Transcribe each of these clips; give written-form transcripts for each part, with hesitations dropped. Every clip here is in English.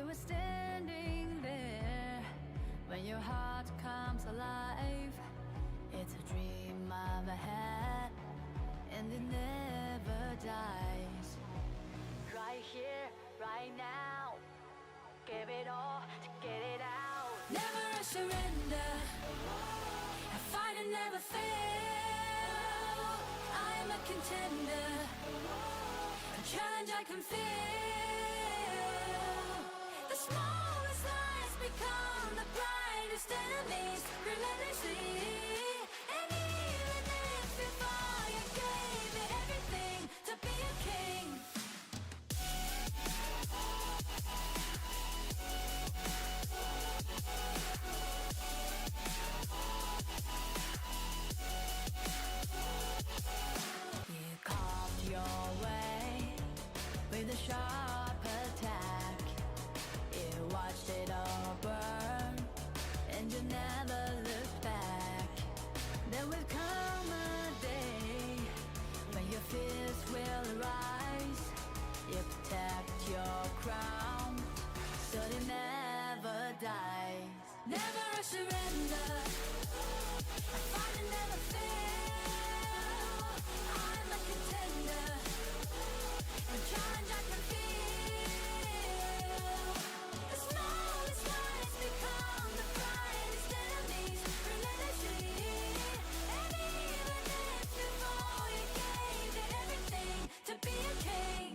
were standing there when your heart comes alive. It's a dream I've had, and it never dies. Right here, right now, give it all to get it out. Never surrender, I fight and never fail. I'm a contender, a challenge I can feel. The smallest lies become the brightest enemies, relentlessly. And even if before you gave it everything to be a king, you carved your way with a sharp attack. You watched it all burn, and you never looked back. There will come a day when your fears will rise. You protect your crown, so it never dies. Never a surrender, I fight and never fail. I'm a contender, a challenge I can feel. The smallest lies become the brightest enemies, relentlessly. And even if before you gave it everything to be a king,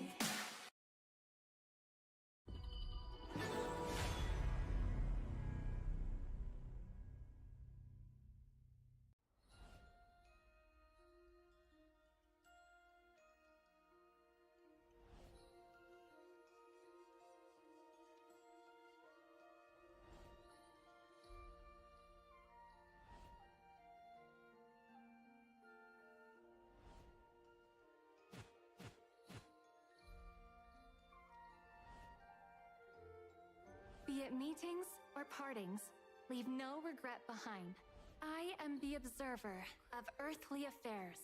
be it meetings or partings, leave no regret behind. I am the observer of earthly affairs.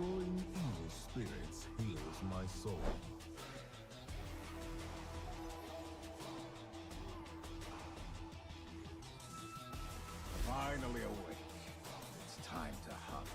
Destroying evil spirits heals my soul. Finally awake. It's time to hunt.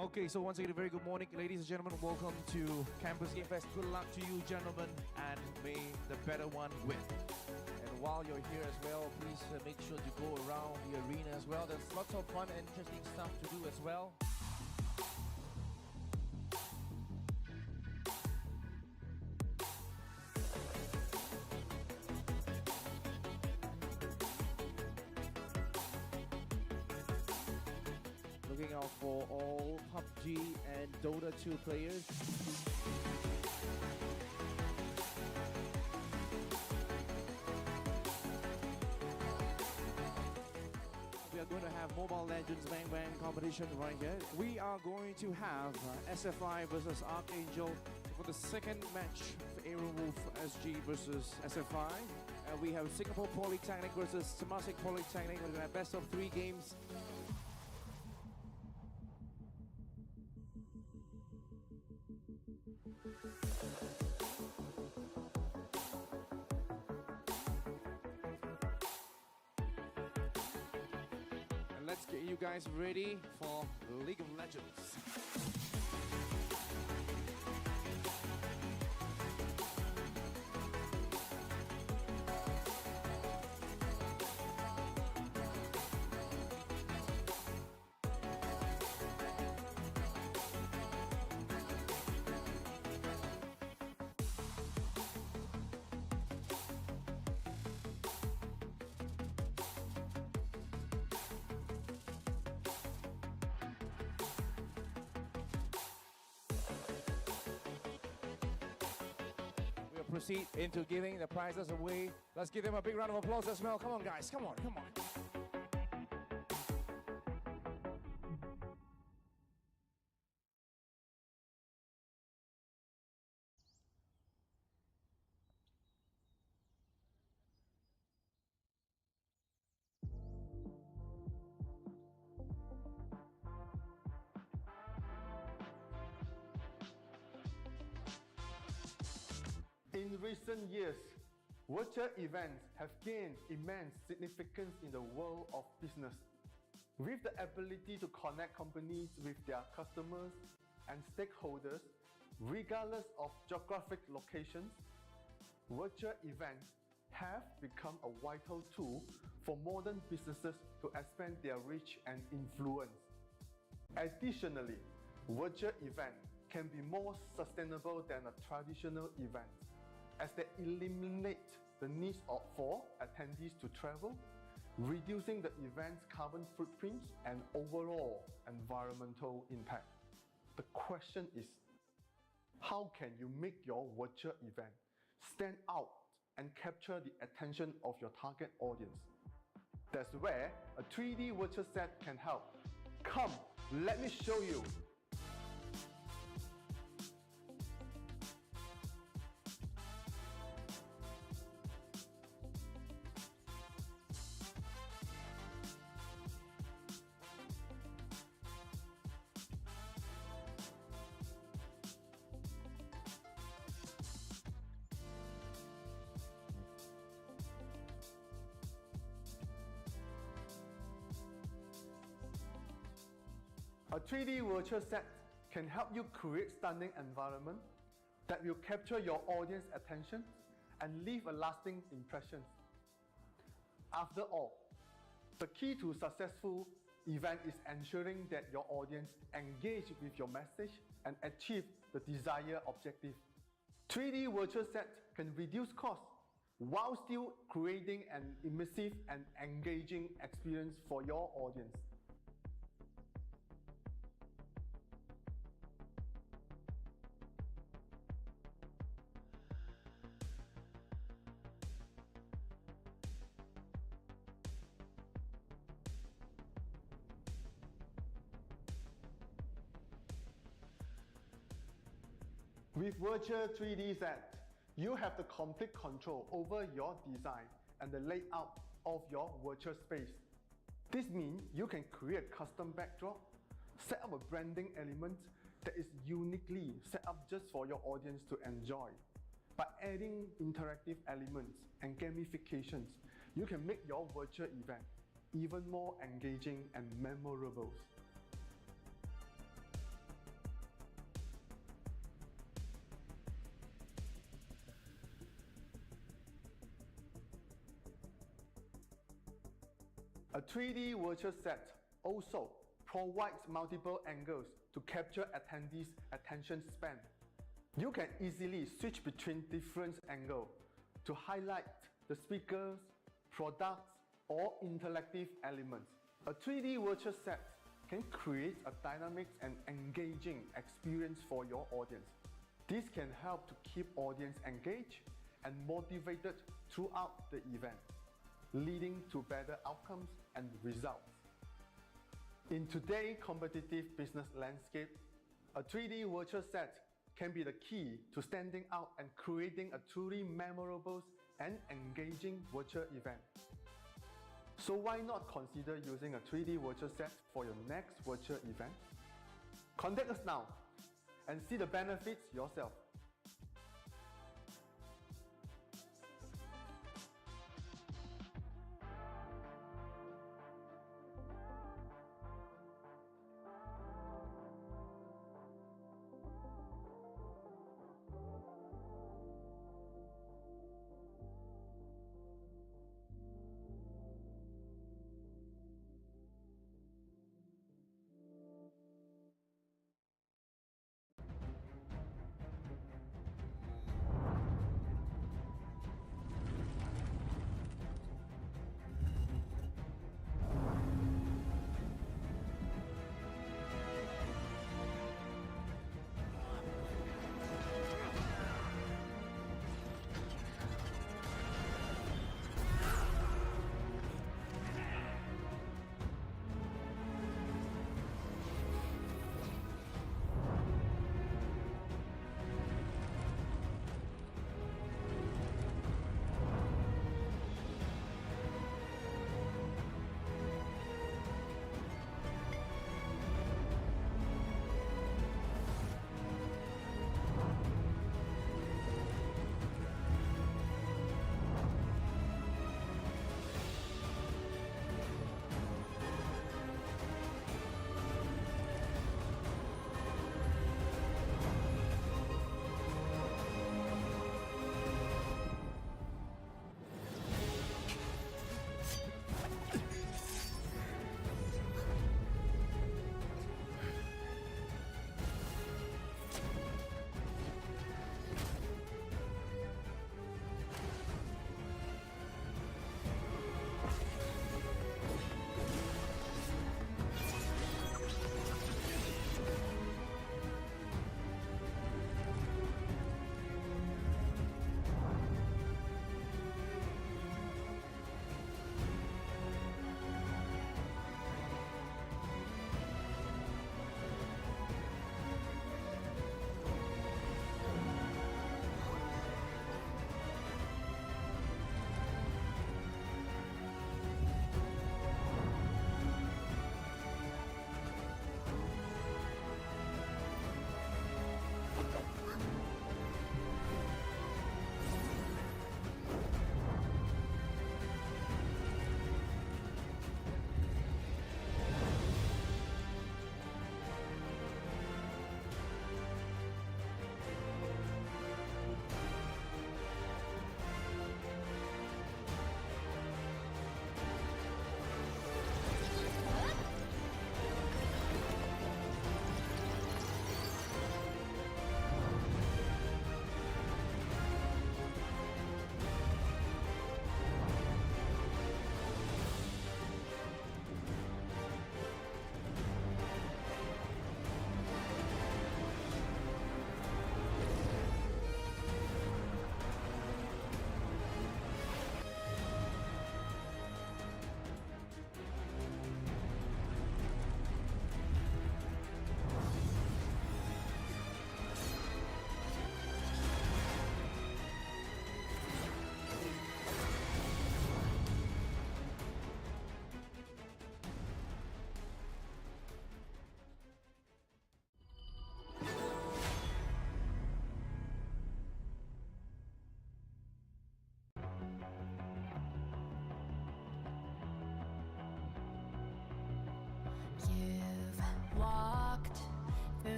Okay, so once again, a very good morning, ladies and gentlemen. Welcome to Campus Game Fest. Good luck to you, gentlemen, and may the better one win. And while you're here as well, please make sure to go around the arena as well. There's lots of fun and interesting stuff to do as well. Looking out for all PUBG and Dota 2 players. We are going to have Mobile Legends Bang Bang competition right here. We are going to have SFI versus Archangel for the second match for Aaron Wolf SG versus SFI. We have Singapore Polytechnic versus Temasek Polytechnic. We're going to have best of 3 games. And let's get you guys ready for League of Legends. Proceed into giving the prizes away. Let's give them a big round of applause as well. Come on, guys. Come on, come on. In recent years, virtual events have gained immense significance in the world of business. With the ability to connect companies with their customers and stakeholders, regardless of geographic locations, virtual events have become a vital tool for modern businesses to expand their reach and influence. Additionally, virtual events can be more sustainable than a traditional event, as they eliminate the need for attendees to travel, reducing the event's carbon footprint and overall environmental impact. The question is, how can you make your virtual event stand out and capture the attention of your target audience? That's where a 3D virtual set can help. Come, let me show you. A 3D virtual set can help you create stunning environment that will capture your audience attention and leave a lasting impression. After all, the key to successful event is ensuring that your audience engage with your message and achieve the desired objective. 3D virtual set can reduce costs while still creating an immersive and engaging experience for your audience. With Virtual 3D Set, you have the complete control over your design and the layout of your virtual space. This means you can create custom backdrop, set up a branding element that is uniquely set up just for your audience to enjoy. By adding interactive elements and gamifications, you can make your virtual event even more engaging and memorable. A 3D virtual set also provides multiple angles to capture attendees' attention span. You can easily switch between different angles to highlight the speakers, products, or interactive elements. A 3D virtual set can create a dynamic and engaging experience for your audience. This can help to keep audience engaged and motivated throughout the event, leading to better outcomes and results. In today's competitive business landscape, a 3D virtual set can be the key to standing out and creating a truly memorable and engaging virtual event. So why not consider using a 3D virtual set for your next virtual event? Contact us now and see the benefits yourself.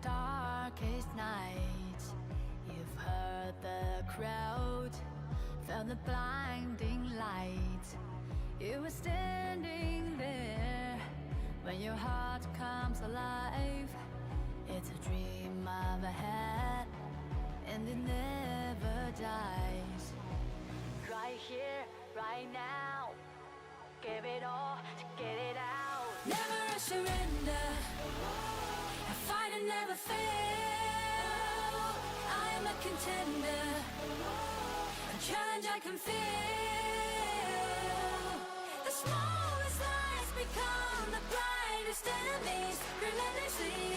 darkest night. You've heard the crowd, felt the blinding light. You were standing there when your heart comes alive. It's a dream I've had, and it never dies. Right here, right now, give it all to get it out. Never a surrender, a fight and never fail. I am a contender, a challenge I can feel. The smallest lies become the brightest enemies, relentlessly.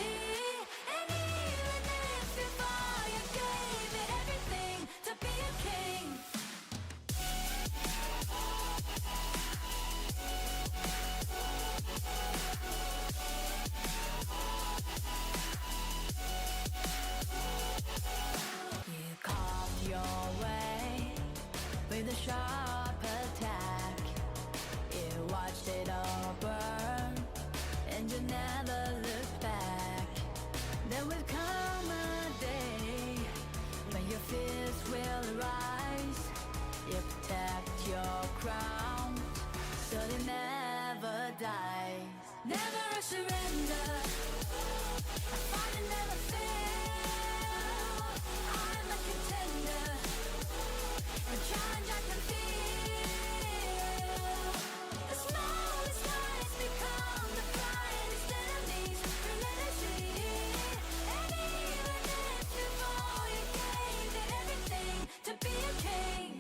And even if you fall, you gave me everything to be a king. You carved your way with a sharp attack. You watched it all burn, and you never looked back. There will come a day when your fears will rise. You protect your crown, so it never dies. Never a surrender, a fight and never fail. I'm a contender, a challenge I can feel. The smallest lies become the brightest enemies, relentlessly. And even if you fall, you gave it everything to be a king.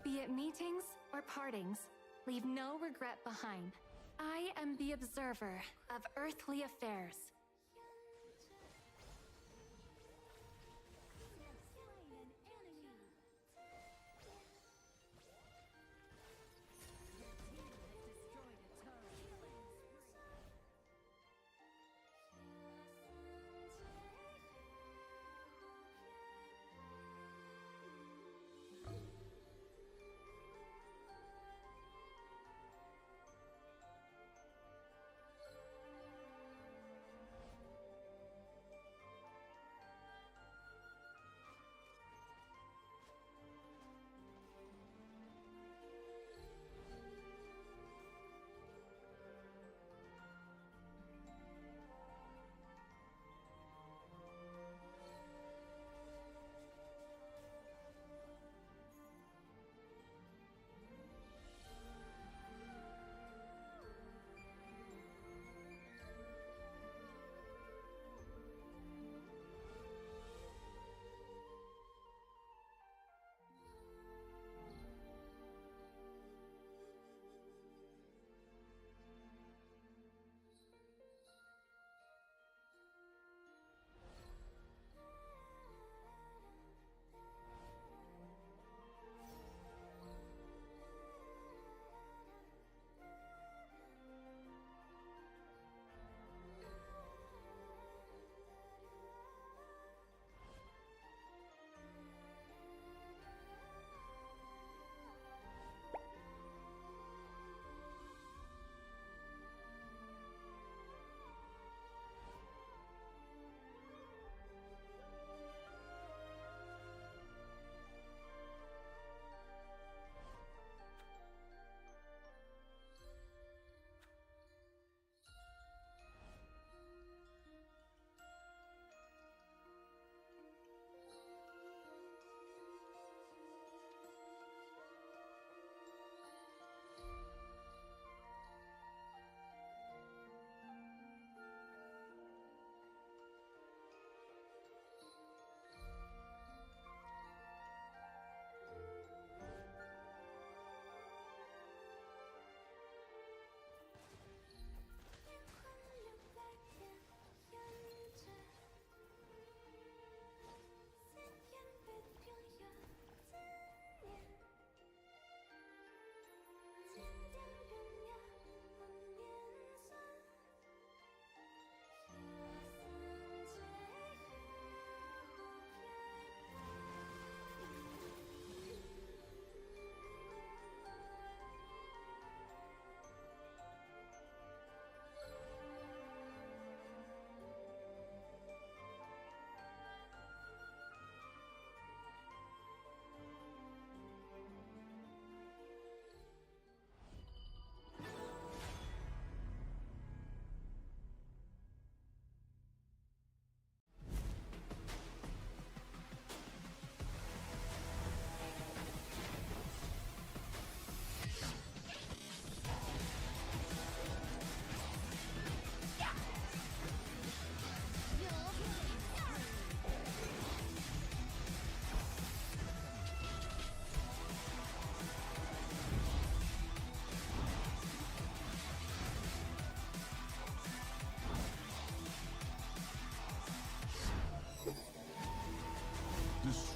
Be it meetings or partings, leave no regret behind. I am the observer of earthly affairs.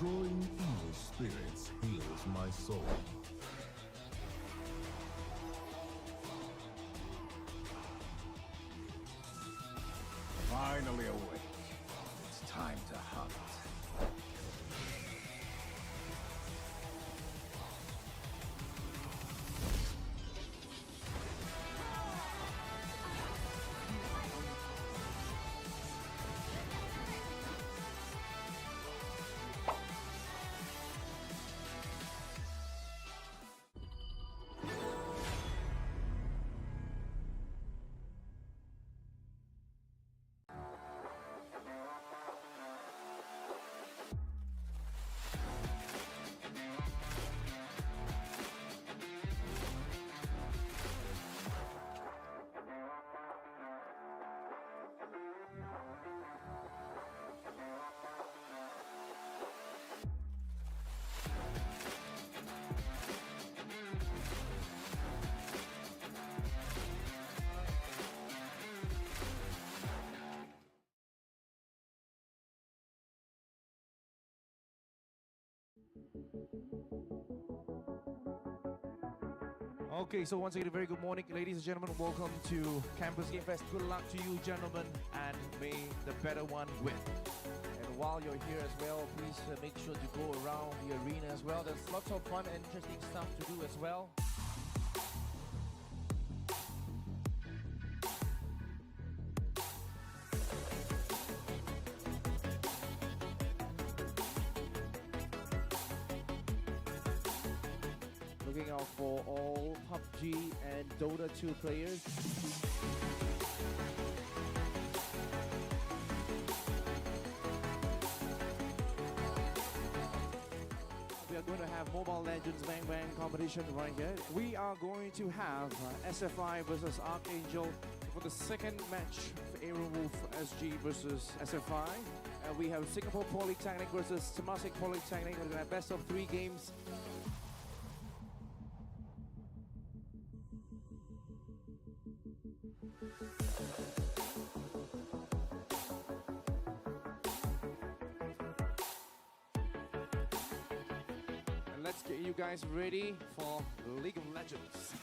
Destroying evil spirits heals my soul. Finally awake. It's time to hunt. Okay, so once again, a very good morning, ladies and gentlemen. Welcome to Campus Game Fest. Good luck to you, gentlemen, and may the better one win. And while you're here as well, please make sure to go around the arena as well. There's lots of fun and interesting stuff to do as well. Looking out for all PUBG and Dota 2 players. We are going to have Mobile Legends Bang Bang competition right here. We are going to have SFI versus Archangel for the second match for Aaron Wolf SG versus SFI. We have Singapore Polytechnic versus Temasek Polytechnic. We're going to have best of 3 games. And let's get you guys ready for League of Legends.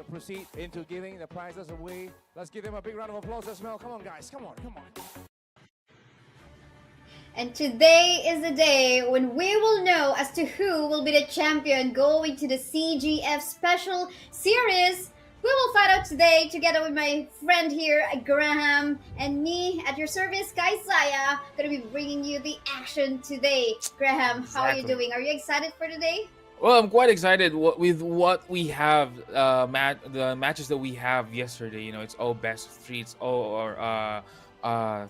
Proceed into giving the prizes away. Let's give them a big round of applause as well. Come on, guys. Come on, come on. And today is the day when we will know as to who will be the champion going to the CGF Special Series. We will find out today together with my friend here, Graham, and me at your service, Kaisaya. Gonna be bringing you the action today. Graham, how are you doing? Are you excited for today? Well, I'm quite excited with what we have, the matches that we have yesterday. You know, it's all best of 3. It's all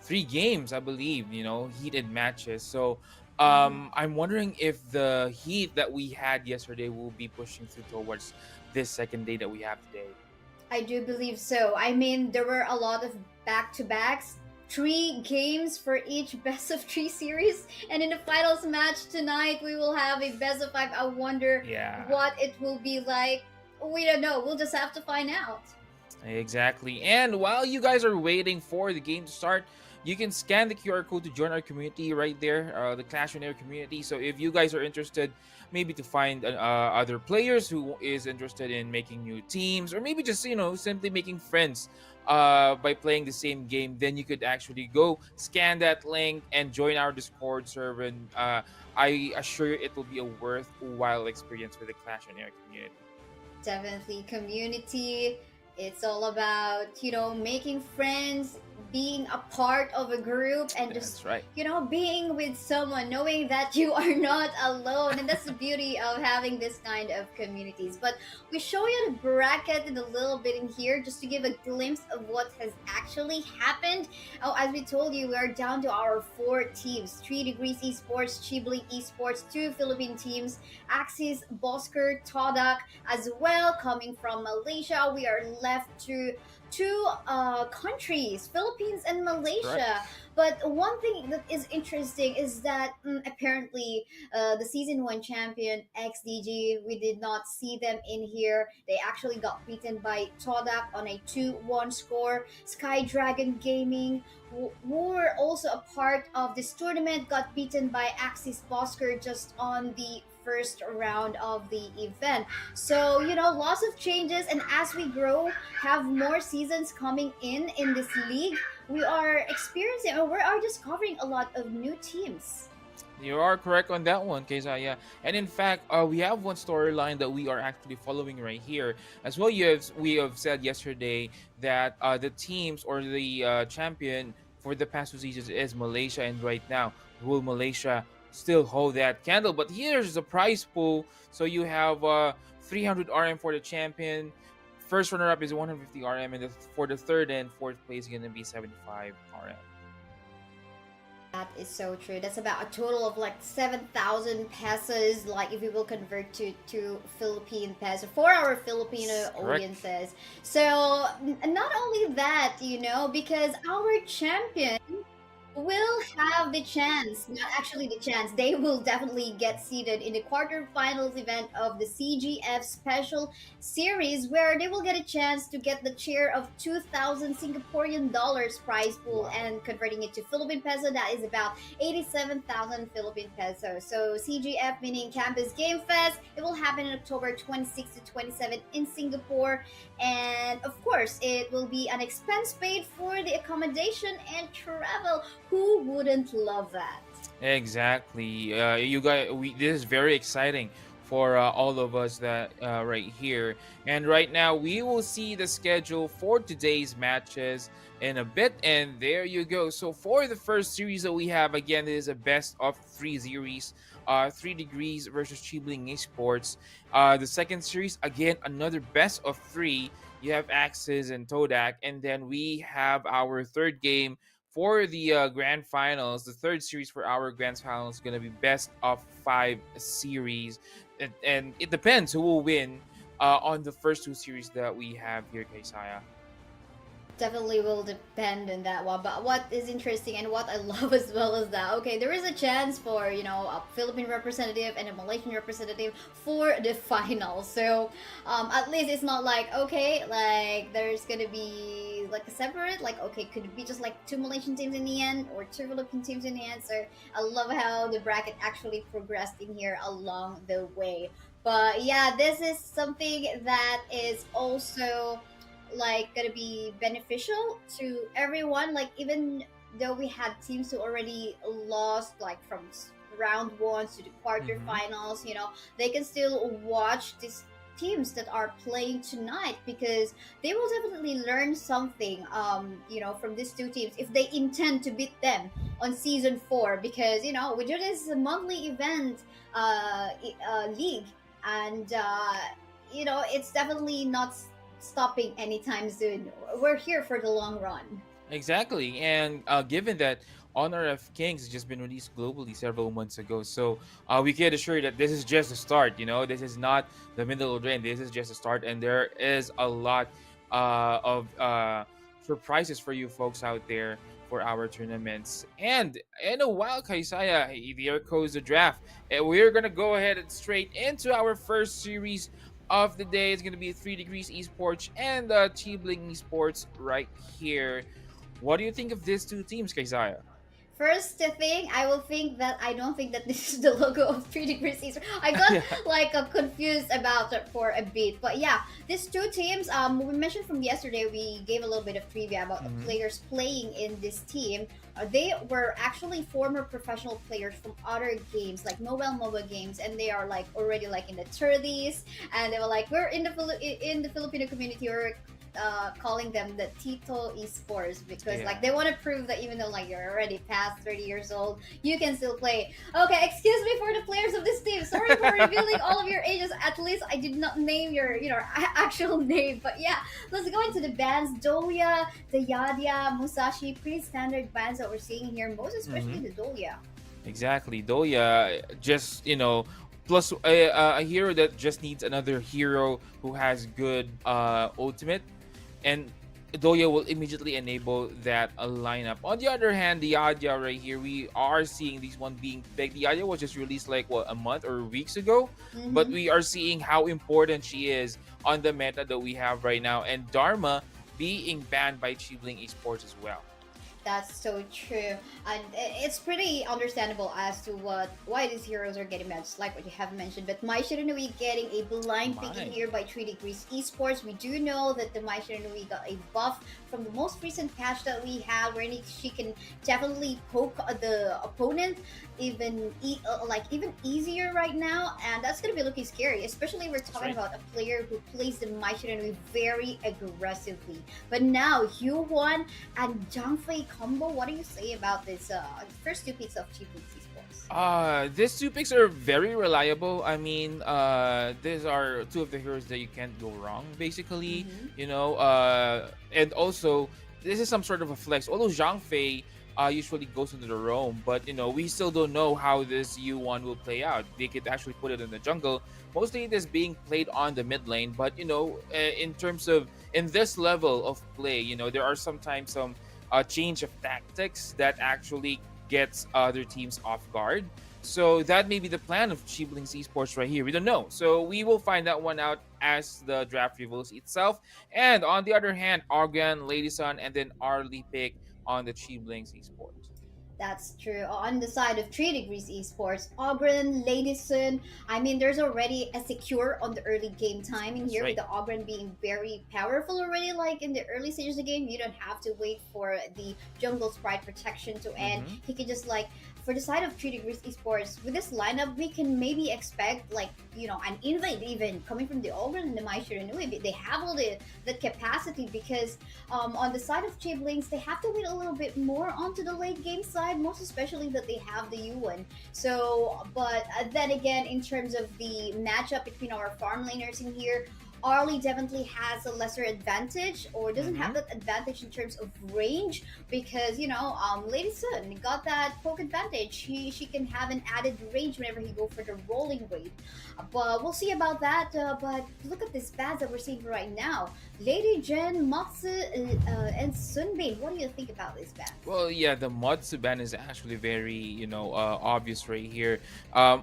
3 games, I believe. You know, heated matches. So, I'm wondering if the heat that we had yesterday will be pushing through towards this second day that we have today. I do believe so. I mean, there were a lot of back-to-backs. 3 games for each best of 3 series, and in the finals match tonight we will have a best of 5. I wonder what it will be like. We don't know, we'll just have to find out. Exactly. And while you guys are waiting for the game to start, you can scan the QR code to join our community right there, the Clash OnAir community. So if you guys are interested, maybe to find other players who is interested in making new teams, or maybe just, you know, simply making friends by playing the same game, then you could actually go scan that link and join our Discord server. And I assure you it will be a worthwhile experience with the Clash OnAir community. Definitely. Community It's all about, making friends, being a part of a group, and just, That's right. being with someone, knowing that you are not alone. And that's the beauty of having this kind of communities. But we show you the bracket in a little bit in here just to give a glimpse of what has actually happened. Oh, as we told you, we are down to our 4 teams: 3 Degrees Esports, Chibling Esports, 2 Philippine teams, Axis, Bosker, Todak as well, coming from Malaysia. We are left to 2 countries, Philippines and Malaysia. But one thing that is interesting is that apparently the season 1 champion XDG, we did not see them in here. They actually got beaten by Todak on a 2-1 score. Sky Dragon Gaming, who were also a part of this tournament, got beaten by Axis Bosker just on the first round of the event. So, lots of changes, and as we grow, have more seasons coming in this league, we are experiencing, or we are discovering a lot of new teams. You are correct on that one, Keisaya. And in fact, we have one storyline that we are actually following right here. As well, we have said yesterday that the teams or the champion for the past 2 seasons is Malaysia, and right now, will Malaysia still hold that candle? But here's the prize pool. So you have 300 RM for the champion. First runner-up is 150 RM, and for the third and fourth place, going to be 75 RM. That is so true. That's about a total of like 7,000 pesos, like if we will convert to Philippine peso for our Filipino Correct. audiences. So not only that, because our champion will have the chance, not actually the chance, they will definitely get seated in the quarterfinals event of the CGF Special Series, where they will get a chance to get the share of 2,000 Singaporean dollars prize pool. Wow. And converting it to Philippine peso, that is about 87,000 Philippine pesos. So CGF, meaning Campus Game Fest, it will happen in October 26 to 27 in Singapore. And of course, it will be an expense paid for the accommodation and travel. Who wouldn't love that? Exactly. You guys, this is very exciting for all of us that right here. And right now, we will see the schedule for today's matches in a bit. And there you go. So for the first series that we have, again, it is a best of 3 series. 3 Degrees versus Chibling Esports. The second series, again, another best of 3. You have Axis and Todak. And then we have our third game for the grand finals. The third series for our grand finals is going to be best of 5 series. And it depends who will win on the first 2 series that we have here, Kaisaya. Definitely will depend on that one. But what is interesting and what I love as well is that, okay, there is a chance for, a Philippine representative and a Malaysian representative for the final. So at least it's not like, okay, like there's gonna be like a separate, like, okay, could it be just like 2 Malaysian teams in the end or 2 Philippine teams in the end? So I love how the bracket actually progressed in here along the way. But yeah, this is something that is also like gonna be beneficial to everyone. Like, even though we had teams who already lost, like from round 1 to the quarterfinals, they can still watch these teams that are playing tonight, because they will definitely learn something from these 2 teams if they intend to beat them on season 4, because we do this monthly event league, and it's definitely not stopping anytime soon. We're here for the long run. Exactly. And given that Honor of Kings has just been released globally several months ago, so we can assure that this is just a start. This is not the middle of the end. This is just a start, and there is a lot of surprises for you folks out there for our tournaments. And in a while, Kaisaya, there goes the draft, and we're gonna go ahead and straight into our first series of the day. It's gonna be 3 Degrees Esports and Chibling Esports right here. What do you think of these 2 teams, Kaisaya? First thing, I will think that I don't think that this is the logo of 3 Degrees East. I got like confused about it for a bit. But yeah, these 2 teams, we mentioned from yesterday, we gave a little bit of trivia about the players playing in this team. They were actually former professional players from other games, like mobile games, and they are like already like in the 30s, and they were like, we're in the Filipino community, or calling them the Tito esports because Yeah. like they want to prove that even though like you're already past 30 years old, you can still play. Okay, excuse me for the players of this team. Sorry for revealing all of your ages. At least I did not name your actual name. But yeah, let's go into the bands. Doya, the Yadia, Musashi, pretty standard bands that we're seeing here. Most especially Mhm. the Doya. Exactly. Doya, just plus a hero that just needs another hero who has good ultimate, and Doya will immediately enable that lineup. On the other hand, the Adya right here, we are seeing these one being big. The Adya was just released like what, a month or weeks ago, but Mm-hmm. we are seeing how important she is on the meta that we have right now, and Dharma being banned by Chibling Esports as well. That's so true, and it's pretty understandable as to why these heroes are getting banned, just like what you have mentioned. But Mai Shiranui getting a blind pick in My. here by 3 Degrees Esports. We do know that the Mai Shiranui got a buff from the most recent patch that we have, where she can definitely poke the opponent even easier right now, and that's gonna be looking scary, especially we're talking right. about a player who plays the Mai Shiranui very aggressively. But now Yu-Won and Zhang Fei combo. What do you say about this first two picks of Cheap Esports? These two picks are very reliable. I mean, these are two of the heroes that you can't go wrong, basically. Mm-hmm. And also this is some sort of a flex. Although Zhang Fei usually goes into the roam, but we still don't know how this U1 will play out. They could actually put it in the jungle. Mostly it is being played on the mid lane, but in terms of in this level of play, there are sometimes some change of tactics that actually gets other teams off guard. So that may be the plan of Chiblings Esports right here. We don't know. So we will find that one out as the draft reveals itself. And on the other hand, Argan, Lady Sun, and then Arlie pick on the Chiblings Esports. That's true. On the side of 3 Degrees Esports, Ogren, Ladison, I mean, there's already a secure on the early game time in That's here with right. the Ogren being very powerful already. Like in the early stages of the game, you don't have to wait for the jungle sprite protection to end. Mm-hmm. He can just like, for the side of 3 Degrees Esports, with this lineup, we can maybe expect like, an invade even coming from the Ogren and the Mai Shiranui. They have all the capacity because on the side of Chiblings, they have to wait a little bit more onto the late game side, most especially that they have the Yuan. So, but then again, in terms of the matchup between our farm laners in here, Arlie definitely has a lesser advantage or doesn't have Mm-hmm. that advantage in terms of range because Lady Sun got that poke advantage. She can have an added range whenever he go for the rolling wave. But we'll see about that. But look at this bats that we're seeing right now. Lady Jen, Matsu, and Sunbeam. What do you think about this bats? Well, yeah, the Matsu ban is actually very, obvious right here.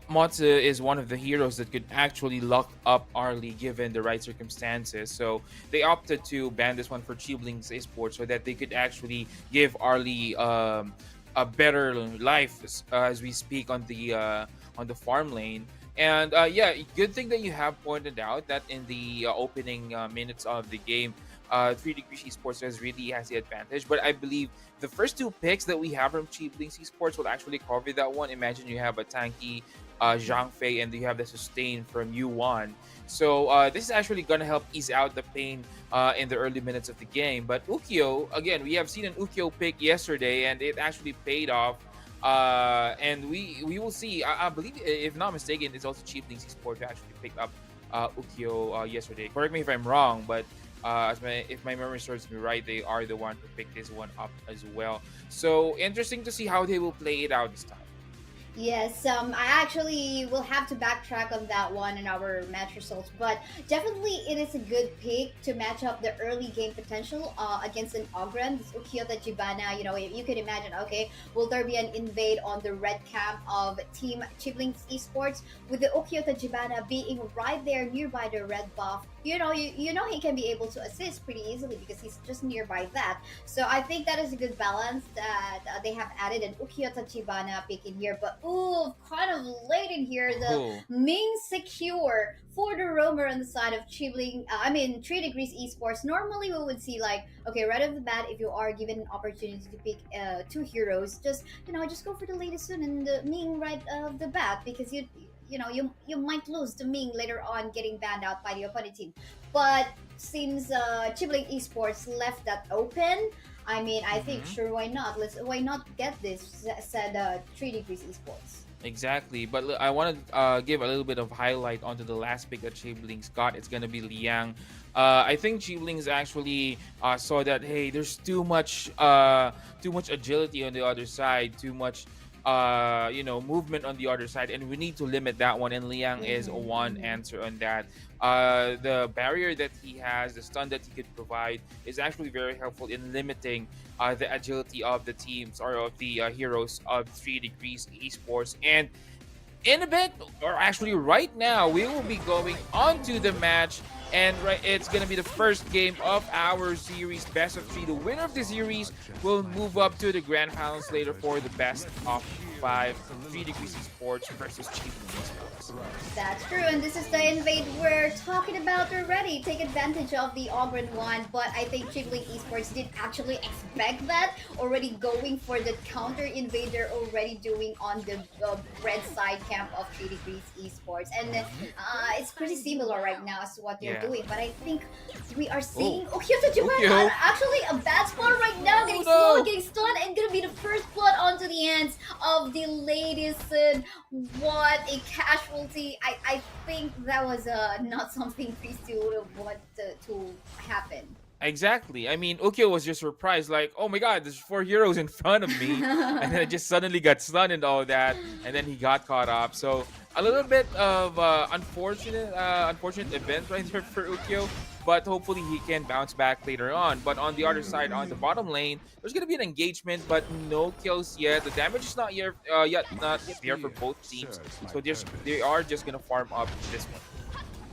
Matsu is one of the heroes that could actually lock up Arlie given the right circumstances. So they opted to ban this one for Chiblings Esports so that they could actually give Arlie a better life as we speak on the farm lane. And yeah, good thing that you have pointed out that in the opening minutes of the game, 3 Degrees Esports has the advantage. But I believe the first two picks that we have from Cheap Links Esports will actually cover that one. Imagine you have a tanky Zhang Fei and you have the sustain from Yuan. So this is actually going to help ease out the pain in the early minutes of the game. But Ukyo, again, we have seen an Ukyo pick yesterday and it actually paid off. And we will see. I believe, if not mistaken, it's also Cheap Links Esports who actually picked up Ukyo yesterday. Correct me if I'm wrong, but if my memory serves me right, they are the one who picked this one up as well. So interesting to see how they will play it out this time. Yes, I actually will have to backtrack on that one in our match results, but definitely it is a good pick to match up the early game potential against an Ogren, this Ukiota Jibana. You can imagine, okay, will there be an invade on the red camp of Team Chiblings Esports with the Ukiota Jibana being right there nearby the red buff? You know he can be able to assist pretty easily because he's just nearby that. So I think that is a good balance that they have added an Ukiota Chibana pick in here. But ooh, kind of late in here, the Oh, main secure for the roamer on the side of Chibling. 3 Degrees Esports. Normally we would see like, okay, right off the bat, if you are given an opportunity to pick two heroes, just go for the latest one and the Ming right off the bat because you might lose to Ming later on, getting banned out by the opponent team. But since Chibling Esports left that open, I mean, I think Mhm. sure, why not get this, said 3 Degrees Esports. Exactly, but I want to give a little bit of highlight onto the last pick that Chiblings got. It's gonna be Liang. I think Chiblings actually saw that, hey, there's too much agility on the other side, too much movement on the other side, and we need to limit that one. And Liang is one answer on that. The barrier that he has, the stun that he could provide, is actually very helpful in limiting the agility of the teams or of the heroes of 3 Degrees Esports. And in a bit, or actually right now, we will be going on to the match. And it's going to be the first game of our series, best of 3. The winner of the series will move up to the grand finals later for the best of 5. 3 Degrees Esports versus Chief Esports. That's true, and this is the invade we're talking about already. Take advantage of the Ogren one, but I think Chibling Esports did actually expect that, already going for the counter invade they're already doing on the red side camp of 3 Degrees Esports. And it's pretty similar right now as to what they're Yeah. doing, but I think we are seeing Ukyo to Japan Ukyo. actually a bad spot right now, getting no. slowed, getting stunned, and gonna be the first blood onto the hands of the ladies. What a casualty. I think that was not something Christy would have wanted to happen. Exactly. I mean, Ukyo was just surprised, like, oh my god, there's 4 heroes in front of me. And then it just suddenly got stunned and all that. And then he got caught up. So a little bit of unfortunate event right there for Ukyo. But hopefully he can bounce back later on. But on the other side, on the bottom lane, there's gonna be an engagement, but no kills yet. The damage is not yet not there for both teams. So they are just gonna farm up this one.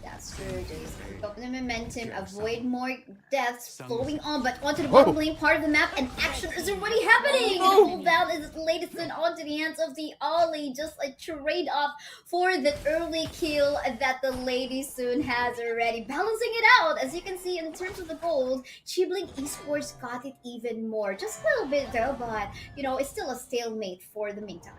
That's true, Jason. Open the momentum, avoid more deaths flowing on, but onto the bottom lane part of the map, and action is already happening! The hold down is latest in onto the hands of the Ollie, just a trade-off for the early kill that the lady soon has already. Balancing it out, as you can see in terms of the gold, Chibling Esports got it even more. Just a little bit though, but it's still a stalemate for the meantime.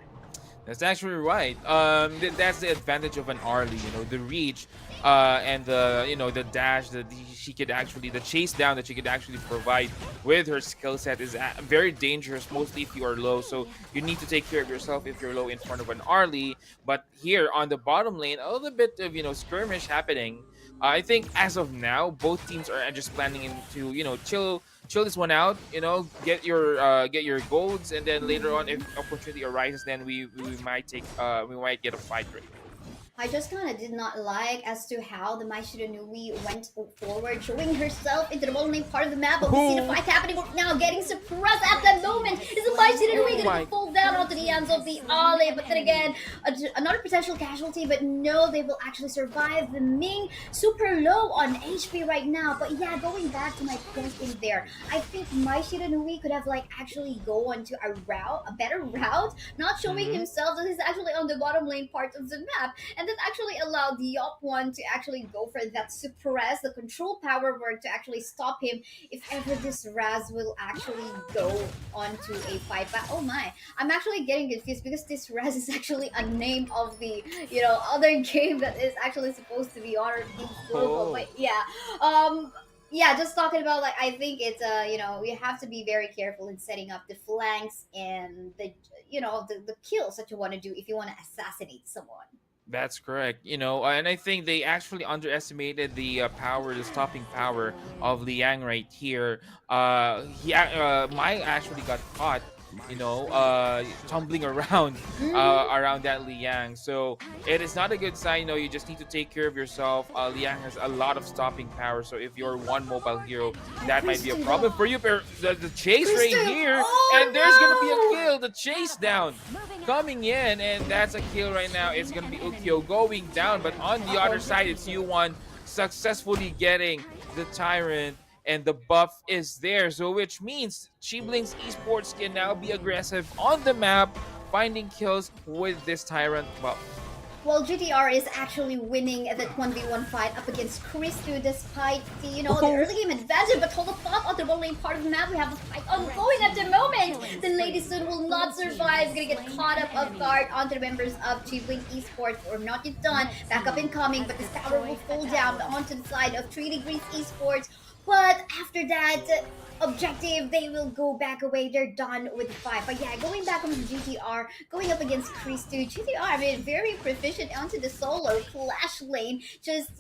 That's actually right. That's the advantage of an Arlie. The reach, and the dash that she could actually, the chase down that she could actually provide with her skill set is very dangerous, mostly if you are low. So you need to take care of yourself if you're low in front of an Arlie. But here on the bottom lane, a little bit of skirmish happening. I think as of now, both teams are just planning to chill this one out, get your golds, and then later on, if opportunity arises, then we might get a fight rate. I just kind of did not like as to how the Mai Shiranui went forward, showing herself into the bottom lane part of the map. But we see the fight happening right now, getting suppressed at that moment. Is the Mai Shiranui going to fall down onto the hands of the Ali? But then again, another potential casualty. But no, they will actually survive. The Ming super low on HP right now. But yeah, going back to my point in there, I think Mai Shiranui could have actually go onto a better route, not showing himself that he's actually on the bottom lane part of the map. And that actually allowed the Yop one to actually go for that suppress, the control power work to actually stop him if ever this Raz will actually go onto a fight. But oh my, I'm actually getting confused because this Raz is actually a name of the other game that is actually supposed to be Honor Kings Global. But yeah, just talking about I think it's you have to be very careful in setting up the flanks and the kills that you want to do if you want to assassinate someone. That's correct. And I think they actually underestimated the stopping power of Liang right here. Mai actually got caught, tumbling around around that Liang. So it is not a good sign. You just need to take care of yourself. Liang has a lot of stopping power. So if you're one mobile hero, that might be a problem for you. But the chase right here, and there's gonna be a kill. The chase down coming in, and that's a kill right now. It's gonna be Ukyo going down, but on the other side, it's U1 successfully getting the Tyrant, and the buff is there. So which means Chiblings Esports can now be aggressive on the map, finding kills with this Tyrant buff. Well, GTR is actually winning that 1v1 fight up against Christu despite the early game advantage. But hold the thought on the bottom lane part of the map, we have a fight ongoing at the moment. The Lady Sun will not survive. Gonna get caught up off guard onto the members of Chibling Esports. Or not yet done. Back up incoming, but this tower will fall down onto the side of 3 Degrees Esports. But after that objective, they will go back away. They're done with the fight. But yeah, going back on GTR, going up against Christu. GTR, I mean, very proficient onto the solo clash lane. Just,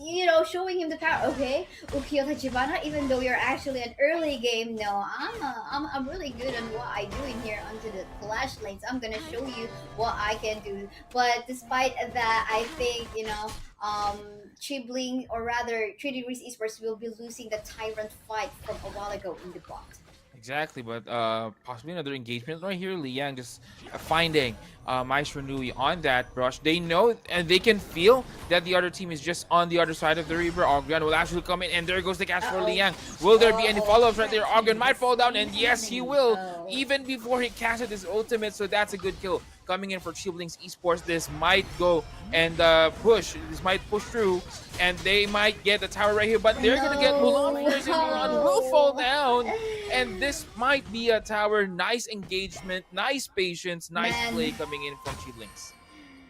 showing him the power. Okay, Ukiyo Tachibana, even though you're actually an early game, no, I'm really good on what I do in here onto the clash lanes. I'm gonna show you what I can do. But despite that, I think, Chibling, or rather 3 Degrees Esports, will be losing the Tyrant fight from a while ago in the bot. Exactly, but possibly another engagement right here. Liang just finding Maestro Nui on that brush. They know and they can feel that the other team is just on the other side of the river. Ogren will actually come in, and there goes the catch for Liang. Will there be any follow-ups right there? Ogren might fall down, and yes, he will, even before he casted his ultimate, so that's a good kill. Coming in for Chiblings Esports, this might go and push. This might push through, and they might get the tower right here, but they're gonna get Mulan. Mulan will fall down, and this might be a tower. Nice engagement, nice patience, nice play coming in from Chiblings.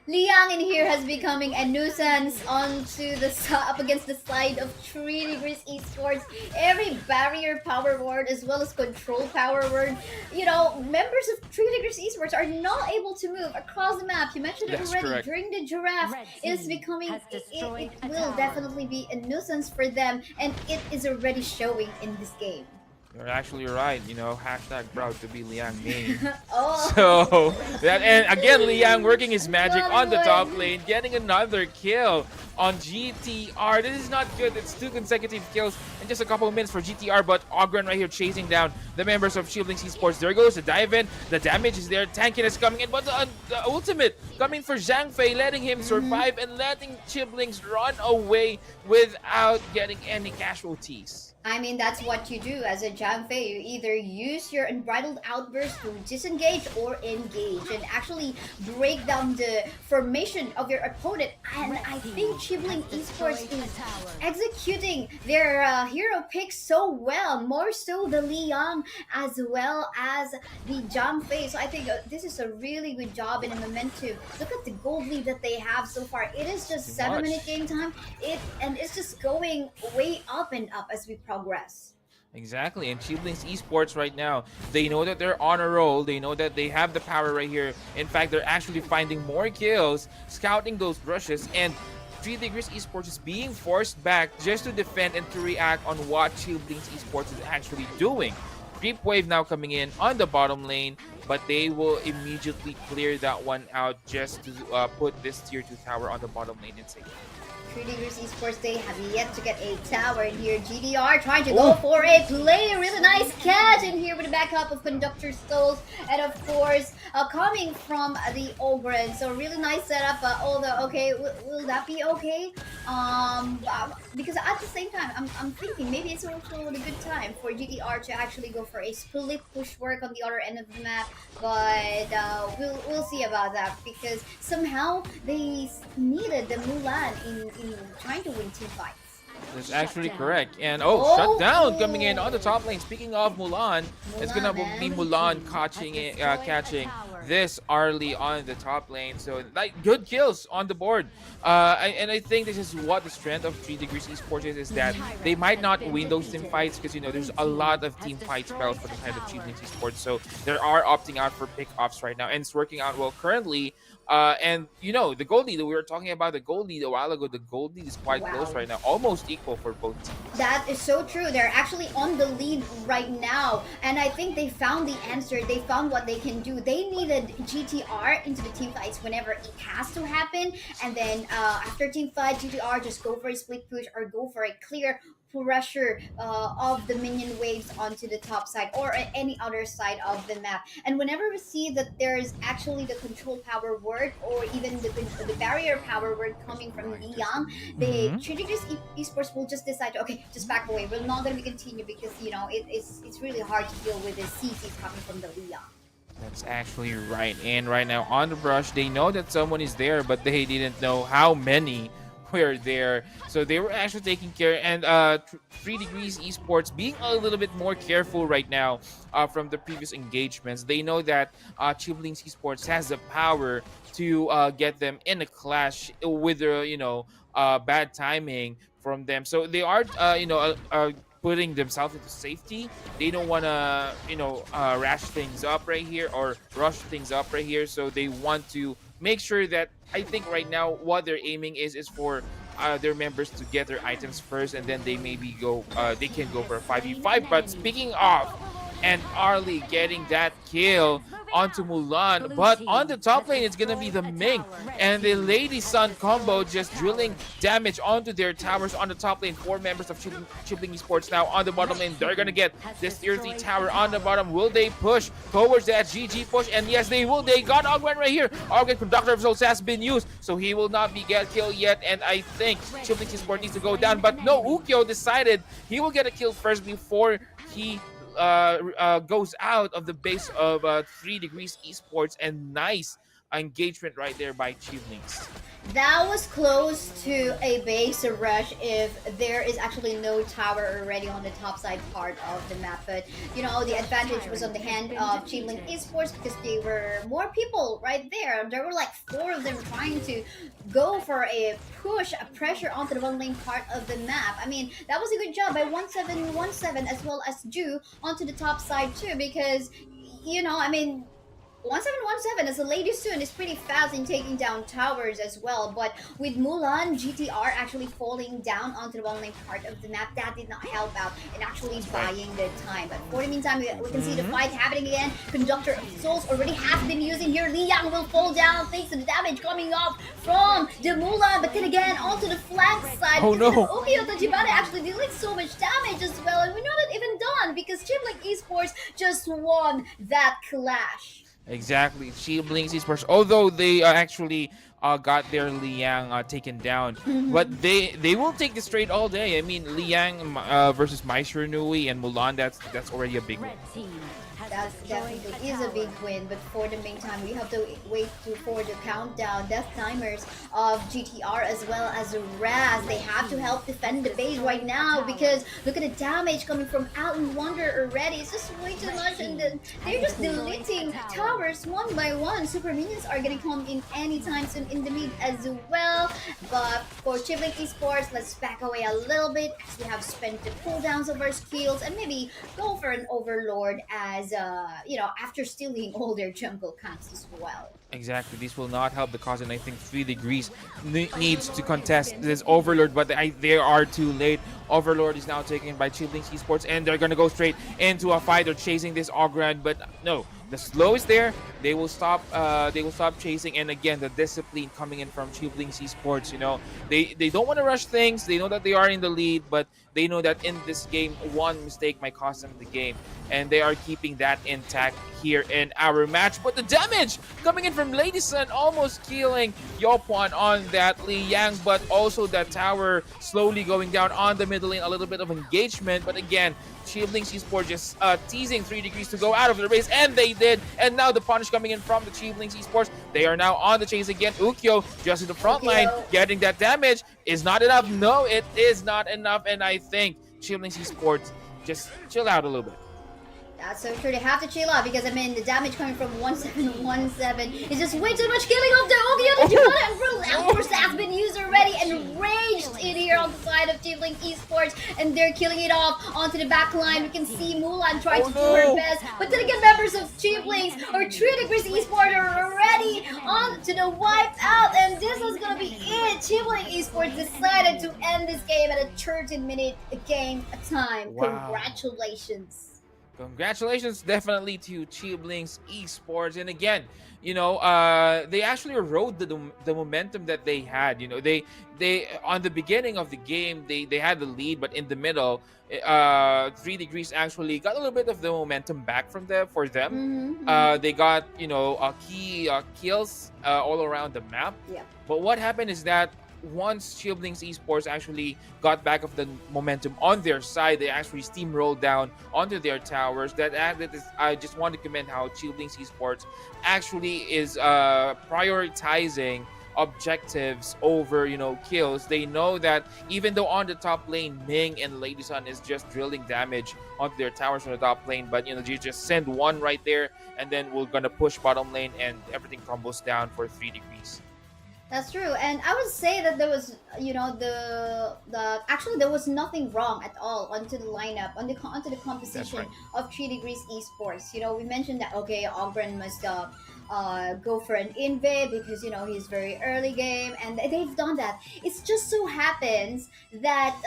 Liang in here has becoming a nuisance onto the up against the side of 3 Degrees Esports. Every barrier power word as well as control power word. Members of 3 Degrees Esports are not able to move across the map. You mentioned it already. Correct. During the giraffe. It is becoming, it will definitely be a nuisance for them, and it is already showing in this game. You're actually right, hashtag proud to be Liang main. Oh. So, and again, Liang working his magic on the top lane, getting another kill on GTR. This is not good. It's 2 consecutive kills in just a couple of minutes for GTR, but Ogren right here chasing down the members of Chiblings Esports. There goes the dive in. The damage is there. Tankin is coming in, but the ultimate coming for Zhang Fei, letting him survive and letting Chiblings run away without getting any casualties. I mean, that's what you do as a Zhang Fei. You either use your unbridled outburst to disengage or engage and actually break down the formation of your opponent. And I think Chibling Esports is executing their hero picks so well, more so the Liang as well as the Zhang Fei. So I think this is a really good job and a momentum. Look at the gold lead that they have so far. It is just 7-minute game time. It's just going way up and up as we progress. Exactly, and Chiblings Esports right now, they know that they're on a roll. They know that they have the power right here. In fact, they're actually finding more kills, scouting those rushes, and 3 Degrees Esports is being forced back just to defend and to react on what Chiblings Esports is actually doing. Creep Wave now coming in on the bottom lane, but they will immediately clear that one out just to put this tier 2 tower on the bottom lane in safety. 3 Degrees Esports, they have yet to get a tower in here. GDR trying to go for a play. Really nice catch in here with the backup of Conductor Skulls. And of course, coming from the Ogren. So really nice setup. Although, okay, will that be okay? Because at the same time, I'm thinking maybe it's also a good time for GDR to actually go for a split push work on the other end of the map. But we'll see about that, because somehow they needed the Mulan in trying to win team fights. That's actually correct. And shut down coming in on the top lane. Speaking of Mulan, it's gonna be Mulan catching this early on the top lane. So like good kills on the board. And I think this is what the strength of 3 Degrees Esports is that they might not win those team fights because there's a lot of team fight spells for the side of 3 Degrees Esports. So they are opting out for pick-offs right now, and it's working out well currently. And the gold lead, we were talking about the gold lead a while ago. The gold lead is quite close right now, almost equal for both teams. That is so true. They're actually on the lead right now, and I think they found the answer. They found what they can do. They needed GTR into the team fights whenever it has to happen, and then after team fight, GTR just go for a split push or go for a clear pressure of the minion waves onto the top side or any other side of the map. And whenever we see that there's actually the control power word or even the barrier power word coming from Liang, the 3 Degrees Esports will just decide, okay, just back away. We're not going to continue because it's really hard to deal with the CCs coming from the Liang. That's actually right. And right now on the brush, they know that someone is there, but they didn't know how many were there. So they were actually taking care. And 3 Degrees Esports being a little bit more careful right now from the previous engagements. They know that Chiblings Esports has the power to get them in a clash with the, bad timing from them. So they are, putting themselves into safety. They don't want to, rash things up right here or rush things up right here. So they want to make sure that I think right now what they're aiming is for their members to get their items first, and then they maybe go. They can go for a 5v5. But speaking of, and Arlie getting that kill onto Mulan. But on the top lane, it's gonna be the Ming and the Lady Sun combo just drilling damage onto their towers on the top lane. 4 members of Chibling Esports now on the bottom lane. They're gonna get this tier 3 tower on the bottom. Will they push towards that GG push? And yes, they will. They got Augment right here. Augment Conductor of Souls has been used, so he will not be get killed yet. And I think Chibling Esports needs to go down. But no, Ukyo decided he will get a kill first before he goes out of the base of 3 Degrees Esports. And nice engagement right there by Chiblings. That was close to a base rush if there is actually no tower already on the top side part of the map. But the advantage was on the hand of Chibling Esports because there were more people right there. There were like 4 of them trying to go for a push, a pressure onto the one lane part of the map. I mean, that was a good job by 1717 as well as Ju onto the top side too, because 1717 as a Lady Soon is pretty fast in taking down towers as well, but with Mulan GTR actually falling down onto the one lane part of the map, that did not help out in actually buying the time. But for the meantime, we can see the fight happening again. Conductor of Souls already has been using here. Li Yang will fall down thanks to the damage coming off from the Mulan, but then again onto the flank side. Oh no! Ukyo Tajibata actually dealing so much damage as well, and we're not even done because Chibling Esports just won that clash. Exactly, Chiblings Esports. Although they actually got their Liang taken down, but they will take this trade all day. I mean, Liang versus Maestro Nui and Mulan. That's already a big win. That definitely is a big win, but for the meantime, we have to wait for the countdown death timers of GTR as well as Raz. They have to help defend the base right now because look at the damage coming from Alton Wonder already. It's just way too much, and then they're just deleting towers one by one. Super minions are gonna come in anytime soon in the mid as well. But for Chibling Esports, let's back away a little bit as we have spent the cooldowns of our skills and maybe go for an Overlord as after stealing all their jungle camps as well. Exactly, this will not help the cause, and I think 3 Degrees needs to contest this Overlord, but they are too late. Overlord is now taken by Chiblings Esports, and they're gonna go straight into a fight. They're chasing this Ogrand, but no, the slow is there. They will stop. They will stop chasing, and again, the discipline coming in from Chiblings Esports. They don't want to rush things. They know that they are in the lead, but they know that in this game, one mistake might cost them the game, and they are keeping that intact here in our match. But the damage coming in from Lady Sun, almost killing Yopuan on that Li Yang, but also that tower slowly going down on the middle lane. A little bit of engagement, but again, Chiblings Esports just teasing 3 Degrees to go out of the race, and they did. And now the punish coming in from the Chiblings Esports. They are now on the chase again. Ukyo just in the front line, getting that damage. Is not enough. No, it is not enough, and I think Chiblings Esports just chill out a little bit. That's so true. They have to chill out because the damage coming from 1717 is just way too much. Killing off the Ogio and Force has been used already and raged in here on the side of Chibling Esports, and they're killing it off onto the back line. We can see Mulan try to do her best, but then again, members of Chiblings or 3 Degrees Esports are already on to the wipe out, and this is gonna be it. Chibling Esports decided to end this game at a 13-minute game time. Wow. Congratulations. Congratulations definitely to Chiblings Esports. And again, they actually rode the momentum that they had. They on the beginning of the game, they had the lead, but in the middle, 3 Degrees actually got a little bit of the momentum back for them. They got key kills all around the map. Yeah. But what happened is that once Chiblings Esports actually got back of the momentum on their side, they actually steamrolled down onto their towers. That is, I just want to commend how Chiblings Esports actually is prioritizing objectives over kills. They know that even though on the top lane Ming and Lady Sun is just drilling damage onto their towers from the top lane, but you just send one right there and then we're gonna push bottom lane and everything crumbles down for 3 degrees. That's true, and I would say that there was, the actually there was nothing wrong at all onto the lineup, onto the composition right. of 3 Degrees Esports. We mentioned that okay, Ogren must go for an invade because he's very early game, and they've done that. It just so happens that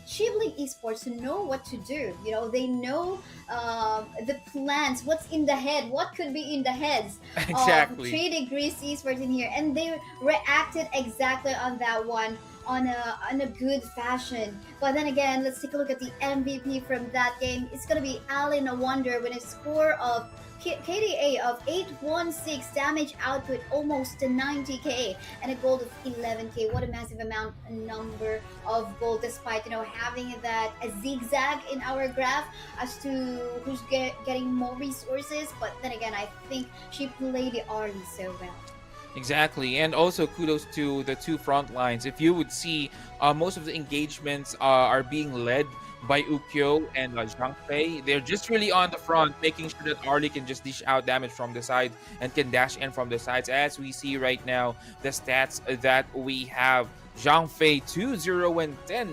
Chibling Esports know what to do. They know the plans, what's in the head, what could be in the heads Exactly. 3 Degrees Esports in here, and they reacted exactly on that one on a good fashion. But then again, let's take a look at the MVP from that game. It's gonna be Allen Wonder with a score of KDA of 816, damage output almost to 90k, and a gold of 11k. What a massive number of gold, despite having that a zigzag in our graph as to who's getting more resources. But then again, I think she played the Arlie so well. Exactly, and also kudos to the two front lines. If you would see, most of the engagements are being led by Ukyo and Zhang Fei. They're just really on the front, making sure that Arlie can just dish out damage from the side and can dash in from the sides. As we see right now, the stats that we have. Zhang Fei 2, 0, and 10.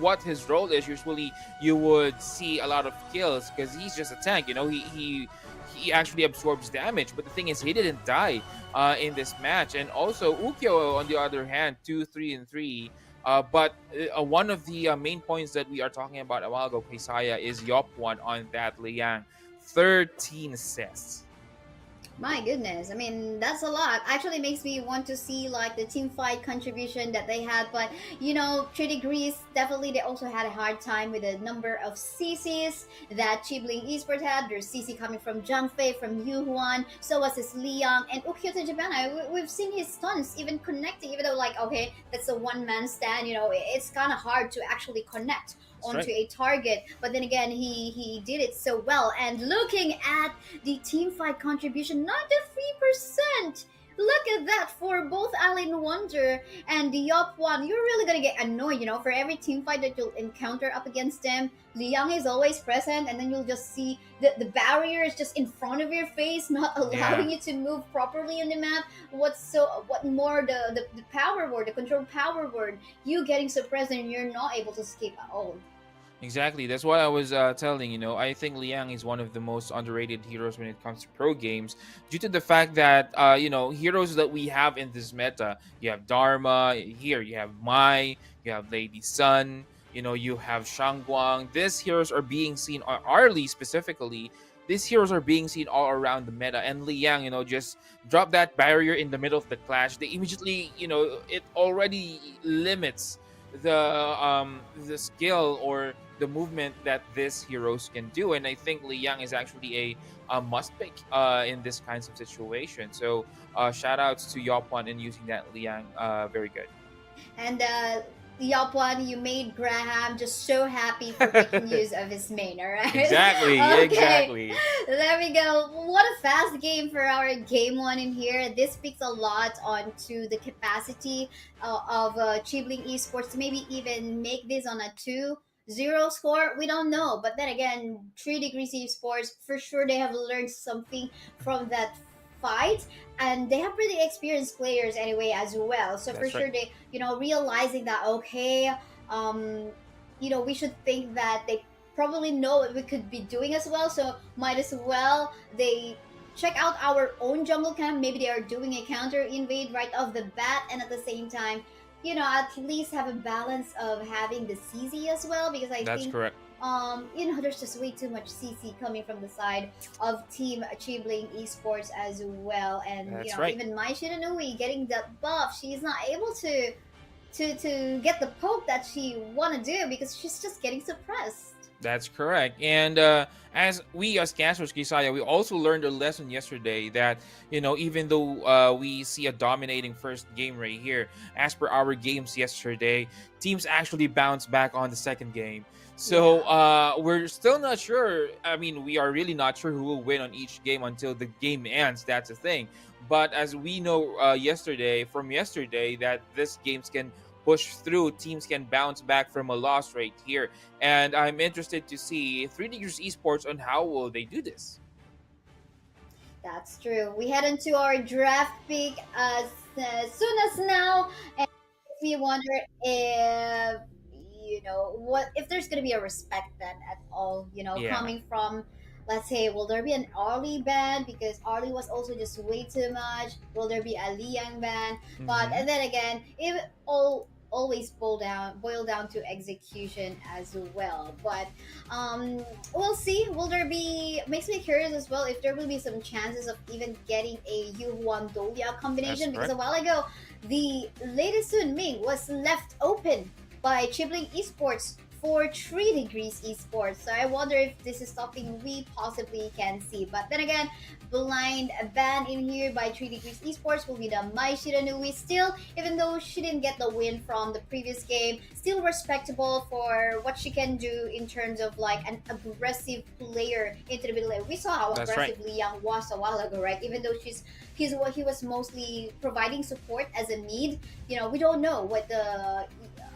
What his role is, usually you would see a lot of kills because he's just a tank. He actually absorbs damage, but the thing is he didn't die in this match. And also Ukyo on the other hand, 2, 3, and 3. But one of the main points that we are talking about a while ago, Kaisaya, is Yop1 on that Liang. 13 assists. My goodness, I mean, that's a lot. Actually makes me want to see like the team fight contribution that they had. But 3 Degrees, definitely they also had a hard time with the number of CCs that Chibling Esports had. There's CC coming from Zhang Fei, from Yu Huan, so was his Liang, and Ukyo to Japan. We've seen his stuns even connecting, even though like, okay, that's a one-man stand, it's kind of hard to actually connect onto a target, but then again he did it so well. And looking at the team fight contribution, 93%. Look at that for both Allen Wonder and the Yop1. You're really gonna get annoyed, for every team fight that you'll encounter up against them. Liang is always present, and then you'll just see the barrier is just in front of your face, not allowing you to move properly on the map. What more the power word, the control power word, you getting suppressed and you're not able to escape at all. Exactly. That's what I was telling. I think Liang is one of the most underrated heroes when it comes to pro games, due to the fact that heroes that we have in this meta. You have Dharma here. You have Mai. You have Lady Sun. You have Shangguang. These heroes are being seen, or Arlie specifically. These heroes are being seen all around the meta, and Liang, just drop that barrier in the middle of the clash. They immediately, it already limits the skill or the movement that these heroes can do. And I think Liang is actually a must pick in this kinds of situation. So shout outs to Yop1 in using that Liang. Very good. And Yop1, you made Graham just so happy for making use of his main, alright? Exactly, okay. exactly. There we go. What a fast game for our game one in here. This speaks a lot onto the capacity of Chibling Esports to maybe even make this on a 2-0 score. We don't know. But then again, 3 Degrees Esports, for sure they have learned something from that fight, and they have pretty experienced players anyway as well. So That's for sure they realizing that okay, we should think that they probably know what we could be doing as well, so might as well they check out our own jungle camp. Maybe they are doing a counter invade right off the bat, and at the same time at least have a balance of having the CZ as well, because I That's think correct. there's just way too much CC coming from the side of Team Chibling Esports as well. And That's right. even Mai Shiranui getting that buff, she's not able to get the poke that she wanna do because she's just getting suppressed. That's correct. And as we as casters, Kisaya, we also learned a lesson yesterday that, even though we see a dominating first game right here, as per our games yesterday, teams actually bounce back on the second game. So Yeah. we're still not sure. I mean, we are really not sure who will win on each game until the game ends. That's the thing. But as we know yesterday, that this games can push through, teams can bounce back from a loss right here. And I'm interested to see 3 Degrees Esports on how will they do this. That's true. We head into our draft pick as soon as now, and makes me wonder if what if there's gonna be a respect then at all. Yeah. Coming from, let's say, will there be an Arlie ban because Arlie was also just way too much? Will there be a Liang ban? But Hmm. and then again, it all always boil down to execution as well. But we'll see. Will there be makes me curious as well if there will be some chances of even getting a Yuhuan Dolia That's combination because correct. a while ago the latest Sun Ming was left open by Chibling Esports for 3 Degrees Esports. So I wonder if this is something we possibly can see. But then again, blind ban in here by 3 Degrees Esports will be the Mai Shiranui. Still, even though she didn't get the win from the previous game, still respectable for what she can do in terms of like an aggressive player into the middle lane. We saw how That's right. aggressive Liang was a while ago, right? Even though he was mostly providing support as a mid. We don't know what the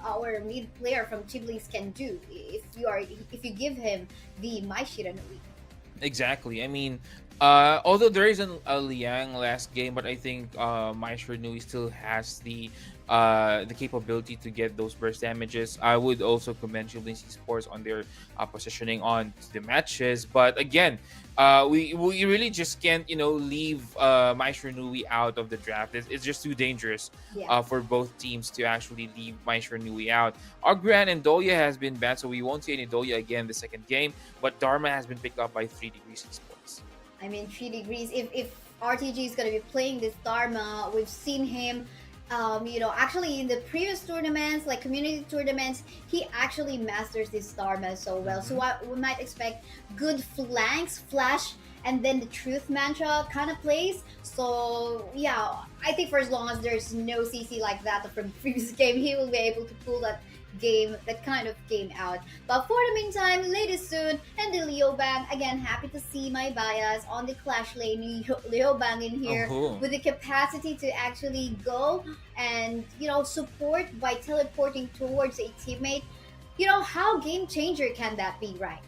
our mid player from Chiblings can do if you give him the Mai Shiranui. Exactly. I mean, although there isn't a Liang last game, but I think Maestro Nui still has the capability to get those burst damages. I would also commend Shielding Sports on their positioning on the matches. But again, we really just can't leave Maestro Nui out of the draft. It's just too dangerous Yeah. for both teams to actually leave Maestro Nui out. Ogran and Doya has been banned, so we won't see any Doya again the second game. But Dharma has been picked up by 3 Degrees Esports. I mean, 3 degrees. If RTG is gonna be playing this Dharma, we've seen him. Actually in the previous tournaments, like community tournaments, he actually masters this Dharma so well. So Mhm. we might expect good flanks, flash, and then the truth mantra kind of plays. So yeah, I think for as long as there's no CC like that from the previous game, he will be able to pull that kind of game out. But for the meantime, latest soon, and the Leo Bang again. Happy to see my bias on the Clash lane. Leo Bang in here Oh, with the capacity to actually go and support by teleporting towards a teammate. How game changer can that be, right?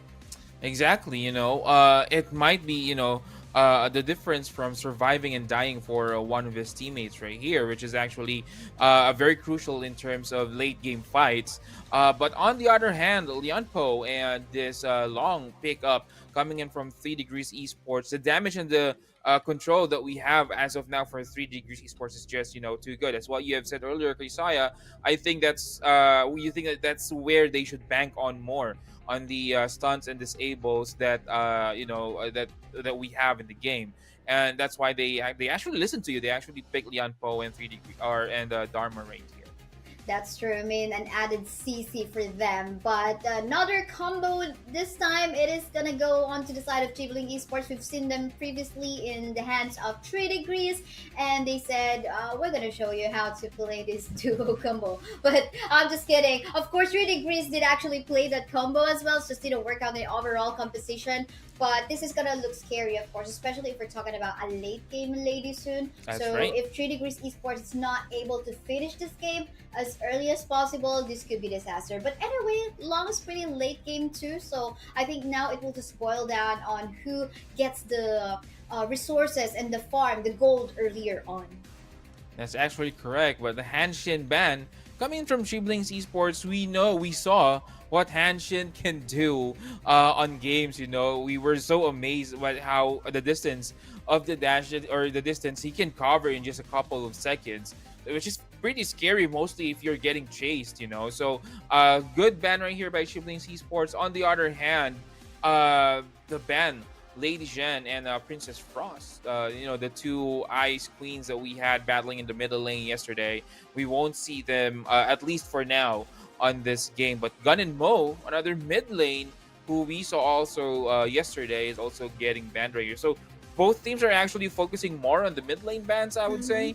exactly. It might be, the difference from surviving and dying for one of his teammates right here, which is actually very crucial in terms of late game fights. But on the other hand, Lianpo and this long pickup coming in from 3 Degrees Esports, the damage and the control that we have as of now for 3 Degrees Esports is just, too good. That's what you have said earlier, Kaisaya. I think you think that that's where they should bank on more on the stunts and disables that that we have in the game, and that's why they actually listen to you. They actually pick Lian Po and 3D or and Dharma right here. That's true. I mean, an added CC for them. But another combo this time, it is gonna go on to the side of Dribbling Esports. We've seen them previously in the hands of 3 Degrees, and they said, we're gonna show you how to play this duo combo. But I'm just kidding. Of course, 3 Degrees did actually play that combo as well, so just didn't work out the overall composition. But this is gonna look scary, of course, especially if we're talking about a late game lady soon. That's So right. if 3 Degrees Esports is not able to finish this game as early as possible, this could be disaster. But anyway, Long is pretty late game too, so I think now it will just boil down on who gets the resources and the farm, the gold earlier on. That's actually correct. But the Hanshin ban coming from Shiblings Esports, we saw what Hanshin can do on games. We were so amazed at how the distance of the dash or the distance he can cover in just a couple of seconds, which is pretty scary, mostly if you're getting chased. So good ban right here by Shiblings Esports. On the other hand, the ban Lady Zhen and Princess Frost. The two ice queens that we had battling in the middle lane yesterday. We won't see them, at least for now, on this game. But Gun and Mo, another mid lane who we saw also yesterday, is also getting banned right here. So both teams are actually focusing more on the mid lane bans, I would Mm-hmm. say.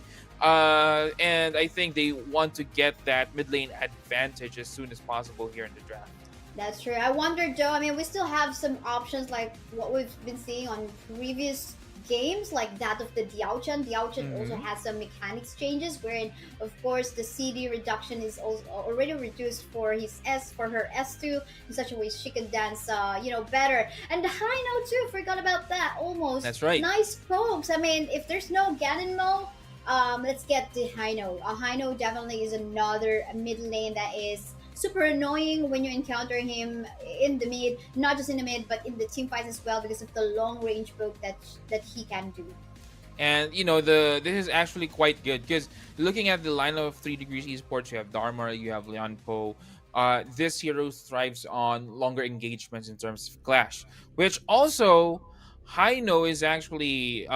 And I think they want to get that mid lane advantage as soon as possible here in the draft. That's true. I wonder, Joe. I mean, we still have some options like what we've been seeing on previous games, like that of the Diaochan. Diaochan also Mhm. has some mechanics changes, wherein, of course, the CD reduction is also already reduced for his S for her S2 in such a way she can dance, better. And the high note too. Forgot about that. Almost That's right. nice pokes. I mean, if there's no Ganon Mo, let's get the high note. A high note definitely is another mid lane that is super annoying when you encounter him in the mid, not just in the mid, but in the team fights as well because of the long range poke that he can do. And this is actually quite good because looking at the lineup of 3 Degrees Esports, you have Dharma, you have Leonpo. This hero thrives on longer engagements in terms of clash, which also Haino is actually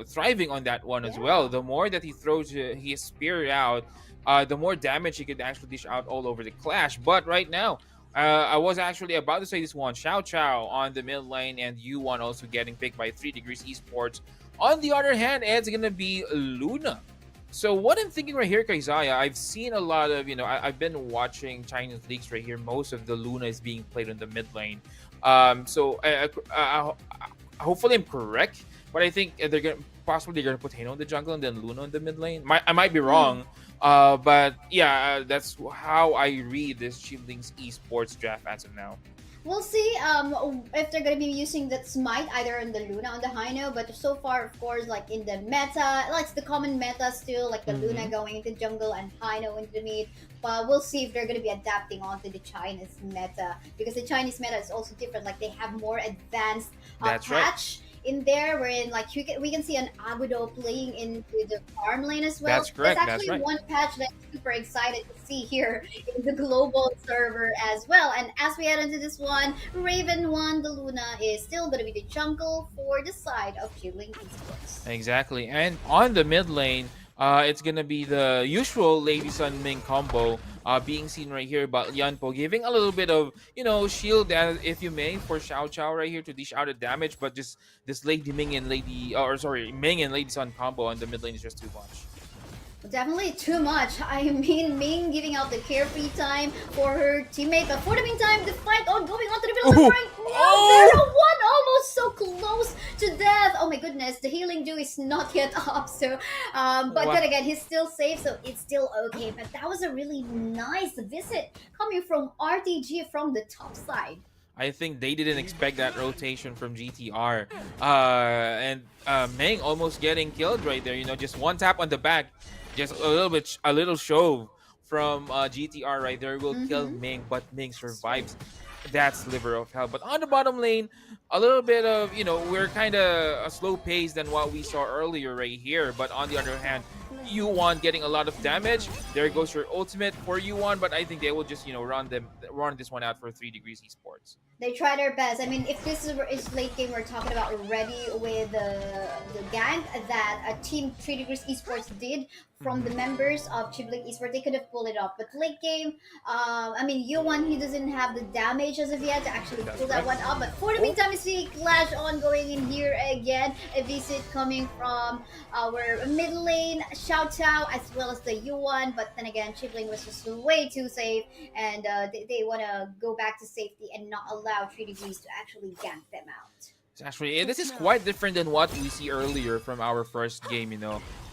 thriving on that one as well. Yeah. The more that he throws his spear out, the more damage he could actually dish out all over the clash. But right now, I was actually about to say this one. Xiao Chao on the mid lane and U1 also getting picked by 3 Degrees Esports. On the other hand, it's gonna be Luna. So what I'm thinking right here, Kaizaya, I've seen a lot of, I've been watching Chinese leagues right here. Most of the Luna is being played in the mid lane. Hopefully I'm correct, but I think they're gonna put Hano in the jungle and then Luna in the mid lane. I might be wrong, but yeah, that's how I read this Shieldings Esports draft as of now. We'll see if they're gonna be using that smite either on the Luna on the Hino, but so far, of course, like in the meta, like it's the common meta still, like the Luna going into jungle and Hino into the mid. But we'll see if they're gonna be adapting onto the Chinese meta because the Chinese meta is also different. Like they have more advanced That's right. patch in there, wherein like we can see an Agudo playing into the farm lane as well. That's correct. There's That's actually right. one patch that I'm super excited to see here in the global server as well. And as we head into this one, Raven 1, the Luna is still going to be the jungle for the side of Shielding Esports. Exactly. And on the mid lane, it's gonna be the usual Lady Sun Ming combo being seen right here, but Yanpo giving a little bit of shield, as if you may, for Xiao Chao right here to dish out the damage, but just this Lady Ming and Ming and Lady Sun combo on the mid lane is just too much. Definitely too much. I mean, Ming giving out the carefree time for her teammate, but for the meantime, the fight on going on to the middle of the Ooh. ring. No, Oh! Zero one almost so close to death. Oh my goodness, the healing dew is not yet up. So, but Wow. then again, he's still safe, so it's still okay. But that was a really nice visit coming from RTG from the top side. I think they didn't expect that rotation from GTR. And Meng almost getting killed right there. Just one tap on the back, just a little shove from GTR right there will kill Mhm. Ming, but Ming survives that sliver of hell. But on the bottom lane, a little bit of, we're kind of a slow pace than what we saw earlier right here. But on the other hand, U1 getting a lot of damage. There goes your ultimate for U1, but I think they will just, run this one out for 3 Degrees Esports. They try their best. I mean, if this is late game we're talking about already with the gank that a team 3 Degrees Esports did from the members of Chibling Esports, they could have pulled it off. But late game, I mean, U1, he doesn't have the damage as of yet to actually pull that one up. But for the meantime, we see Clash ongoing in here again. A visit coming from our mid lane, Xiao Chao, as well as the U1. But then again, Chibling was just way too safe, and they want to go back to safety and not allow 3 Degrees to actually gank them out. Actually, this is quite different than what we see earlier from our first game.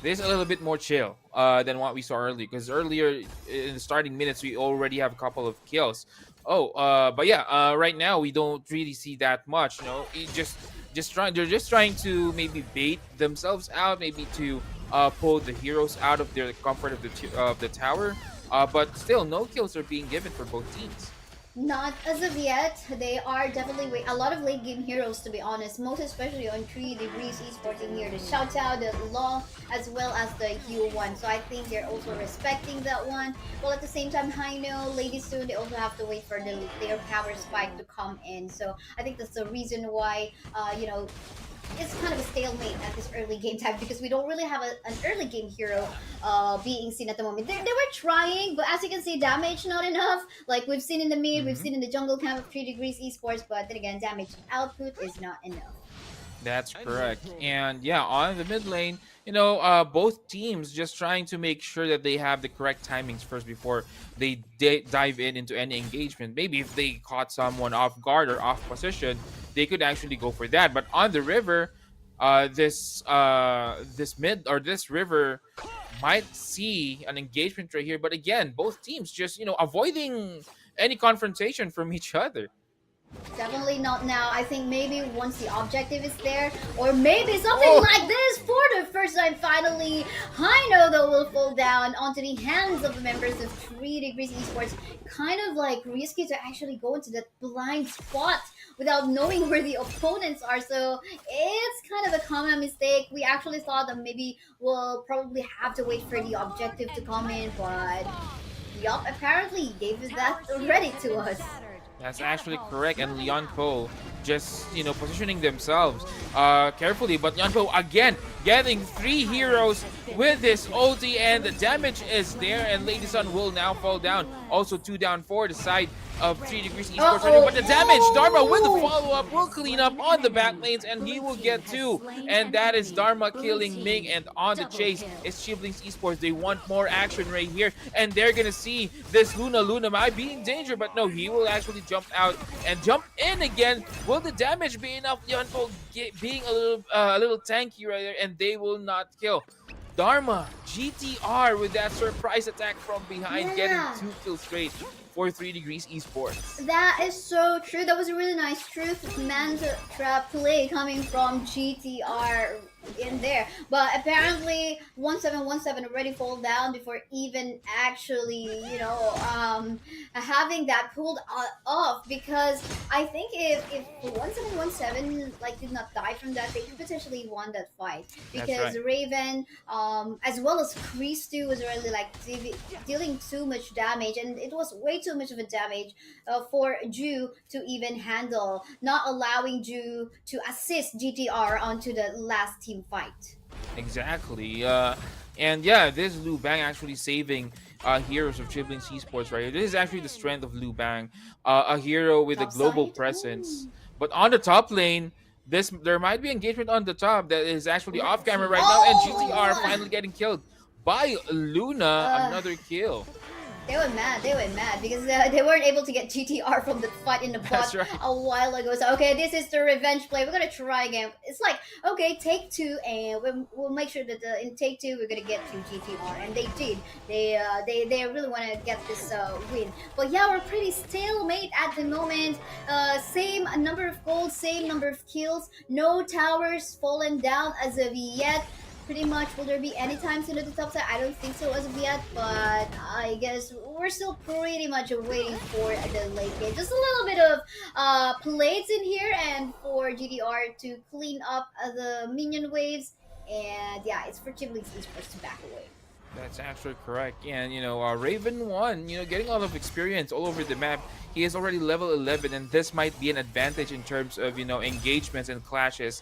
This is a little bit more chill than what we saw earlier, because earlier in the starting minutes we already have a couple of kills. But yeah, right now we don't really see that much. They're just trying to maybe bait themselves out, maybe to pull the heroes out of their comfort of the tower. But still, no kills are being given for both teams. Not as of yet. They are definitely a lot of late game heroes, to be honest. Most especially on 3 Degrees Esports in here. The Xiao Chao, the Long, as well as the U1. So I think they're also respecting that one. While at the same time, Haino, Lady Soon, they also have to wait for their power spike to come in. So I think that's the reason why, it's kind of a stalemate at this early game time because we don't really have an early game hero being seen at the moment. They were trying, but as you can see, damage not enough. Like we've seen in the mid, we've seen in the jungle camp of 3 Degrees Esports, but then again, damage output is not enough. That's correct. And yeah, on the mid lane, both teams just trying to make sure that they have the correct timings first before they dive into any engagement. Maybe if they caught someone off guard or off position, they could actually go for that. But on the river, this mid or this river might see an engagement right here. But again, both teams just avoiding any confrontation from each other. Definitely not now. I think maybe once the objective is there, or maybe something like this for the first time. Finally, Hino though will fall down onto the hands of the members of 3 Degrees Esports. Kind of like risky to actually go into that blind spot without knowing where the opponents are. So it's kind of a common mistake. We actually thought that maybe we'll probably have to wait for the objective to come in, but yup, apparently gave that already to us. That's actually correct, and Leon Po just positioning themselves carefully, but Leon Po again getting 3 heroes with his ulti, and the damage is there, and Lady Sun will now fall down. Also 2 down for the side of 3 Degrees Esports, but the damage, Dharma with the follow-up will clean up on the back lanes, and he will get 2, and that is Dharma killing Ming, and on the chase is Chiblings Esports. They want more action right here, and they're gonna see this Luna might be in danger, but no, he will actually jump out and jump in again. Will the damage be enough? Leonpo being a little tanky right there, and they will not kill. Dharma, GTR with that surprise attack from behind, getting 2 kills straight for 3 Degrees Esports. That is so true. That was a really nice truth trap play coming from GTR in there. But apparently 1717 already fall down before even actually, having that pulled off, because I think if 1717 did not die from that, they could potentially won that fight, because right. Raven as well as Christu was really dealing too much damage, and it was way too much of a damage for Ju to even handle, not allowing Ju to assist GTR onto the last team fight. Exactly. And yeah, this is Liu Bang actually saving heroes of Chiblings Esports right here. This is actually the strength of Liu Bang, a hero with Top a global side? presence. But on the top lane, there might be engagement on the top that is actually off camera right now, and GTR finally getting killed by Luna. Another kill. They were mad because they weren't able to get GTR from the fight in the bot a while ago. So, okay, this is the revenge play. We're going to try again. It's like, okay, take 2, and we'll make sure that in take 2, we're going to get to GTR. And they did. They really want to get this win. But yeah, we're pretty stalemate at the moment. Same number of goals, same number of kills. No towers fallen down as of yet. Pretty much, will there be any times into the top side? I don't think so as of yet, but I guess we're still pretty much waiting for the late game. Just a little bit of plates in here, and for GDR to clean up the minion waves, and yeah, it's for Chiblings Esports to back away. That's actually correct. And Raven 1, getting a lot of experience all over the map. He is already level 11, and this might be an advantage in terms of engagements and clashes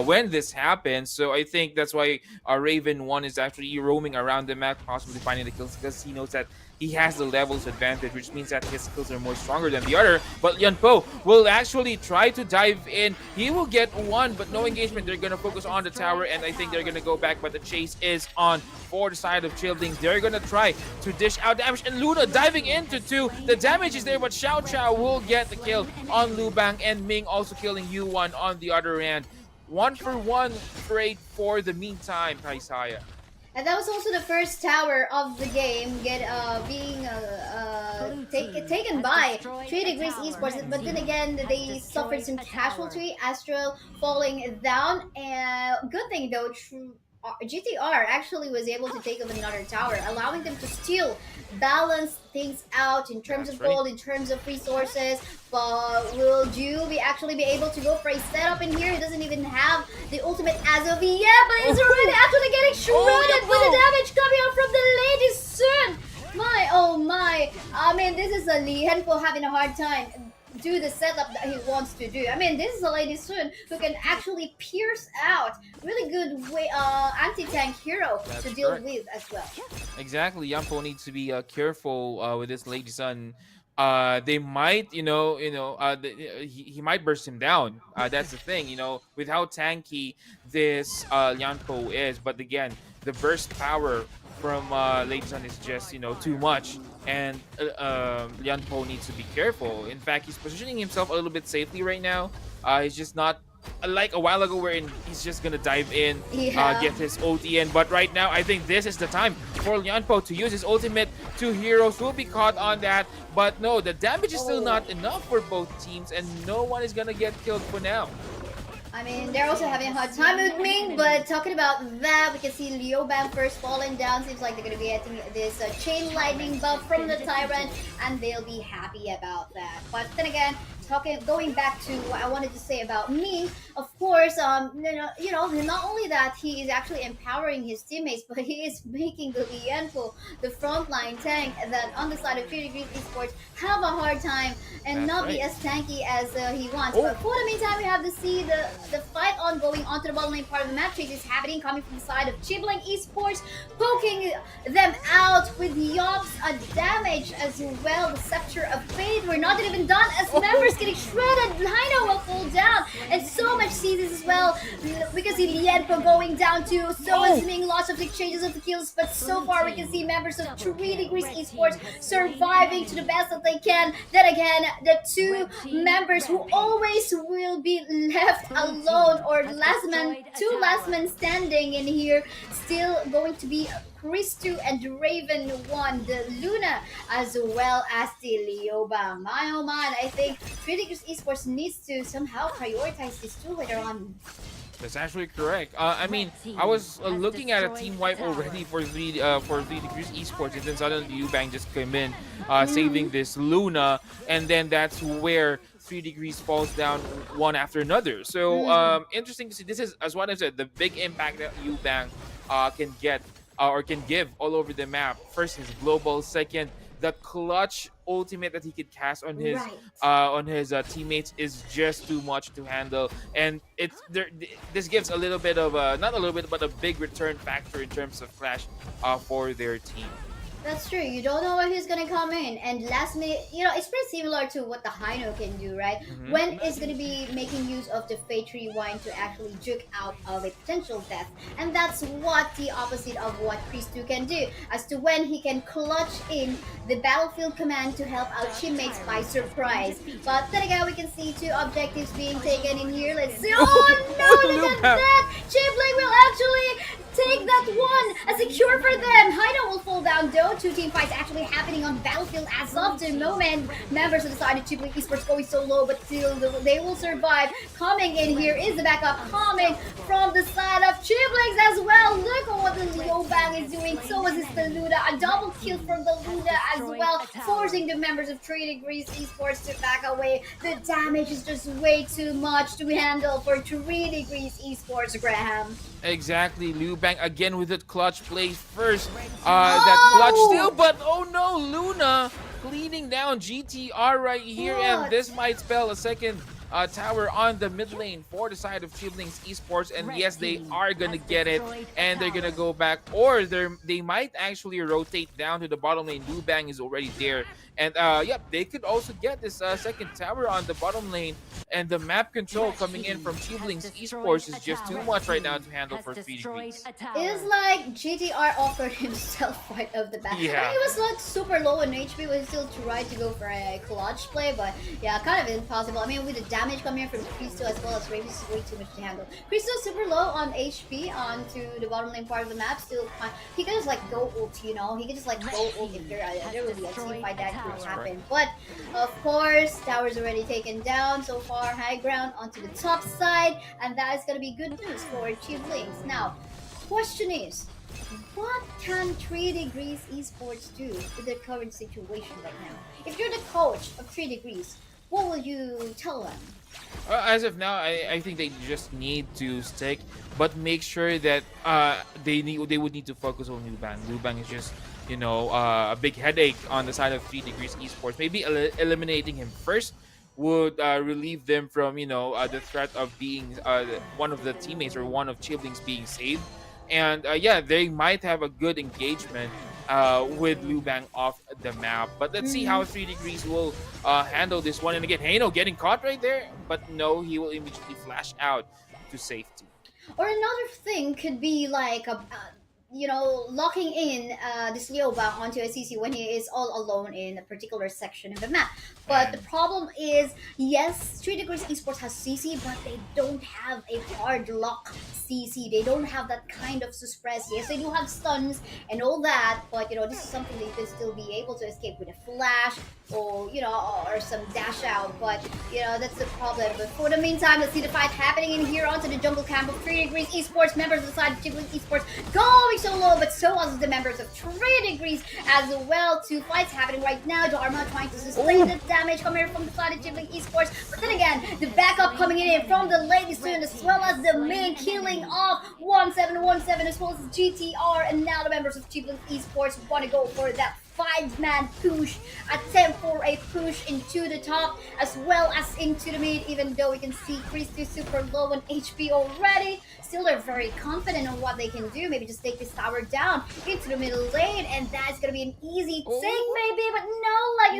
when this happens. So I think that's why Raven 1 is actually roaming around the map, possibly finding the kills, because he knows that he has the levels advantage, which means that his skills are more stronger than the other. But Yanpo will actually try to dive in. He will get 1, but no engagement. They're going to focus on the tower, and I think they're going to go back, but the chase is on for the side of Chiblings. They're going to try to dish out damage, and Luna diving into 2. The damage is there, but Xiao Chao will get the kill on Liu Bang, and Ming also killing Yu1 on the other end. 1-for-1 trade for the meantime, Kaisaya. And that was also the first tower of the game being taken by 3 Degrees Esports. But then again, they suffered some casualty. Astral falling down. Good thing though, GTR actually was able to take up another tower, allowing them to still balance things out in terms of gold, in terms of resources. But will Ju actually be able to go for a setup in here? He doesn't even have the ultimate as of yet, but he's already actually getting shredded with the damage coming out from the Lady Sun. My, oh my. I mean, this is a Lee Henko having a hard time. do the setup that he wants to do. I mean, this is a Lady Sun who can actually pierce out really good way anti-tank hero That's to deal correct. with as well. Exactly. Yampo needs to be careful with this Lady Sun. They might, he might burst him down. That's the thing, with how tanky this Lianpo is. But again, the burst power from Lady Sun is just, too much. And Lianpo needs to be careful. In fact, he's positioning himself a little bit safely right now. He's just not like a while ago wherein he's just gonna dive in, Yeah. get his ulti in. But right now, I think this is the time for Lianpo to use his ultimate. Two heroes will be caught on that. But no, the damage is still not enough for both teams, and no one is gonna get killed for now. I mean, they're also having a hard time with Ming, but talking about that, we can see Liu Bang first falling down. Seems like they're going to be getting this chain lightning buff from the Tyrant, and they'll be happy about that. But then again, going back to what I wanted to say about Ming, of course, not only that he is actually empowering his teammates, but he is making the Lianpo, the frontline tank, that on the side of 3 Degrees Esports have a hard time and That's not be right. as tanky as he wants. Oh. But for the meantime, we have to see the fight ongoing onto the bottom lane part of the map. Chase is happening, coming from the side of Chibling Esports, poking them out with Yops, a damage as well. The Scepter of Fate, we're not even done as members getting shredded. Lino will fall down, and so much seasons as well. We can see Lianpo going down too. So is Ming, lots of exchanges of the kills, but so far we can see members of 3 Degrees Esports surviving to the best that they can. Then again, the two members who always will be left alone, or two last men standing in here, still going to be Christu and Raven 1, the Luna, as well as the Liobang. My oh man, I think 3 Degrees Esports needs to somehow prioritize these two later on. That's actually correct. I mean, I was looking at a team wipe already for 3 Degrees Esports, and then suddenly Liu Bang just came in, saving this Luna, and then that's where 3 Degrees falls down one after another. So interesting to see. This is, as what I said, the big impact that Liu Bang can get or can give all over the map. First, his global. Second, the clutch ultimate that he could cast on his teammates is just too much to handle, and this gives a little bit of not a little bit, but a big return factor in terms of clash for their team. That's true. You don't know when he's gonna come in, and last minute, it's pretty similar to what the Hino can do, right? When it's gonna be making use of the Fate Rewind to actually juke out of a potential death, and that's what the opposite of what Christu can do, as to when he can clutch in the battlefield command to help out teammates by surprise. But then again, we can see two objectives being taken in here. Let's see. Oh no! Look at that! Chibling will actually take that one as a cure for them. Hino will fall down though. Two team fights actually happening on the battlefield as of the moment. Members of the side of Chibling Esports going so low, but still they will survive. Coming in here is the backup coming from the side of Chiblings as well. Look at what the Liu Bang is doing. So is the Luna. A double kill from the Luna as well, forcing the members of 3 Degrees Esports to back away. The damage is just way too much to handle for 3 Degrees Esports, Graham. Exactly, Liu Bang again with that clutch play first. That clutch still, but oh no, Luna cleaning down GTR right here, and this might spell a second tower on the mid lane for the side of Chiblings Esports. And yes, they are gonna get it, and they're gonna go back, or they might actually rotate down to the bottom lane. Liu Bang is already there, and they could also get this second tower on the bottom lane. And the map control coming in from Chiblings Esports is just too much right now to handle for 3 Degrees. It's like GTR offered himself right off the bat. Yeah. I mean, he was not super low in HP, but he still tried to go for a clutch play, but yeah, kind of impossible. I mean, with the damage coming in from Christo as well as Raven, is way too much to handle. Christo is super low on HP onto the bottom lane part of the map, still fine. He could just like go ult, He could just like go ult if there will be a team fight that could happen. But of course, tower's already taken down so far. High ground onto the top side, and that is going to be good news for Chiblings. Now, question is, what can 3 Degrees Esports do with the current situation right now? If you're the coach of 3 Degrees, what will you tell them? As of now, I think they just need to stick, but make sure that they would need to focus on Liu Bang. Liu Bang is just a big headache on the side of 3 Degrees Esports. Maybe eliminating him first would relieve them from the threat of being one of the teammates or one of Chiblings being saved. And yeah, they might have a good engagement with Lubang off the map. But let's see how 3 Degrees will handle this one. And again, Hano getting caught right there, but no, he will immediately flash out to safety. Or another thing could be like locking in this Liobang onto a CC when he is all alone in a particular section of the map. But the problem is, yes, 3 Degrees Esports has CC, but they don't have a hard lock CC. They don't have that kind of suppress. Yes, they do have stuns and all that, but this is something that you can still be able to escape with a flash or or some dash out. But that's the problem. But for the meantime, let's see the fight happening in here onto the jungle camp of 3 Degrees Esports. Members of the side of Chiblings Esports going solo, but so also the members of 3 Degrees as well. Two fights happening right now. Dharma trying to sustain the damage coming from the side of Chiblings Esports. But then again, the backup coming in from the ladies soon, as well as the main killing off 1717 as well as GTR. And now the members of Chiblings Esports want to go for that 5-man push, attempt for a push into the top as well as into the mid, even though we can see Christy super low on HP already. Still, they're very confident on what they can do. Maybe just take this tower down into the middle lane, and that's gonna be an easy take maybe, but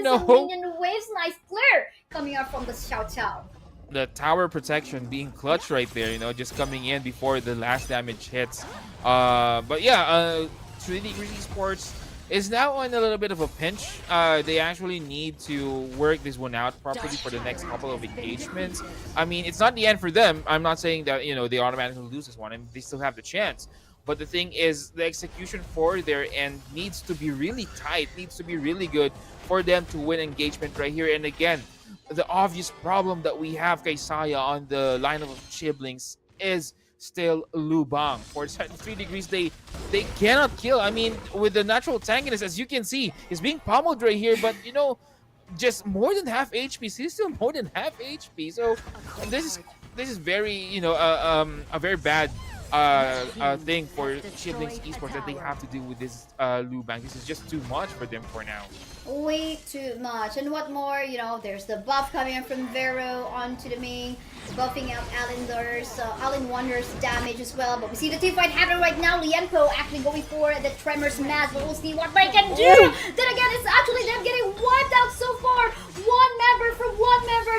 no, some minion waves. Nice flare coming out from the Xiao Chao. The tower protection being clutch right there, just coming in before the last damage hits. But yeah, 3 Degrees Esports is now on a little bit of a pinch. They actually need to work this one out properly for the next couple of engagements. I mean, it's not the end for them. I'm not saying that, they automatically lose this one, and they still have the chance. But the thing is, the execution for their end needs to be really tight, needs to be really good for them to win engagement right here. And again, the obvious problem that we have, Kaisaya, on the lineup of Chiblings is still Lubang. For 3 Degrees, they cannot kill. I mean, with the natural tankiness, as you can see, he's being pummeled right here, but just more than half HP. He's still more than half HP. So this is very a very bad thing for Chiblings Esports that they have to do with this Lubang. This is just too much for them for now. Way too much. And what more, there's the buff coming in from Vero onto the main, buffing out Allen Wonder's damage as well. But we see the team fight happening right now. Lienpo actually going for the Tremors mask, but we'll see what they can do. Then again, it's actually them getting wiped out so far. One member,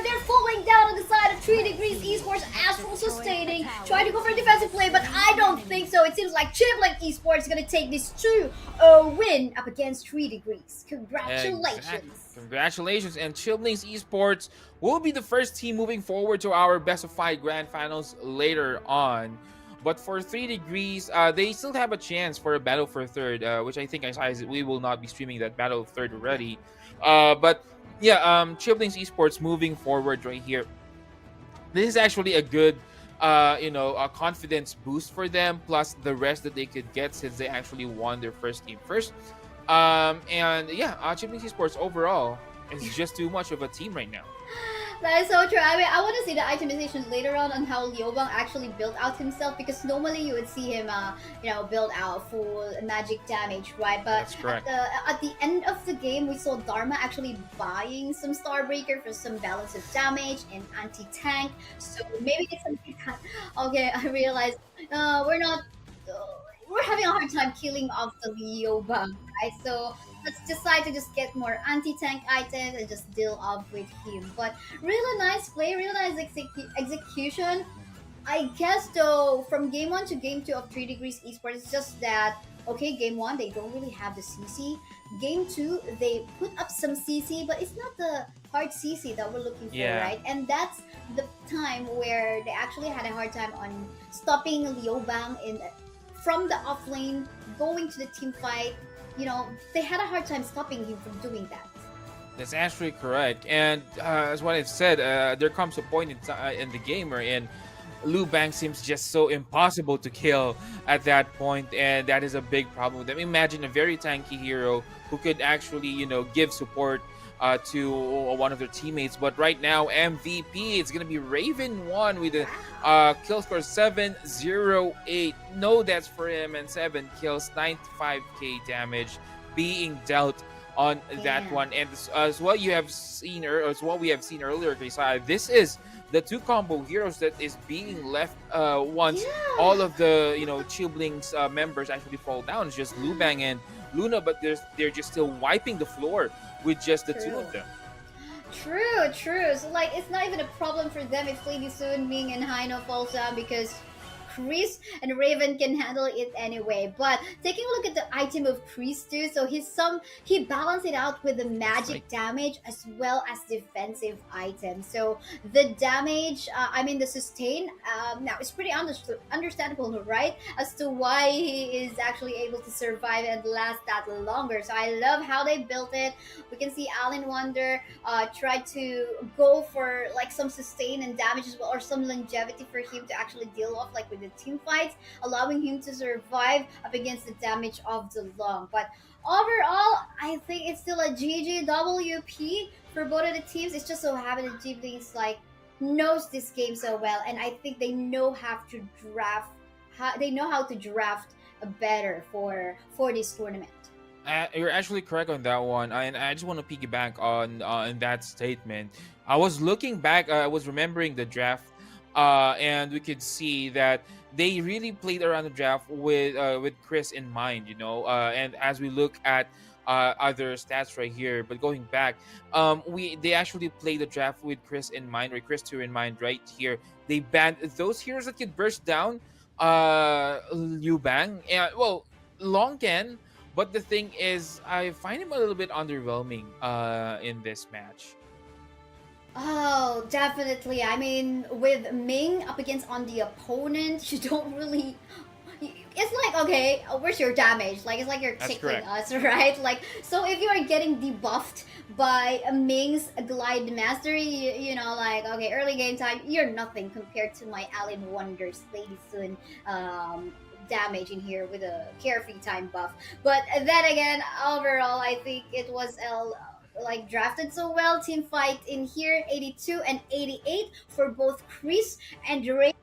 they're falling down on the side of 3 Degrees Esports. Astral sustaining, trying to go for a defensive play, but I don't think so. It seems like Chibling Esports is going to take this 2-0 win up against 3 Degrees. Congratulations. Exactly. Congratulations. And Chiblings Esports will be the first team moving forward to our best of 5 grand finals later on. But for 3 Degrees, they still have a chance for a battle for third, which I think we will not be streaming that battle of third already. But yeah, Chiblings Esports moving forward right here. This is actually a good a confidence boost for them, plus the rest that they could get since they actually won their first game first. And yeah, Chiblings Esports overall is just too much of a team right now. That is so true. I mean, I want to see the itemizations later on how Liobang actually built out himself, because normally you would see him, build out full magic damage, right? But that's correct. At the end of the game, we saw Dharma actually buying some Starbreaker for some balance of damage and anti-tank. So maybe it's something that... Okay, I realized we're having a hard time killing off the Liobang, right? So let's decide to just get more anti-tank items and just deal off with him. But really nice play, really nice execution. I guess though, from game 1 to game 2 of 3 Degrees Esports, it's just that, okay, game 1, they don't really have the CC. Game 2, they put up some CC, but it's not the hard CC that we're looking for, right? And that's the time where they actually had a hard time on stopping Liobang from the offlane, going to the team fight. They had a hard time stopping him from doing that. That's actually correct. And as what I've said, there comes a point in the game wherein Lubang seems just so impossible to kill at that point, and that is a big problem with them. Imagine a very tanky hero who could actually, give support to one of their teammates. But right now, MVP, it's going to be Raven1 with a kill score 708. No deaths for him, and 7 kills, 95k damage being dealt on that Damn. one. And as what you have seen, as what we have seen earlier, Krisaya, this is the two combo heroes that is being left once Yeah. all of the Chiblings members actually fall down. It's just Lubang and Luna, but they're just still wiping the floor with just the two True. of them. True, true. So like it's not even a problem for them if Lady Soon, Ming, and Haino falls down because Chris and Raven can handle it anyway. But taking a look at the item of Chris too, so he balanced it out with the magic right. damage as well as defensive items. So the damage, the sustain, now it's pretty understandable, right? As to why he is actually able to survive and last that longer. So I love how they built it. We can see Alan Wonder try to go for like some sustain and damage as well, or some longevity for him to actually deal off like with the team fights, allowing him to survive up against the damage of the long. But overall, I think it's still a GGWP for both of the teams. It's just so happened that Ghibli's like knows this game so well, and I think they know how to draft. They know how to draft better for this tournament. You're actually correct on that one, and I just want to piggyback on that statement. I was looking back, I was remembering the draft, and we could see that they really played around the draft with Chris in mind, and as we look at other stats right here, but going back, they actually played the draft with Chris in mind, or Chris 2 in mind right here. They banned those heroes that could burst down, Liu Bang, and well, Long Ken. But the thing is, I find him a little bit underwhelming in this match. Oh, definitely. I mean, with Ming up against on the opponent, you don't really. It's like, okay, where's your damage? Like, it's like you're That's tickling correct. us, right? Like, so if you are getting debuffed by Ming's Glide Mastery, like, okay, early game time, you're nothing compared to my Allen Wonders Lady Soon damage in here with a carefree time buff. But then again, overall, I think it was like drafted so well. Team fight in here, 82 and 88 for both Chris and Ray.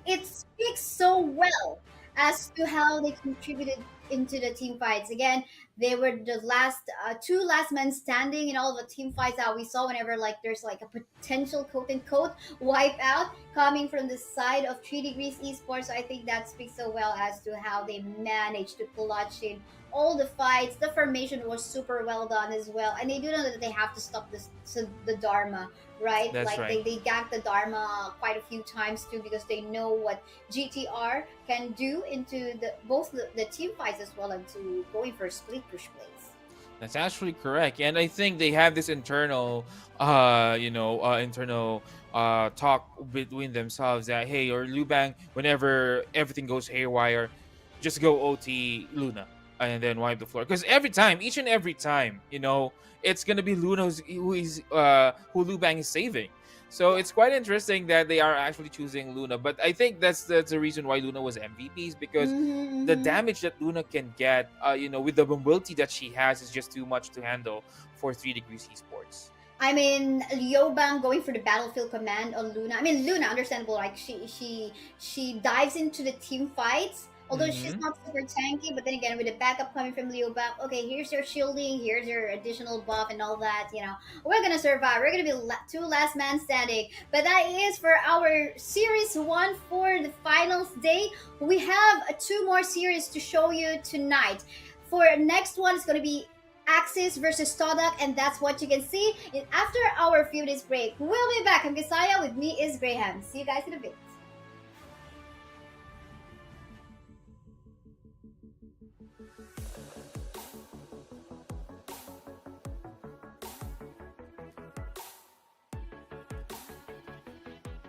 It speaks so well as to how they contributed into the team fights. Again, they were the last two last men standing in all of the team fights that we saw whenever like there's like a potential quote unquote wipe out coming from the side of 3 Degrees Esports. So I think that speaks so well as to how they managed to clutch in all the fights. The formation was super well done as well, and they do know that they have to stop the Dharma, right? That's Like right. they ganked the Dharma quite a few times too because they know what GTR can do into both the team fights as well and to going for split push plays. That's actually correct, and I think they have this internal, talk between themselves that hey, or Liu Bang, whenever everything goes haywire, just go OT Luna and then wipe the floor. Because every time, each and every time, it's gonna be Luna who Liu Bang is saving. So it's quite interesting that they are actually choosing Luna, but I think that's the reason why Luna was MVPs because the Mm-hmm. damage that Luna can get, with the mobility that she has, is just too much to handle for 3 Degrees Esports. I mean, Liobang going for the battlefield command on Luna. I mean, Luna, understandable. Like she dives into the team fights. Although she's Mm-hmm. not super tanky, but then again, with the backup coming from Liobang, okay, here's your shielding, here's your additional buff and all that. We're gonna survive. We're gonna be two last man standing. But that is for our series one for the finals day. We have two more series to show you tonight. For next one, it's gonna be Axis versus Stoddard, and that's what you can see after our few days break. We'll be back. I'm Gasaya, with me is Graham. See you guys in a bit.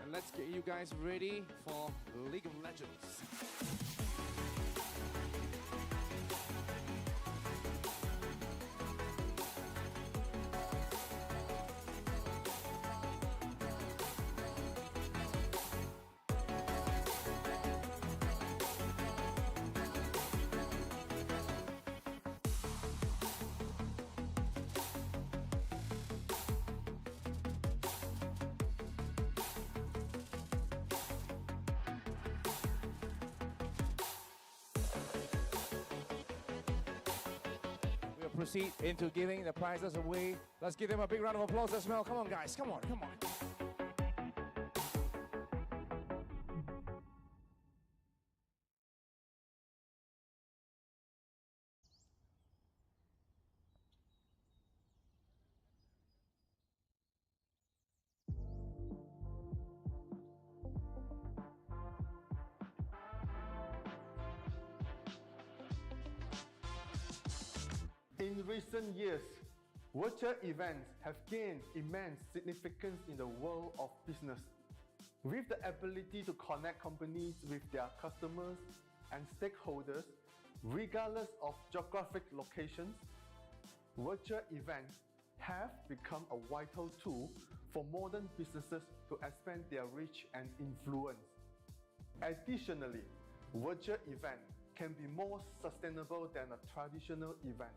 And let's get you guys ready for League of Legends. proceed into giving the prizes away. Let's give them a big round of applause as well. Come on, guys. Come on, come on. In recent years, virtual events have gained immense significance in the world of business. With the ability to connect companies with their customers and stakeholders, regardless of geographic locations, virtual events have become a vital tool for modern businesses to expand their reach and influence. Additionally, virtual events can be more sustainable than a traditional event,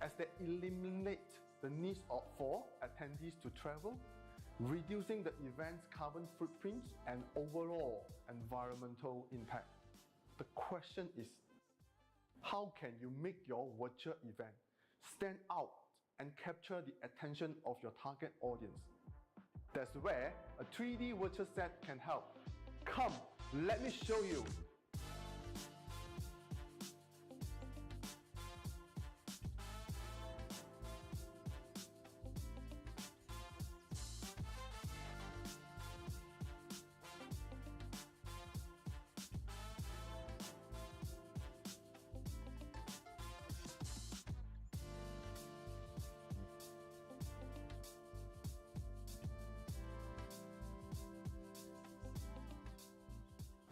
as they eliminate the need for attendees to travel, reducing the event's carbon footprint and overall environmental impact. The question is, how can you make your virtual event stand out and capture the attention of your target audience? That's where a 3D virtual set can help. Come, let me show you.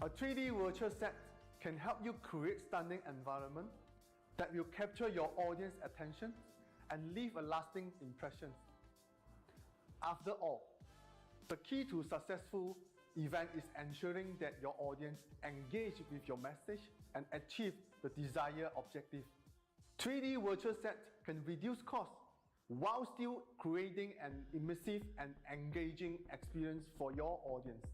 A 3D virtual set can help you create stunning environment that will capture your audience attention and leave a lasting impression. After all, the key to successful event is ensuring that your audience engage with your message and achieve the desired objective. 3D virtual set can reduce costs while still creating an immersive and engaging experience for your audience.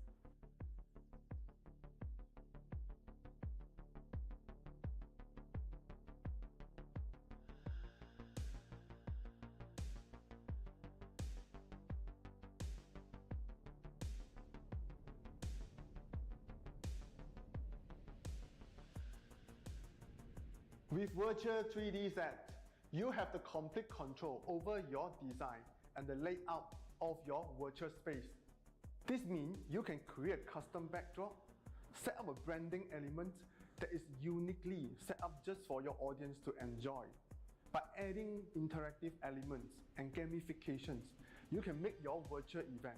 With virtual 3D set, you have the complete control over your design and the layout of your virtual space. This means you can create custom backdrop, set up a branding element that is uniquely set up just for your audience to enjoy. By adding interactive elements and gamifications, you can make your virtual event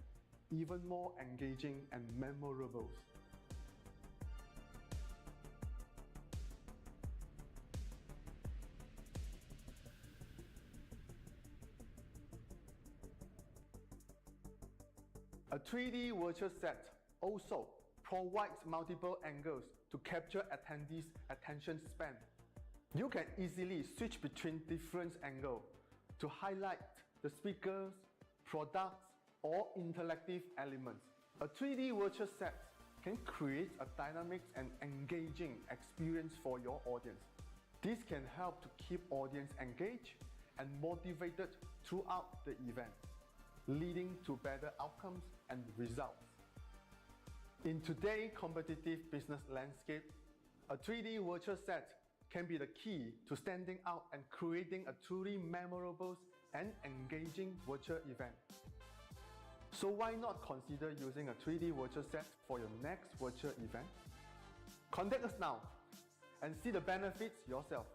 even more engaging and memorable. A 3D virtual set also provides multiple angles to capture attendees' attention span. You can easily switch between different angles to highlight the speakers, products, or interactive elements. A 3D virtual set can create a dynamic and engaging experience for your audience. This can help to keep audience engaged and motivated throughout the event, leading to better outcomes and results. In today's competitive business landscape, a 3D virtual set can be the key to standing out and creating a truly memorable and engaging virtual event. So why not consider using a 3D virtual set for your next virtual event? Contact us now and see the benefits yourself.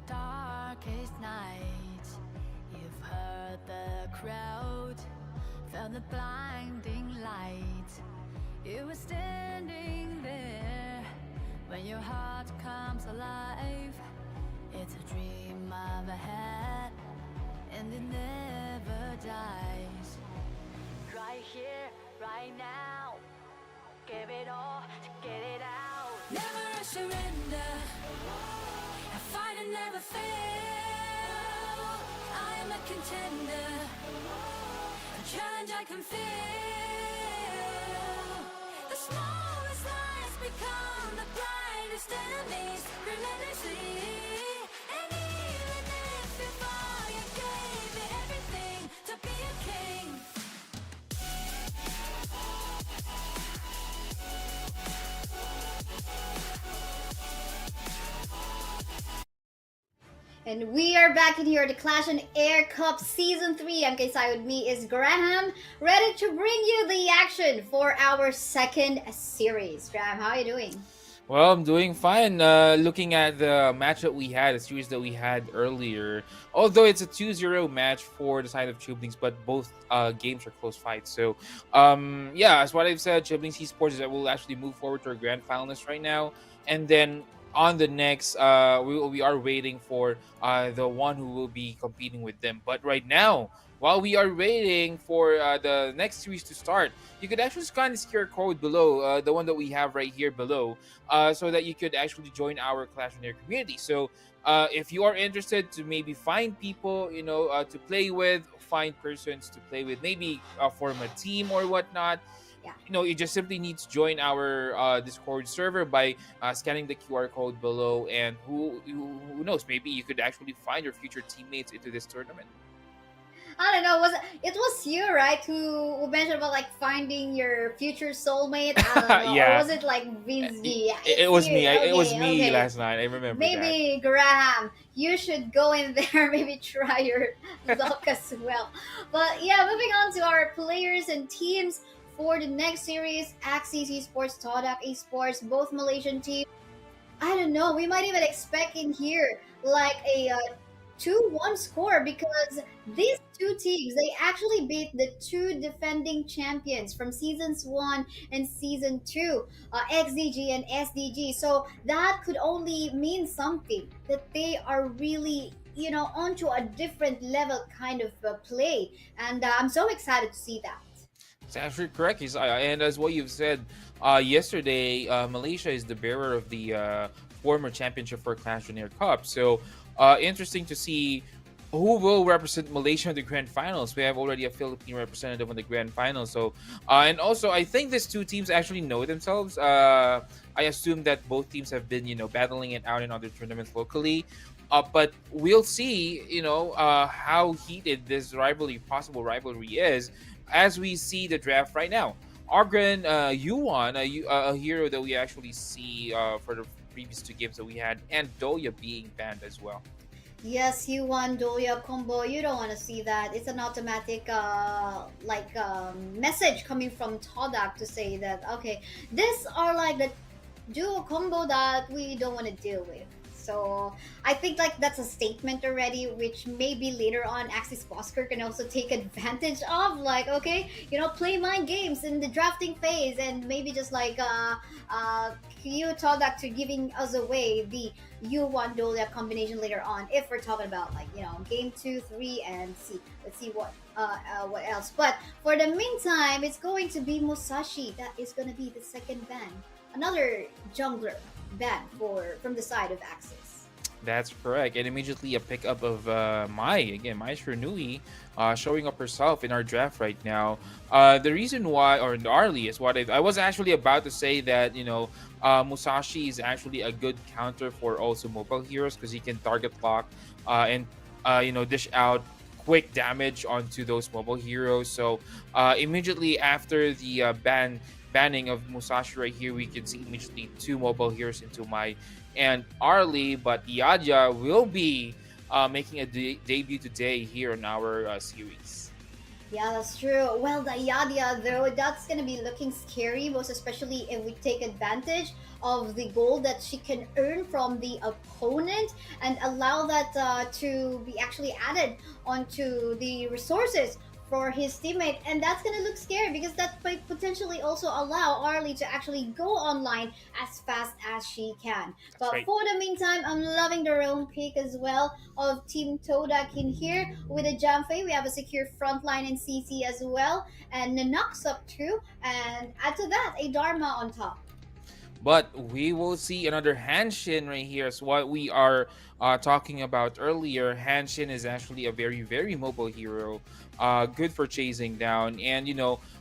darkest night. You've heard the crowd, felt the blinding light. You were standing there when your heart comes alive. It's a dream I've had, and it never dies. Right here, right now, give it all to get it out. Never a surrender, a fight and never fail. I am a contender, a challenge I can feel. The smallest lies become the brightest enemies, relentlessly. And even if you fall, you gave it everything to be a king. And we are back in here at the Clash on Air Cup Season 3. I'm Kaysai, with me is Graham, ready to bring you the action for our second series. Graham, how are you doing? Well, I'm doing fine. Looking at the match that we had, the series that we had earlier, although it's a 2-0 match for the side of Chublings, but both games are close fights. So, yeah, as what I've said, Chublings Esports is that we'll actually move forward to our grand finalists right now. And then on the next, we are waiting for the one who will be competing with them. But right now, while we are waiting for the next series to start, you could actually scan this QR code below, the one that we have right here below, so that you could actually join our Clash on Air community. So if you are interested to maybe find people, to play with, find persons to play with, maybe form a team or whatnot, Yeah. you just simply need to join our Discord server by scanning the QR code below, and who knows, maybe you could actually find your future teammates into this tournament. I don't know. It was you, right, who mentioned about like finding your future soulmate? I don't know. Yeah. Or was it like Vince D? Yeah, It was you. me. It was Okay, me okay. last night. I remember that. Maybe Graham, you should go in there, maybe try your luck as well. But yeah, moving on to our players and teams for the next series: Axis Esports, Todak Esports, both Malaysian teams. I don't know. We might even expect in here like a 2-1 score, because these two teams, they actually beat the two defending champions from seasons 1 and season 2, XDG and SDG. So that could only mean something, that they are really onto a different level kind of play, and I'm so excited to see that. It's actually correct, Isaiah. And as what you've said, yesterday, Malaysia is the bearer of the former championship for Clash on Air Cup. So, interesting to see who will represent Malaysia in the grand finals. We have already a Philippine representative in the grand finals. So, and also, I think these two teams actually know themselves. I assume that both teams have been, battling it out in other tournaments locally. But we'll see, how heated this possible rivalry is, as we see the draft right now. Argren Yuan, a hero that we actually see for the previous two games that we had, and Doya being banned as well. Yes, you won Doya combo. You don't want to see that. It's an automatic message coming from Todak to say that, okay, these are like the duo combo that we don't want to deal with. So I think like that's a statement already, which maybe later on Axis Bosker can also take advantage of. Like, okay, play mind games in the drafting phase, and maybe just like you Todak to giving us away the U1 Dolia combination later on, if we're talking about like game 2, 3, and let's see what else. But for the meantime, it's going to be Musashi that is going to be the second ban, another jungler ban from the side of Axis. That's correct. And immediately a pickup of Mai Shrinui, showing up herself in our draft right now. The reason why, or Arlie, is what I was actually about to say that, Musashi is actually a good counter for also mobile heroes, because he can target lock and, dish out quick damage onto those mobile heroes. So immediately after the banning of Musashi right here, we can see immediately two mobile heroes into Mai and Arlie, but Yaja will be making a debut today here on our series. Yeah, that's true. Well, the Yadia, though, that's gonna be looking scary, most especially if we take advantage of the gold that she can earn from the opponent and allow that to be actually added onto the resources for his teammate. And that's gonna look scary because that might potentially also allow Arlie to actually go online as fast as she can. That's But right. for the meantime, I'm loving the roam pick as well of Team Todak in here. With a Jamfei, we have a secure front line in CC as well, and Nanox up too, and add to that a Dharma on top. But we will see another Hanshin right here. So what we are talking about earlier, Hanshin is actually a very, very mobile hero. Good for chasing down. And,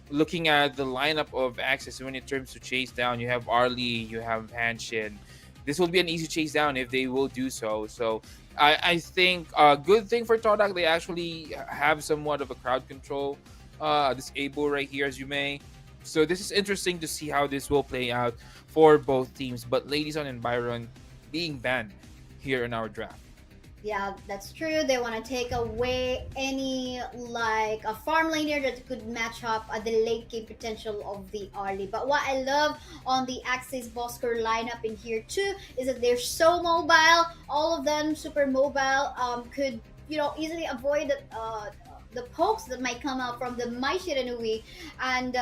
looking at the lineup of Axis, when it terms to chase down, you have Arlie, you have Hanshin. This will be an easy chase down if they will do so. So I think a good thing for Todak, they actually have somewhat of a crowd control disable right here, as you may. So this is interesting to see how this will play out for both teams. But Ladies on and Byron being banned here in our draft. Yeah, that's true. They want to take away any like a farm laner that could match up the late game potential of the Arlie. But what I love on the Axis Bosker lineup in here too is that they're so mobile. All of them super mobile. Could easily avoid the pokes that might come out from the Mai Shiranui and.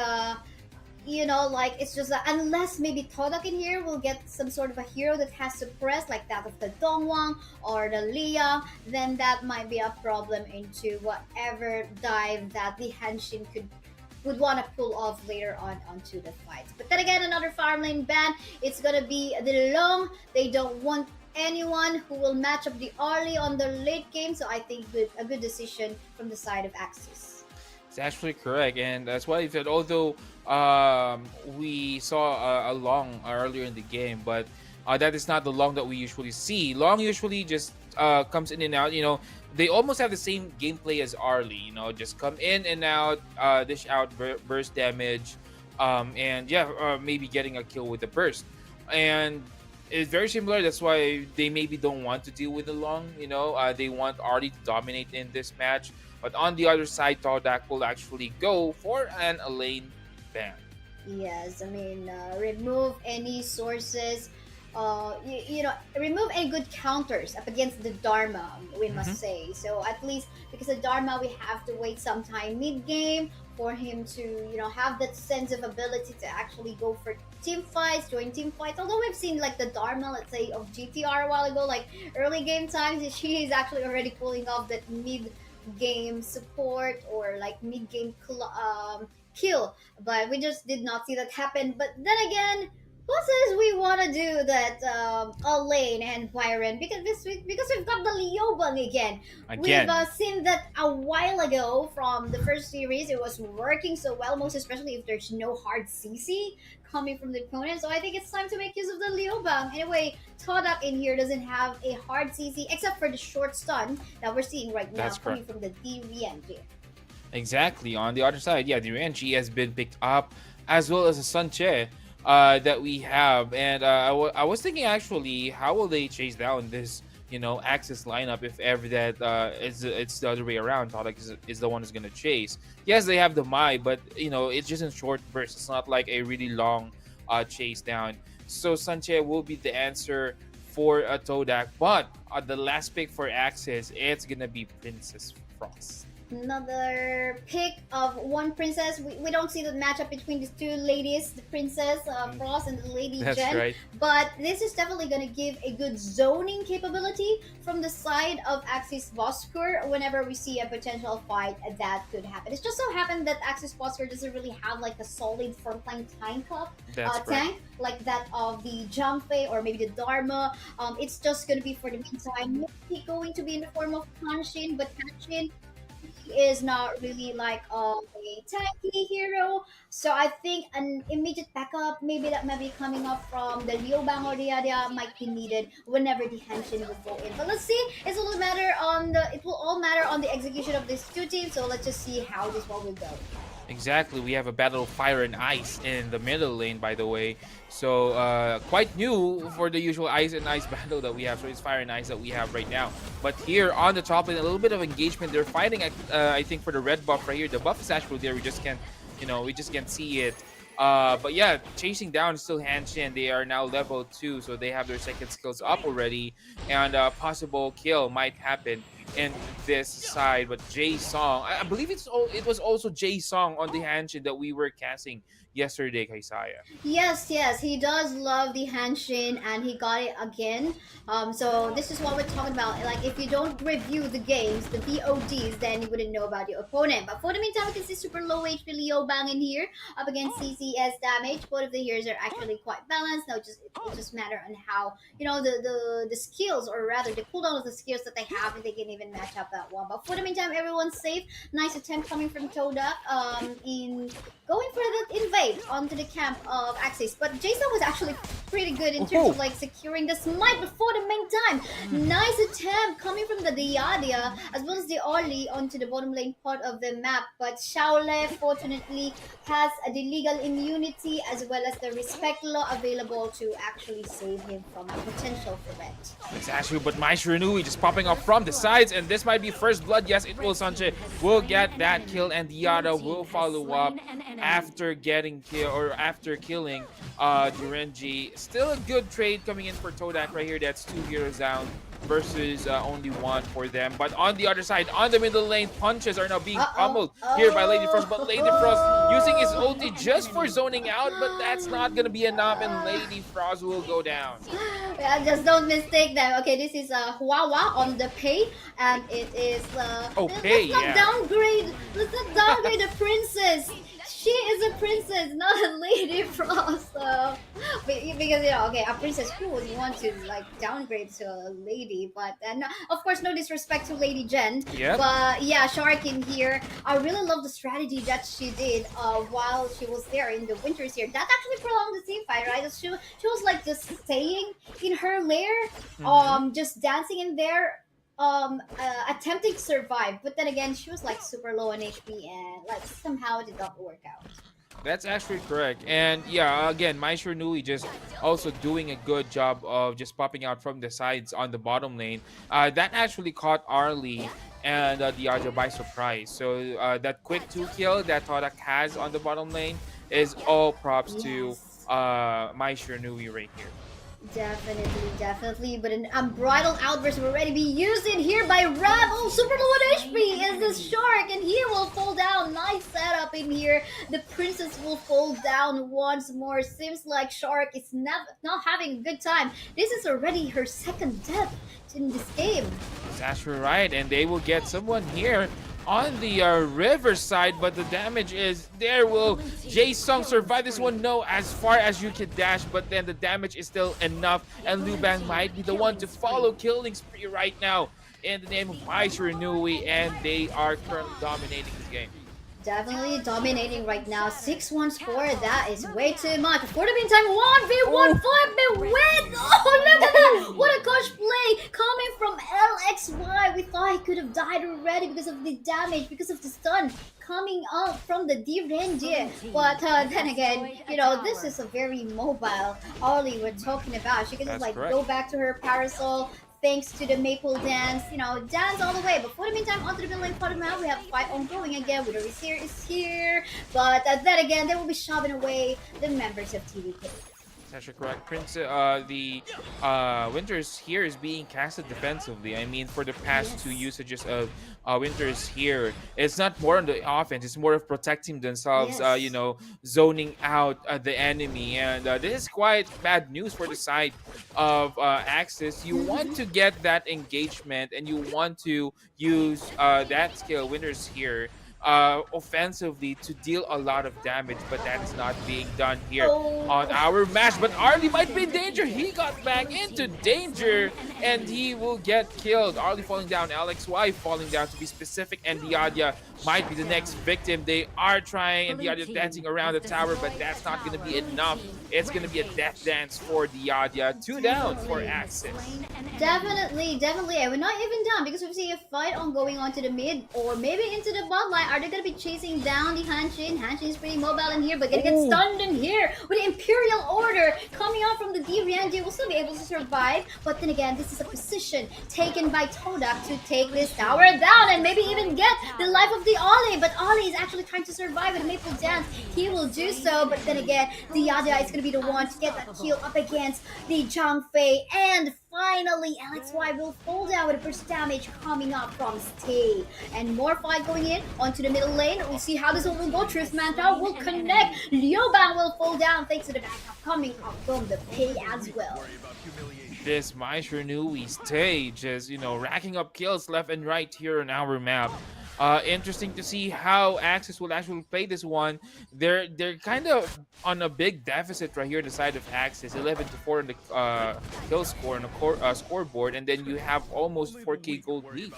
Like it's just that unless maybe Todak in here will get some sort of a hero that has suppressed, like that of the Dongwang or the Lia, then that might be a problem into whatever dive that the Hanshin would want to pull off later on onto the fights. But then again, another farm lane ban. It's gonna be the long. They don't want anyone who will match up the Arlie on the late game, so I think a good decision from the side of Axis. It's actually correct, and that's why I said although we saw a long earlier in the game, but that is not the long that we usually see. Long usually just comes in and out. They almost have the same gameplay as Arlie. Just come in and out, dish out burst damage, and yeah, maybe getting a kill with the burst. And it's very similar. That's why they maybe don't want to deal with the long. They want Arlie to dominate in this match. But on the other side, Todak will actually go for an Elaine ban. Yes, I mean, remove any sources, remove any good counters up against the Dharma, we must say. So at least because the Dharma, we have to wait some time mid game for him to, have that sense of ability to actually go for team fights, join team fights. Although we've seen like the Dharma, let's say, of GTR a while ago, like early game times, she is actually already pulling off that mid game support or like mid game kill, but we just did not see that happen. But then again, who says we want to do that Elaine and Byron? Because we've got the Liobang again. Again. We've seen that a while ago from the first series. It was working so well, most especially if there's no hard CC coming from the opponent. So I think it's time to make use of the Liobang. Anyway, Todak in here doesn't have a hard CC except for the short stun that we're seeing right now That's coming correct. from the D-Rienji. Exactly. On the other side, yeah, the Renji has been picked up, as well as the Sanche that we have. And I was thinking actually, how will they chase down this, Axis lineup if ever that it's the other way around? Todak is the one who's gonna chase. Yes, they have the Mai, but it's just in short bursts. It's not like a really long chase down. So Sanche will be the answer for Todak. But the last pick for Axis, it's gonna be Princess Frost. Another pick of one princess. We don't see the matchup between these two ladies, the princess Frost and the lady That's Jen. right. But this is definitely going to give a good zoning capability from the side of Axis Bosker whenever we see a potential fight that could happen. It just so happened that Axis Bosker doesn't really have like a solid frontline tank That's tank like that of the Jamfei or maybe the Dharma. It's just going to be for the meantime. Maybe going to be in the form of Hanshin, but Hanshin is not really like a tanky hero. So I think an immediate backup, maybe that might be coming up from the Liobang or the Yada might be needed whenever the Henshin will go in. But let's see. It will all matter on the execution of these two teams. So let's just see how this one will go. Exactly. We have a battle of fire and ice in the middle lane, by the way. So quite new for the usual ice and ice battle that we have. So it's fire and ice that we have right now. But here on the top lane, a little bit of engagement. They're fighting, I think, for the red buff right here. The buff is actually there. We just can't, we just can't see it. But yeah, chasing down is still Hanshin. They are now level 2, so they have their second skills up already. And a possible kill might happen in this side. But Jay Song, I believe it was also Jay Song on the Hanshin that we were casting yesterday, Kaisaya. Yes, yes, he does love the Hanshin, and he got it again. So this is what we're talking about. Like, if you don't review the games, the VODs, then you wouldn't know about your opponent. But for the meantime, we can see super low HP Leo Bang in here up against CCS damage. Both of the heroes are actually quite balanced. Now, it just matter on how the skills, or rather the cooldown of the skills that they have, if they can even match up that one. But for the meantime, everyone's safe. Nice attempt coming from Todak in going for the invade onto the camp of Axis. But Jason was actually pretty good in terms of like securing the smite before the main time. Nice attempt coming from the Diadia as well as the Orly onto the bottom lane part of the map. But Shaole fortunately has the legal immunity as well as the respect law available to actually save him from a potential threat. It's actually, but Maishirunui just popping up from the sides, and this might be first blood. Yes, it will. Sanche will get that kill, and Diada will follow up after getting kill, or after killing Durenji. Still a good trade coming in for Todak right here. That's 2 heroes down versus only 1 for them. But on the other side, on the middle lane, punches are now being pummeled here by Lady Frost. But Lady Frost using his ulti just for zoning out, but that's not gonna be enough, and Lady Frost will go down. Yeah, just don't mistake them. Okay, this is Huawa on the pay, and it is pay, let's not yeah. downgrade. Let's not downgrade the princess. She is a princess, not a Lady Frost. Because okay, a princess, who would want to like downgrade to a lady? But of course, no disrespect to Lady Jen. Yep. But yeah, Shark in here. I really love the strategy that she did while she was there in the winters here. That actually prolonged the team fight, right? She was like just staying in her lair, just dancing in there. Attempting to survive, but then again, she was like super low on HP and like somehow it did not work out. That's actually correct. And yeah, again, Maestro Nui just also doing a good job of just popping out from the sides on the bottom lane. That actually caught Arlie and Diageo by surprise. So that quick 2 kill that Todak has on the bottom lane is all props to Maestro Nui right here. Definitely, but an unbridled outburst will already be used in here by Rab. Oh, super low on HP is this Shark, and he will fall down. Nice setup in here. The princess will fall down once more. Seems like Shark is not having a good time. This is already her second death in this game. That's right, and they will get someone here on the river side, but the damage is there. Will Jae-sung survive this one? No, as far as you can dash, but then the damage is still enough, and Liu Bang might be the one to follow killing spree right now in the name of Aisha Nui, and they are currently dominating this game. Definitely dominating right now. 6-1 score, that is way too much. For the meantime, 1v1 fight been win! Oh, look at that! What a clutch play coming from LXY. We thought he could have died already because of the damage, because of the stun coming up from the D-Ranger. But then again, this is a very mobile Ollie we're talking about. She can just go back to her parasol. Thanks to the Maple Dance, dance all the way. But for the meantime, onto the middle lane part of the map, we have a fight ongoing again. With the Vizier is here. But then again, they will be shoving away the members of TVK. That's correct. Prince, the Winters here is being casted defensively. I mean, for the past 2 usages of Winters here, it's not more on the offense. It's more of protecting themselves, zoning out the enemy. And this is quite bad news for the side of Axis. You want to get that engagement, and you want to use that skill, Winters here, offensively to deal a lot of damage, but that is not being done here on our match. But Arlie might be in danger. He got back into danger, and he will get killed. Arlie falling down, LXY falling down to be specific, and Diadia might be the next victim. They are trying, and the other dancing around the tower, but that's not going to be enough. It's going to be a death dance for the Yaya. 2 down for Axis. Definitely, definitely. And we're not even done because we see a fight on going on to the mid or maybe into the bot line. Are they going to be chasing down the Hanshin? Hanshin is pretty mobile in here, but gonna get stunned in here with the Imperial Order coming out from the D. Randy. Will still be able to survive, but then again, this is a position taken by Todak to take this tower down and maybe even get the life of the Ollie. But Ollie is actually trying to survive with a Maple Dance. He will do so, but then again, the Yada is going to be the one to get that kill up against the Zhang Fei. And finally, LXY will fall down with the first damage coming up from Stay. And more fight going in onto the middle lane. We'll see how this one will go. Truth Manta will connect. Liobang will fall down thanks to the backup coming up from the Pei as well. This Maestro Nui Stay just, racking up kills left and right here on our map. Interesting to see how Axis will actually play this one. They're kind of on a big deficit right here on the side of Axis, 11-4 on the kill score on the scoreboard, and then you have almost 4k gold lead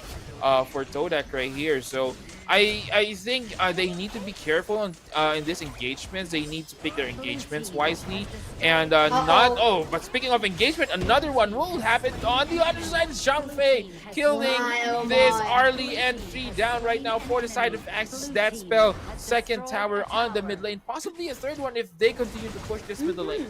for Todak right here. So I think they need to be careful in these engagements. They need to pick their engagements wisely and not. Oh, but speaking of engagement, another one will happen on the other side. Zhang Fei killing this Arlie and 3 down right now for the side of Axis. That spell, second tower on the mid lane, possibly a third one if they continue to push this middle lane.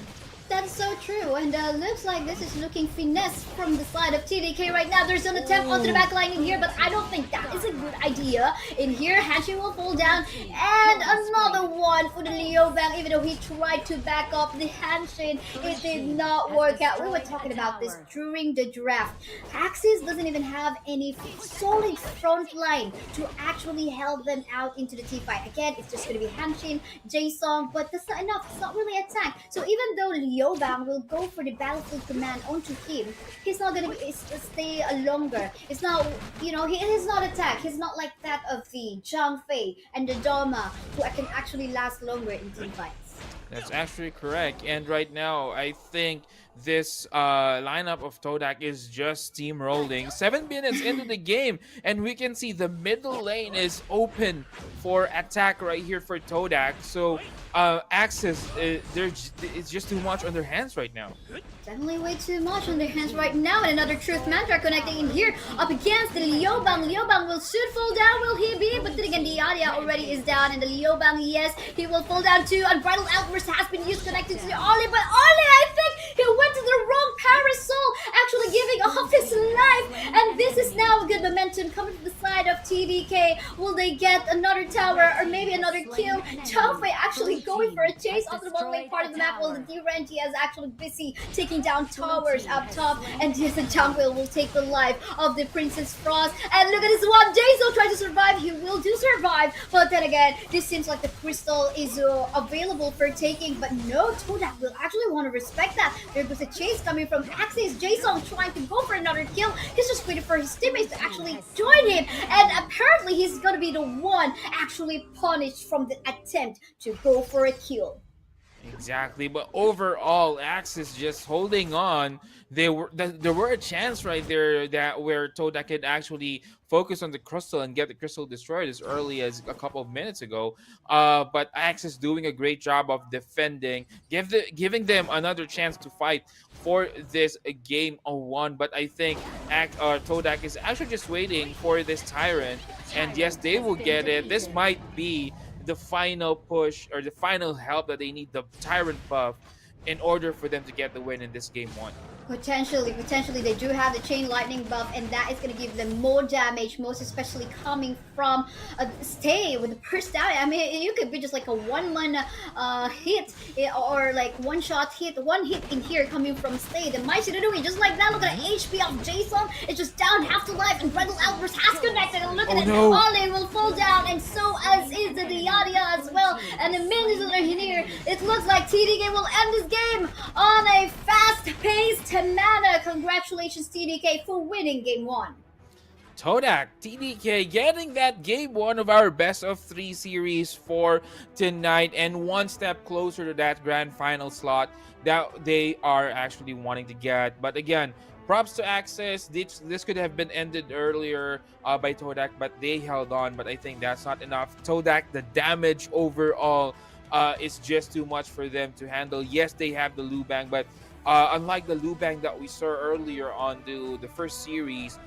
That's so true, and looks like this is looking finesse from the side of TDK right now. There's an attempt onto the back line in here, but I don't think that is a good idea. In here, Hanshin will fall down, and another one for the Liobang, even though he tried to back up the Hanshin, it did not work out. We were talking about this during the draft. Axis doesn't even have any solid front line to actually help them out into the team fight. Again, it's just going to be Hanshin, Jason, but that's not enough. It's not really a tank. So even though Liobang will go for the battlefield command onto him, he's not gonna stay longer. It's not, he is not attack. He's not like that of the Zhang Fei and the Dharma, who can actually last longer in team fights. That's actually correct. And right now, I think this lineup of Todak is just steamrolling. 7 minutes into the game, and we can see the middle lane is open for attack right here for Todak. So Axis, it's just too much on their hands right now. Definitely way too much on their hands right now. And another Truth Mantra connecting in here up against the Liobang. Liobang will soon fall down, will he be? But then again, the Arya already is down, and the Liobang, yes, he will fall down too. Unbridled Outburst has been used connected to the Ollie, but Ollie, I think he went to the wrong parasol, actually giving off his life. And this is now a good momentum coming to the side of TDK. Will they get another tower or maybe another kill? Chofei actually going for a chase onto the bottom lane part of the map, while the D-Ranty is actually busy taking down towers up top. And yes, the jungle will take the life of the Princess Frost. And look at this one, Jason trying to survive. He will do survive, but then again, this seems like the crystal is available for taking. But no, Todak will actually want to respect that. There goes a chase coming from Axis. Jason trying to go for another kill. He's just waiting for his teammates to actually join him, and apparently he's gonna be the one actually punished from the attempt to go for a kill. Exactly, but overall, Axis just holding on. There were a chance right there that where Todak could actually focus on the crystal and get the crystal destroyed as early as a couple of minutes ago. But Axis doing a great job of defending, giving them another chance to fight for this game 1. But I think Todak is actually just waiting for this Tyrant, and yes, they will get it. This might be the final push or the final help that they need, the Tyrant buff, in order for them to get the win in this game 1. Potentially, they do have the Chain Lightning buff, and that is going to give them more damage, most especially coming from Stay with the burst damage. I mean, you could be just like a one-man hit, or like one hit in here coming from Stay. The Mighty Nunui, just like that. Look at the HP of Jason. It's just down half to life, and Bridal Outburst has connected. And look at it, no. Ollie will fall down, and so as is the Diadia as well. And the minions that are here, it looks like TDK will end this game on a fast-paced manner. Congratulations, TDK, for winning game 1. Todak, TDK getting that game 1 of our best of 3 series for tonight, and one step closer to that grand final slot that they are actually wanting to get. But again, props to Axis. This could have been ended earlier by Todak, but they held on. But I think that's not enough. Todak, the damage overall is just too much for them to handle. Yes, they have the Lubang, but unlike the Lubang that we saw earlier on the first series,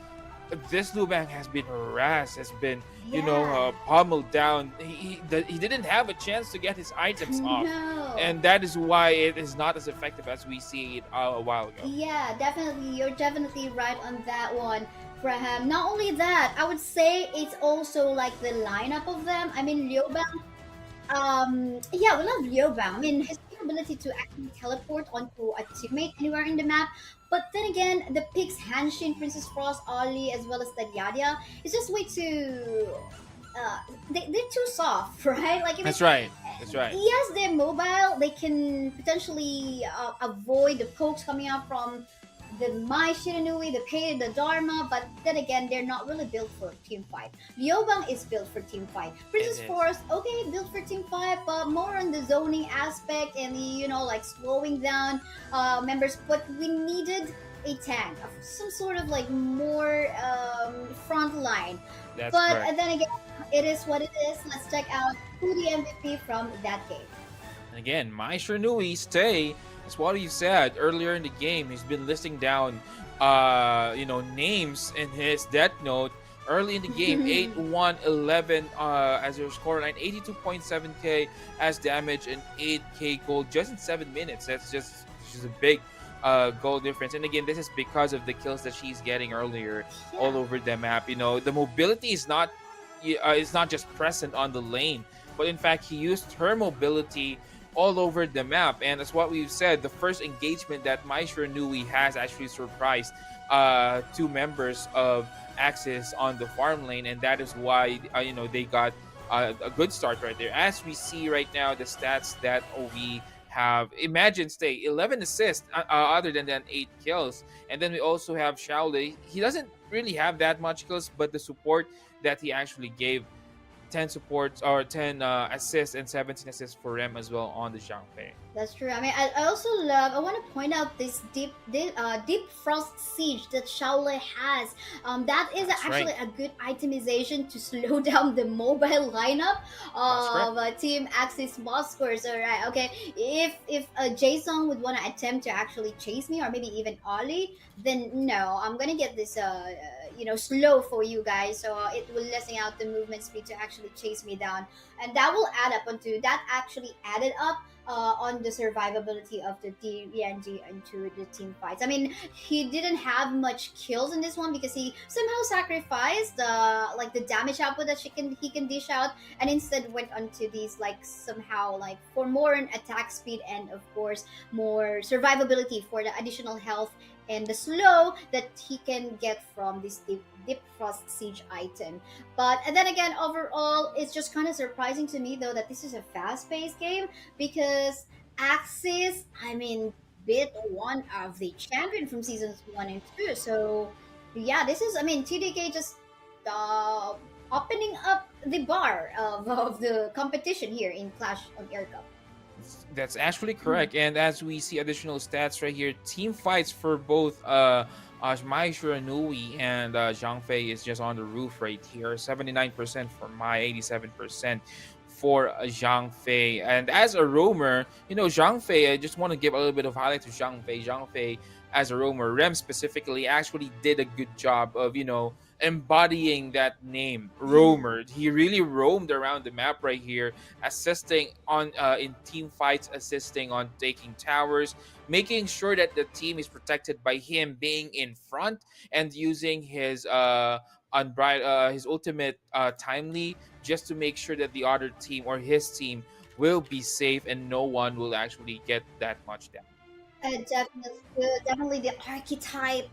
this Lubang has been harassed, has been, Yeah. pummeled down. He didn't have a chance to get his items off. No. And that is why it is not as effective as we see it a while ago. Yeah, definitely. You're definitely right on that one, Graham. Not only that, I would say it's also like the lineup of them. I mean, Liobang. Yeah, we love Liobang. I mean, his ability to actually teleport onto a teammate anywhere in the map. But then again, the picks Hanshin, Princess Frost, Ali, as well as Tadyadia, it's just way too. Uh, they're too soft, right? Like, I mean, That's right. That's right. yes, they're mobile. They can potentially avoid the pokes coming out from the Mai Shiranui, the Pei, the Dharma, but then again, they're not really built for team fight. Liobang is built for team fight. Princess is. Force, okay, built for team fight, but more on the zoning aspect and the, like slowing down members. But we needed a tank of some sort of like more front line. That's But correct. then again, it is what it is. Let's check out who the MVP from that game. And again, my Shernui stay. That's what he said earlier in the game. He's been listing down, names in his death note early in the game. 8-1, 11 as your scoreline, 82.7k as damage and 8k gold just in 7 minutes. That's just a big goal difference. And again, this is because of the kills that she's getting earlier all over the map. The mobility is not just present on the lane, but in fact he used her mobility all over the map. And that's what we've said, the first engagement that Maestro Nui has actually surprised two members of Axis on the farm lane, and that is why they got a good start right there. As we see right now, the stats that we have, imagine stay 11 assists other than 8 kills. And then we also have Shaolei. He doesn't really have that much kills, but the support that he actually gave, 10 supports or 10 assists and 17 assists for Rem as well on the Zhangfei. That's true. I mean, I also I want to point out this deep frost siege that Shaolei has. That is That's actually right. a good itemization to slow down the mobile lineup of Team Axis Moscows. All right, okay. If Jason would want to attempt to actually chase me, or maybe even Ollie, then no, I'm gonna get this slow for you guys, so it will lessen out the movement speed to actually chase me down, and that will add up onto that. Actually added up on the survivability of the DNG into the team fights. I mean, he didn't have much kills in this one because he somehow sacrificed the damage output that he can dish out, and instead went onto these somehow for more attack speed and of course more survivability for the additional health and the slow that he can get from this deep frost siege item. But and then again, overall, it's just kind of surprising to me though that this is a fast-paced game, because Axis, I mean, bit one of the champion from seasons 1 and 2. So yeah, this is, I mean, TDK just opening up the bar of the competition here in Clash on Air Cup. That's actually correct. And as we see additional stats right here, team fights for both Mai Shiranui and Zhang Fei is just on the roof right here. 79% for Mai, 87% for Zhang Fei. And as a roamer, Zhang Fei, I just want to give a little bit of highlight to Zhang Fei. Zhang Fei, as a roamer, Rem specifically, actually did a good job of, embodying that name, roamer. He really roamed around the map right here, assisting on in team fights, assisting on taking towers, making sure that the team is protected by him being in front and using his his ultimate timely, just to make sure that the other team or his team will be safe and no one will actually get that much damage. Definitely the archetype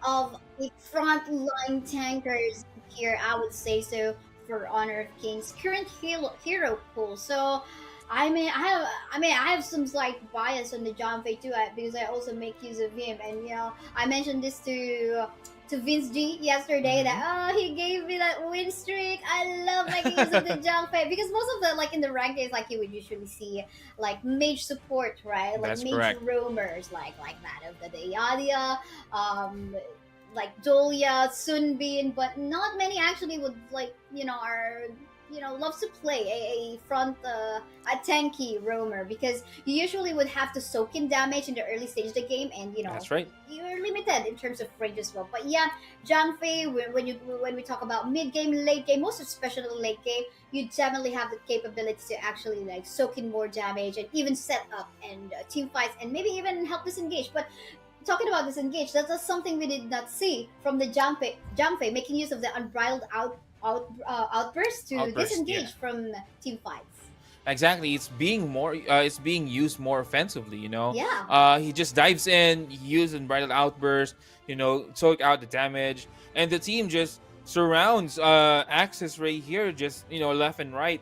of the frontline tankers here, I would say so, for Honor of Kings current hero pool. So I have some slight bias on the John Fei too, because I also make use of him, and I mentioned this to to Vince G yesterday that he gave me that win streak. I love making use of the junk pay because most of the like in the rankings like you would usually see like mage support, right? Like That's mage correct. roamers like that of the Yadia, like Dolia, Sunbin, but not many actually would like are loves to play a front a tanky roamer because you usually would have to soak in damage in the early stage of the game and That's right. you're limited in terms of range as well. But yeah, Zhang Fei, when we talk about mid game, late game, most especially late game, you definitely have the capability to actually like soak in more damage and even set up and team fights and maybe even help disengage. But talking about disengage, that's something we did not see from the Jumpe making use of the unbridled outburst to Outburst, disengage yeah. from team fights. Exactly, it's being used more offensively. Yeah. He just dives in, uses unbridled outburst, took out the damage, and the team just surrounds Axis right here, just left and right.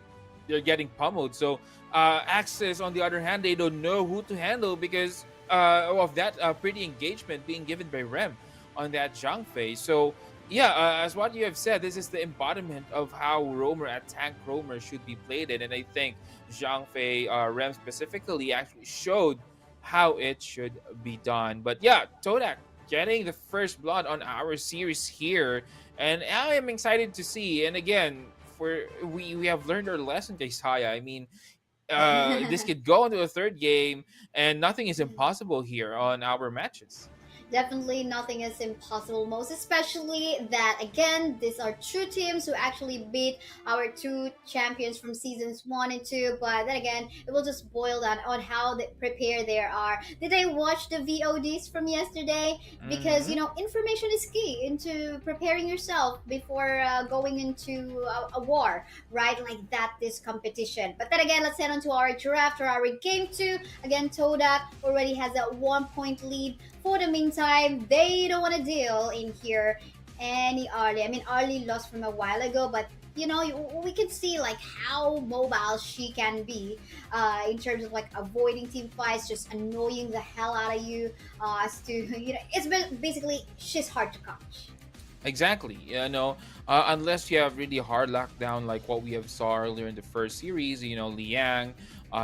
They're getting pummeled. So Axis, on the other hand, they don't know who to handle because of that pretty engagement being given by Rem on that Zhang Fei. So yeah, as what you have said, this is the embodiment of how roamer at tank roamer should be played in, and I think Zhang Fei, Rem specifically, actually showed how it should be done. But yeah, Todak getting the first blood on our series here, and I am excited to see. And again, we have learned our lesson, Kaisaya. I mean, this could go into a third game, and nothing is impossible here on our matches. Definitely nothing is impossible, most especially that again these are two teams who actually beat our two champions from seasons 1 and 2. But then again, it will just boil down on how they prepare they are. Did they watch the VODs from yesterday? Because information is key into preparing yourself before going into a war, right? Like that, this competition. But then again, let's head on to our draft or our game 2. Again, Todak already has a 1 point lead. For the meantime, they don't want to deal in here any Arlie. I mean, Arlie lost from a while ago, but we can see like how mobile she can be in terms of like avoiding team fights, just annoying the hell out of you. As to it's basically she's hard to catch. Exactly. Unless you have really hard lockdown like what we have saw earlier in the first series, Liang,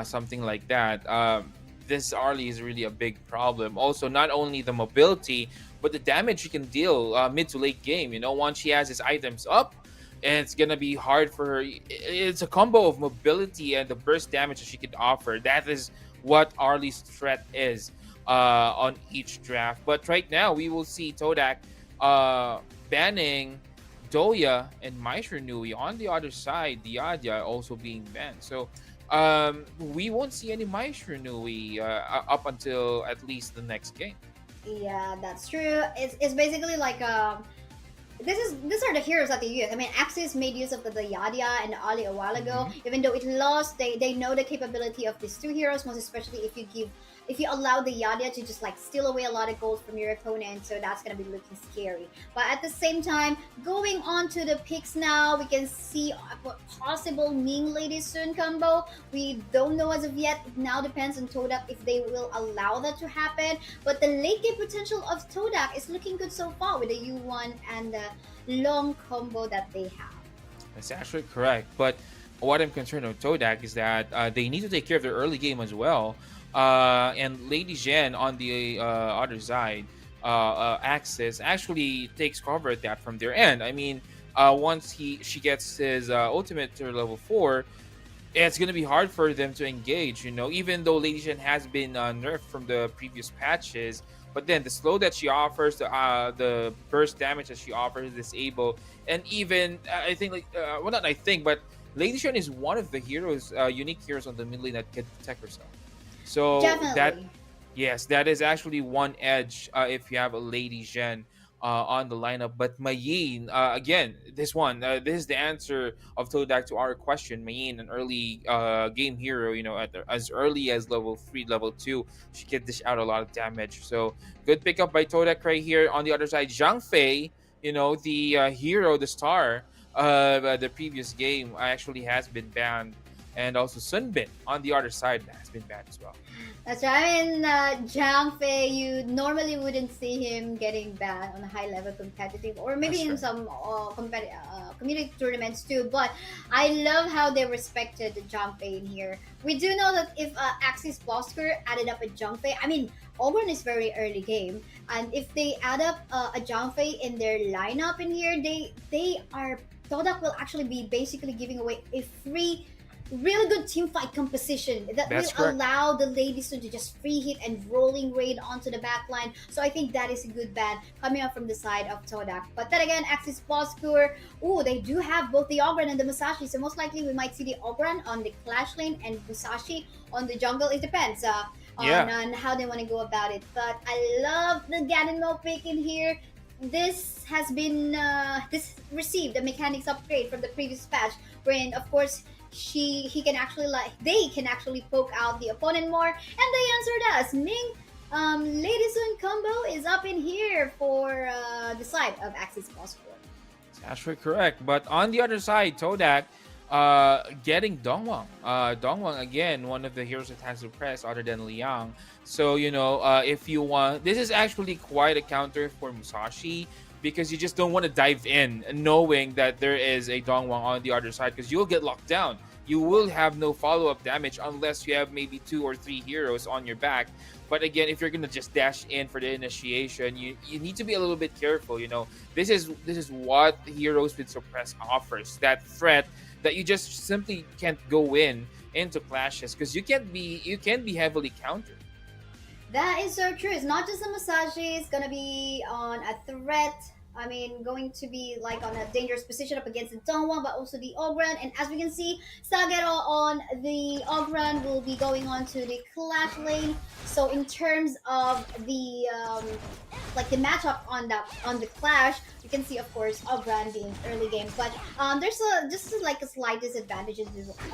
something like that. This Arlie is really a big problem. Also, not only the mobility, but the damage she can deal mid to late game. Once she has his items up, it's gonna be hard for her. It's a combo of mobility and the burst damage that she can offer. That is what Arlie's threat is on each draft. But right now, we will see Todak banning Doya and Maestro Nui. On the other side, Diadia also being banned. So we won't see any Maestro Nui up until at least the next game. Yeah, that's true. It's basically like these are the heroes that they use. I mean, Axis made use of the Yadia and Ali a while ago. Even though it lost, they know the capability of these two heroes, most especially if you allow the Yadia to just like steal away a lot of gold from your opponent, so that's gonna be looking scary. But at the same time, going on to the picks now, we can see a possible Ming Lady Sun combo. We don't know as of yet. It now depends on Todak if they will allow that to happen. But the late game potential of Todak is looking good so far with the U1 and the long combo that they have. That's actually correct. But what I'm concerned with Todak is that they need to take care of their early game as well. And Lady Zhen on the other side, Axis, actually takes cover at that from their end. I mean, once she gets his ultimate to level 4, it's going to be hard for them to engage, even though Lady Zhen has been nerfed from the previous patches. But then the slow that she offers, the burst damage that she offers is disabled. And even, I think, not I think, but Lady Zhen is one of the heroes, unique heroes on the mid lane that can protect herself. So Definitely. that is actually one edge if you have a Lady Zhen on the lineup. But Mayin, again, this is the answer of Todak to our question. Mayin, an early game hero, as early as level 3, level 2, she can dish out a lot of damage. So good pickup by Todak right here. On the other side, Zhang Fei, the hero, the star of the previous game, actually has been banned and also Sunbin on the other side has been banned as well. That's right. I mean, Zhang Fei, you normally wouldn't see him getting banned on a high level competitive, or maybe That's in right. some community tournaments too. But I love how they respected Zhang Fei in here. We do know that if Axis Bosker added up a Zhang Fei, I mean, Auburn is very early game, and if they add up a Zhang Fei in their lineup in here, they are Todak will actually be basically giving away a free really good team fight composition that will That's correct. allow the ladies to just free hit and rolling raid onto the back line. So I think that is a good ban coming up from the side of Todak. But then again, Axis Poskur, oh, they do have both the Ogren and the Musashi. So most likely we might see the Ogren on the Clash lane and Musashi on the jungle. It depends Yeah. on how they want to go about it. But I love the Ganonmo pick in here. This has been this received a mechanics upgrade from the previous patch, wherein of course he can actually they can actually poke out the opponent more, and they answered us. Ming, Lady Sun combo is up in here for the side of Axis Possible. It's actually correct. But on the other side, Todak getting Dongwang. Dongwang, again, one of the heroes that has suppressed other than Liang. So, if you want, this is actually quite a counter for Musashi because you just don't want to dive in knowing that there is a Dongwang on the other side because you'll get locked down. You will have no follow-up damage unless you have maybe 2 or 3 heroes on your back. But again, if you're gonna just dash in for the initiation, you need to be a little bit careful. This is what heroes with suppress offers, that threat that you just simply can't go into clashes because you can be heavily countered. That is so true. It's not just a Musashi. It's gonna be on a threat. I mean, going to be like on a dangerous position up against the Dongwon, but also the Ogran. And as we can see, Sagero on the Ogran will be going on to the Clash lane. So in terms of the the matchup on the Clash, you can see of course Ogran being early game, but there's a slight disadvantage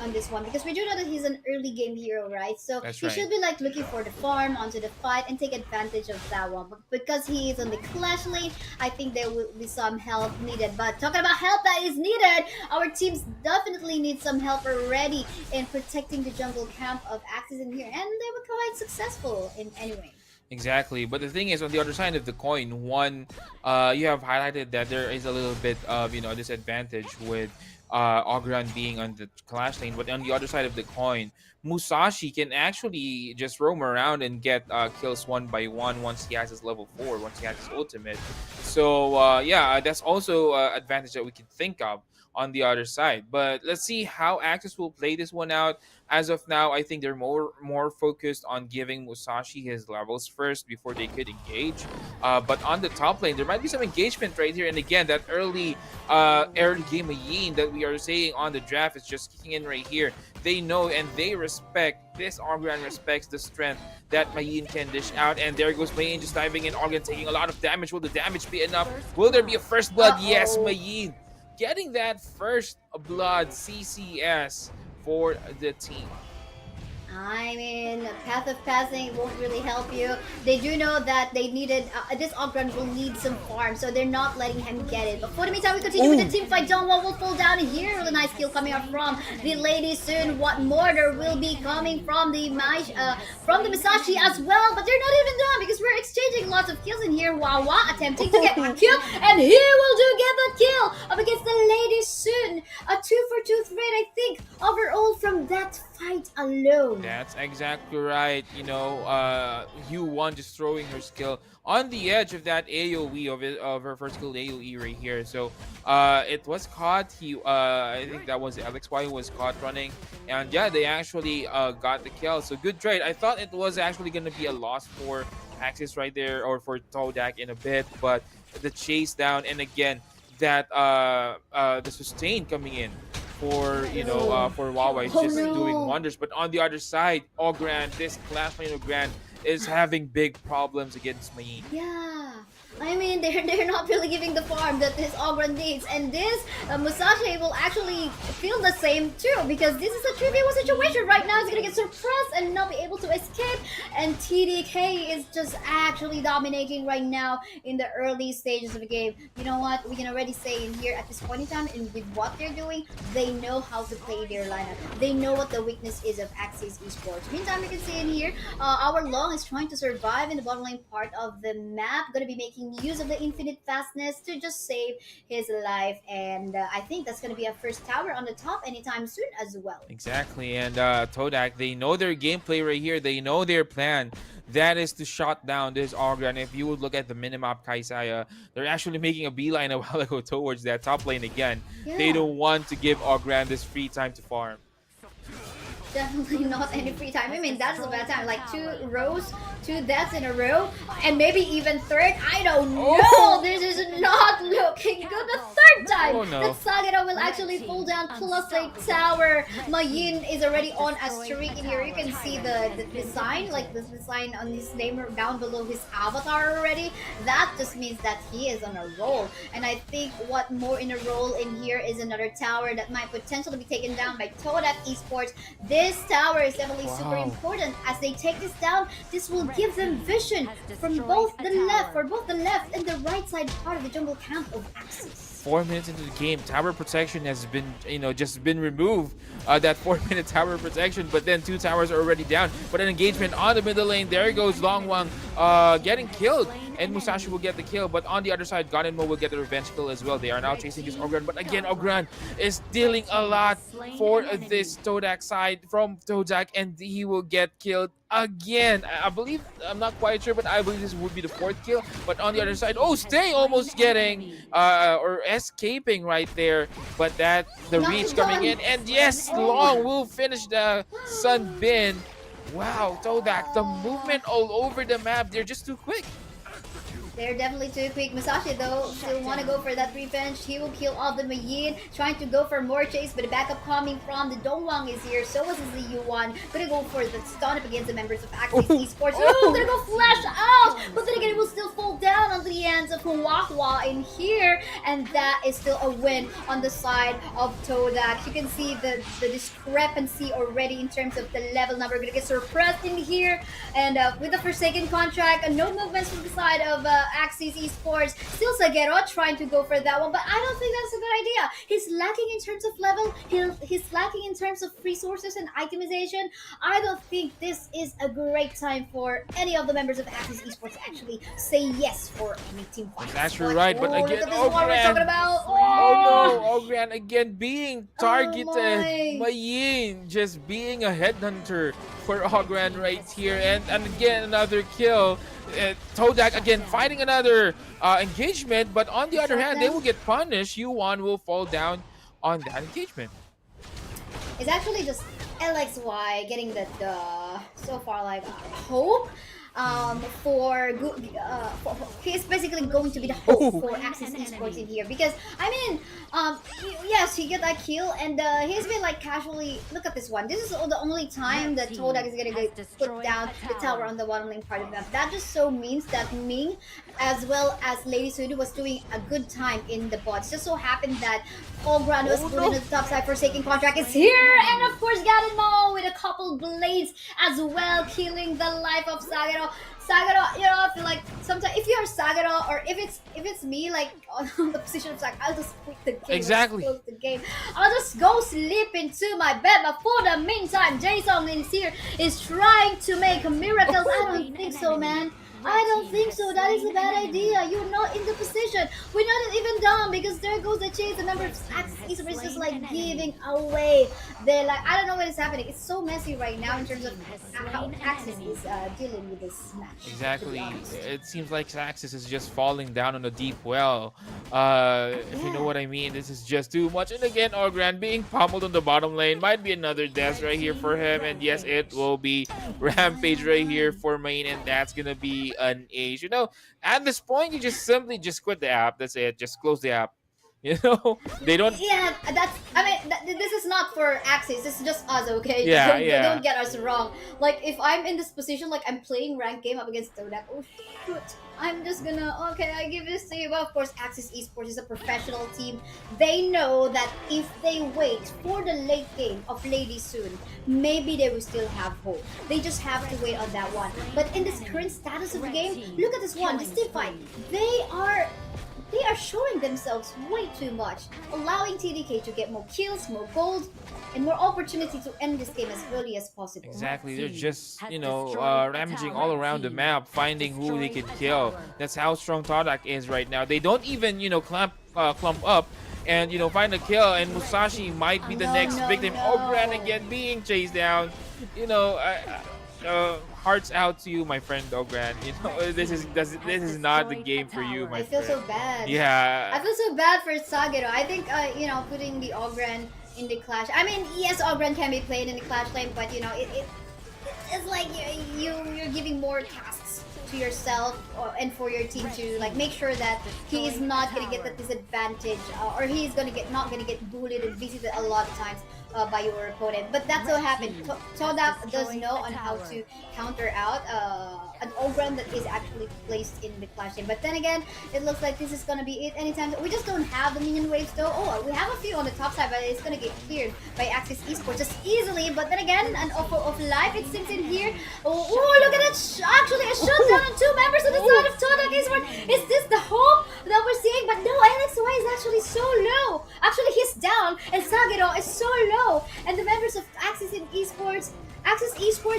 on this one because we do know that he's an early game hero, right? So That's he right. should be like looking for the farm onto the fight and take advantage of that one. But because he is on the Clash lane, I think there will be some help needed. But talking about help that is needed, our teams definitely need some help already in protecting the jungle camp of Axis in here, and they were quite successful in any way. Exactly. But the thing is, on the other side of the coin, one, you have highlighted that there is a little bit of, disadvantage with Ogran being on the Clash lane. But on the other side of the coin, Musashi can actually just roam around and get kills one by one once he has his level 4, once he has his ultimate. So, that's also an advantage that we can think of on the other side. But let's see how Axis will play this one out. As of now, I think they're more focused on giving Musashi his levels first before they could engage. But on the top lane, there might be some engagement right here. And again, that early game Yin that we are saying on the draft is just kicking in right here. They know and they respect, this Organ respects the strength that Mayin can dish out. And there goes Mayin just diving in, Organ taking a lot of damage. Will the damage be enough? Will there be a first blood? Yes, Mayin getting that first blood CCS for the team. I mean, Path of Passing won't really help you. They do know that they needed, this Ogran will need some farm, so they're not letting him get it. But for the meantime, we continue with the team fight. Dongwon will fall down here with a nice kill coming up from the lady soon. What more there will be coming from the Musashi as well, but they're not even done because we're exchanging lots of kills in here. Wawa attempting to get a kill, and he will get the kill up against the lady soon. A 2-for-2 threat, I think, overall from that fight alone. That's exactly right. Yu1 just throwing her skill on the edge of that AoE of her first skill AoE right here. So it was caught. I think that was LXY who was caught running, and yeah, they actually got the kill. So good trade. I thought it was actually gonna be a loss for Axis right there, or for Todak in a bit, but the chase down, and again that the sustain coming in for Huawei is just doing wonders. But on the other side, Ogran, this Clash lane Ogran is having big problems against Mayin. Yeah. I mean, they're not really giving the farm that this Ogren needs, and this Musashi will actually feel the same too, because this is a 3v1 situation. Right now, he's gonna get suppressed and not be able to escape, and TDK is just actually dominating right now in the early stages of the game. You know what? We can already say in here at this point in time, and with what they're doing, they know how to play their lineup. They know what the weakness is of Axis Esports. Meantime, we can see in here, our Long is trying to survive in the bottom lane part of the map, gonna be making use of the infinite fastness to just save his life, and I think that's gonna be a first tower on the top anytime soon as well. Exactly, and Todak, they know their gameplay right here. They know their plan. That is to shut down this Ogre. And if you would look at the minimap, Kaisaya, they're actually making a beeline a while ago towards that top lane again. Yeah. They don't want to give Ogran this free time to farm. Definitely not any free time. I mean, that's a bad time. Like 2 deaths in a row, and maybe even third. I don't know. This is not looking good. The third time that Sagero will actually fall down plus a tower. Mayin is already on a streak in here. You can see the design, like the design on his name down below his avatar already. That just means that he is on a roll. And I think what more in a roll in here is another tower that might potentially be taken down by Todak Esports. This tower is definitely super important. As they take this down, this will give them vision from both the left and the right side part of the jungle camp of Axis. 4 minutes into the game, tower protection has been, just been removed. That 4-minute tower protection, but then 2 towers are already down. But an engagement on the middle lane. There goes Longwang getting killed, and Musashi will get the kill. But on the other side, Ganenmo will get the revenge kill as well. They are now chasing his Ogran, but again, Ogran is dealing a lot for this Todak side from Todak, and he will get killed again. I believe, I'm not quite sure, but I believe this would be the 4th kill. But on the other side, Stay almost getting or escaping right there, but the reach coming in, and yes, Long will finish the Sunbin. Wow, Todak, the movement all over the map, they're just too quick. They're definitely too quick. Musashi, though, still want to go for that revenge. He will kill off the Mayin, trying to go for more chase, but the backup coming from the Dongwang is here. So was the Yuan. Gonna go for the stun up against the members of Axis Esports. Gonna go flash out! But then again, it will still fall down onto the hands of Huahua in here. And that is still a win on the side of Todak. You can see the discrepancy already in terms of the level number. Gonna get suppressed in here. And with the Forsaken contract, no movements from the side of Axis Esports. Still Sagero trying to go for that one, but I don't think that's a good idea. He's lacking in terms of level. He's lacking in terms of resources and itemization. I don't think this is a great time for any of the members of Axis Esports to actually say yes for any team fight. That's right, but again, Ogran again being targeted. Mayin just being a headhunter for Ogran right here, and again another kill. Todak again fighting another engagement, but on the other hand, they will get punished. Yuan will fall down on that engagement. It's actually just LXY getting the so far like hope. He's basically going to be the hope for Axis Esports in here, because I mean, yes, he get that kill, and he's been like casually. Look at this one. This is the only time that Todak is gonna put down the tower on the bottom lane part of the map. That just so means that Ming, as well as Lady Sudu, was doing a good time in the bots. Just so happened that Ogran was pulling the top side. Forsaken contract is here, and of course Ganenmo with a couple blades as well, killing the life of Sagero. Sagero, I feel like sometimes if you're Sagero, or if it's me, like on the position of Sagero, I'll just quit the game. Exactly. Close the game. I'll just go sleep into my bed. But for the meantime, Jason is here, is trying to make miracles. I don't think so, man. I don't think so. That is a bad idea. You're not in the position. We're not even down, because there goes the chase. The number of Axis is just like giving away. They're like, I don't know what is happening. It's so messy right now in terms of how Axis is dealing with this match. Exactly. It seems like Axis is just falling down on a deep well. If you know what I mean, this is just too much. And again, Ogran being pummeled on the bottom lane. Might be another death right here for him. And yes, it will be Rampage right here for Main, and that's gonna be an age. At this point, you just simply quit the app. That's it. Just close the app. You know, they don't. Yeah, that's. I mean, this is not for Axis. This is just us, okay? Yeah, Don't, yeah. don't get us wrong. Like, if I'm in this position, like I'm playing rank game up against Todak, oh shoot, I'm just gonna. Okay, I give this to you. But of course, Axis Esports is a professional team. They know that if they wait for the late game of Lady Soon, maybe they will still have hope. They just have to wait on that one. But in this current status of the game, look at this one, this team fight. They are showing themselves way too much, allowing TDK to get more kills, more gold, and more opportunity to end this game as early as possible. Exactly, they're Team just, has you know, destroyed a rammaging tower. all around the Team map, finding who they destroyed could a kill. tower. That's how strong Todak is right now. They don't even, you know, clump up and, you know, find a kill. And Musashi might be the No, next no, victim. no. Ogran again being chased down. You know, hearts out to you, my friend Ogran. You know, this is not the game for you, my I feel friend. so bad. I Yeah, feel so bad for Sagero. I think, putting the Ogren in the clash. I mean, yes, Ogren can be played in the clash lane, but you know, it's like you're giving more tasks to yourself and for your team to like make sure that he is not gonna get the disadvantage or he's not gonna get bullied and visited a lot of times by your opponent. But that's what happened. Todak does know on how to counter out an Ogren that is actually placed in the clash lane. But then again, it looks like this is gonna be it anytime. We just don't have the minion waves though. Oh, we have a few on the top side, but it's gonna get cleared by Axis Esports just easily. But then again, an offer of life it sinks in here. Oh, look at that! Actually, a shutdown on two members on the side of Todak Esports. Is this the hope that we're seeing? But no, LXY is actually so low. Actually, he's down, and Sagero is so low. And the members of Axis Esports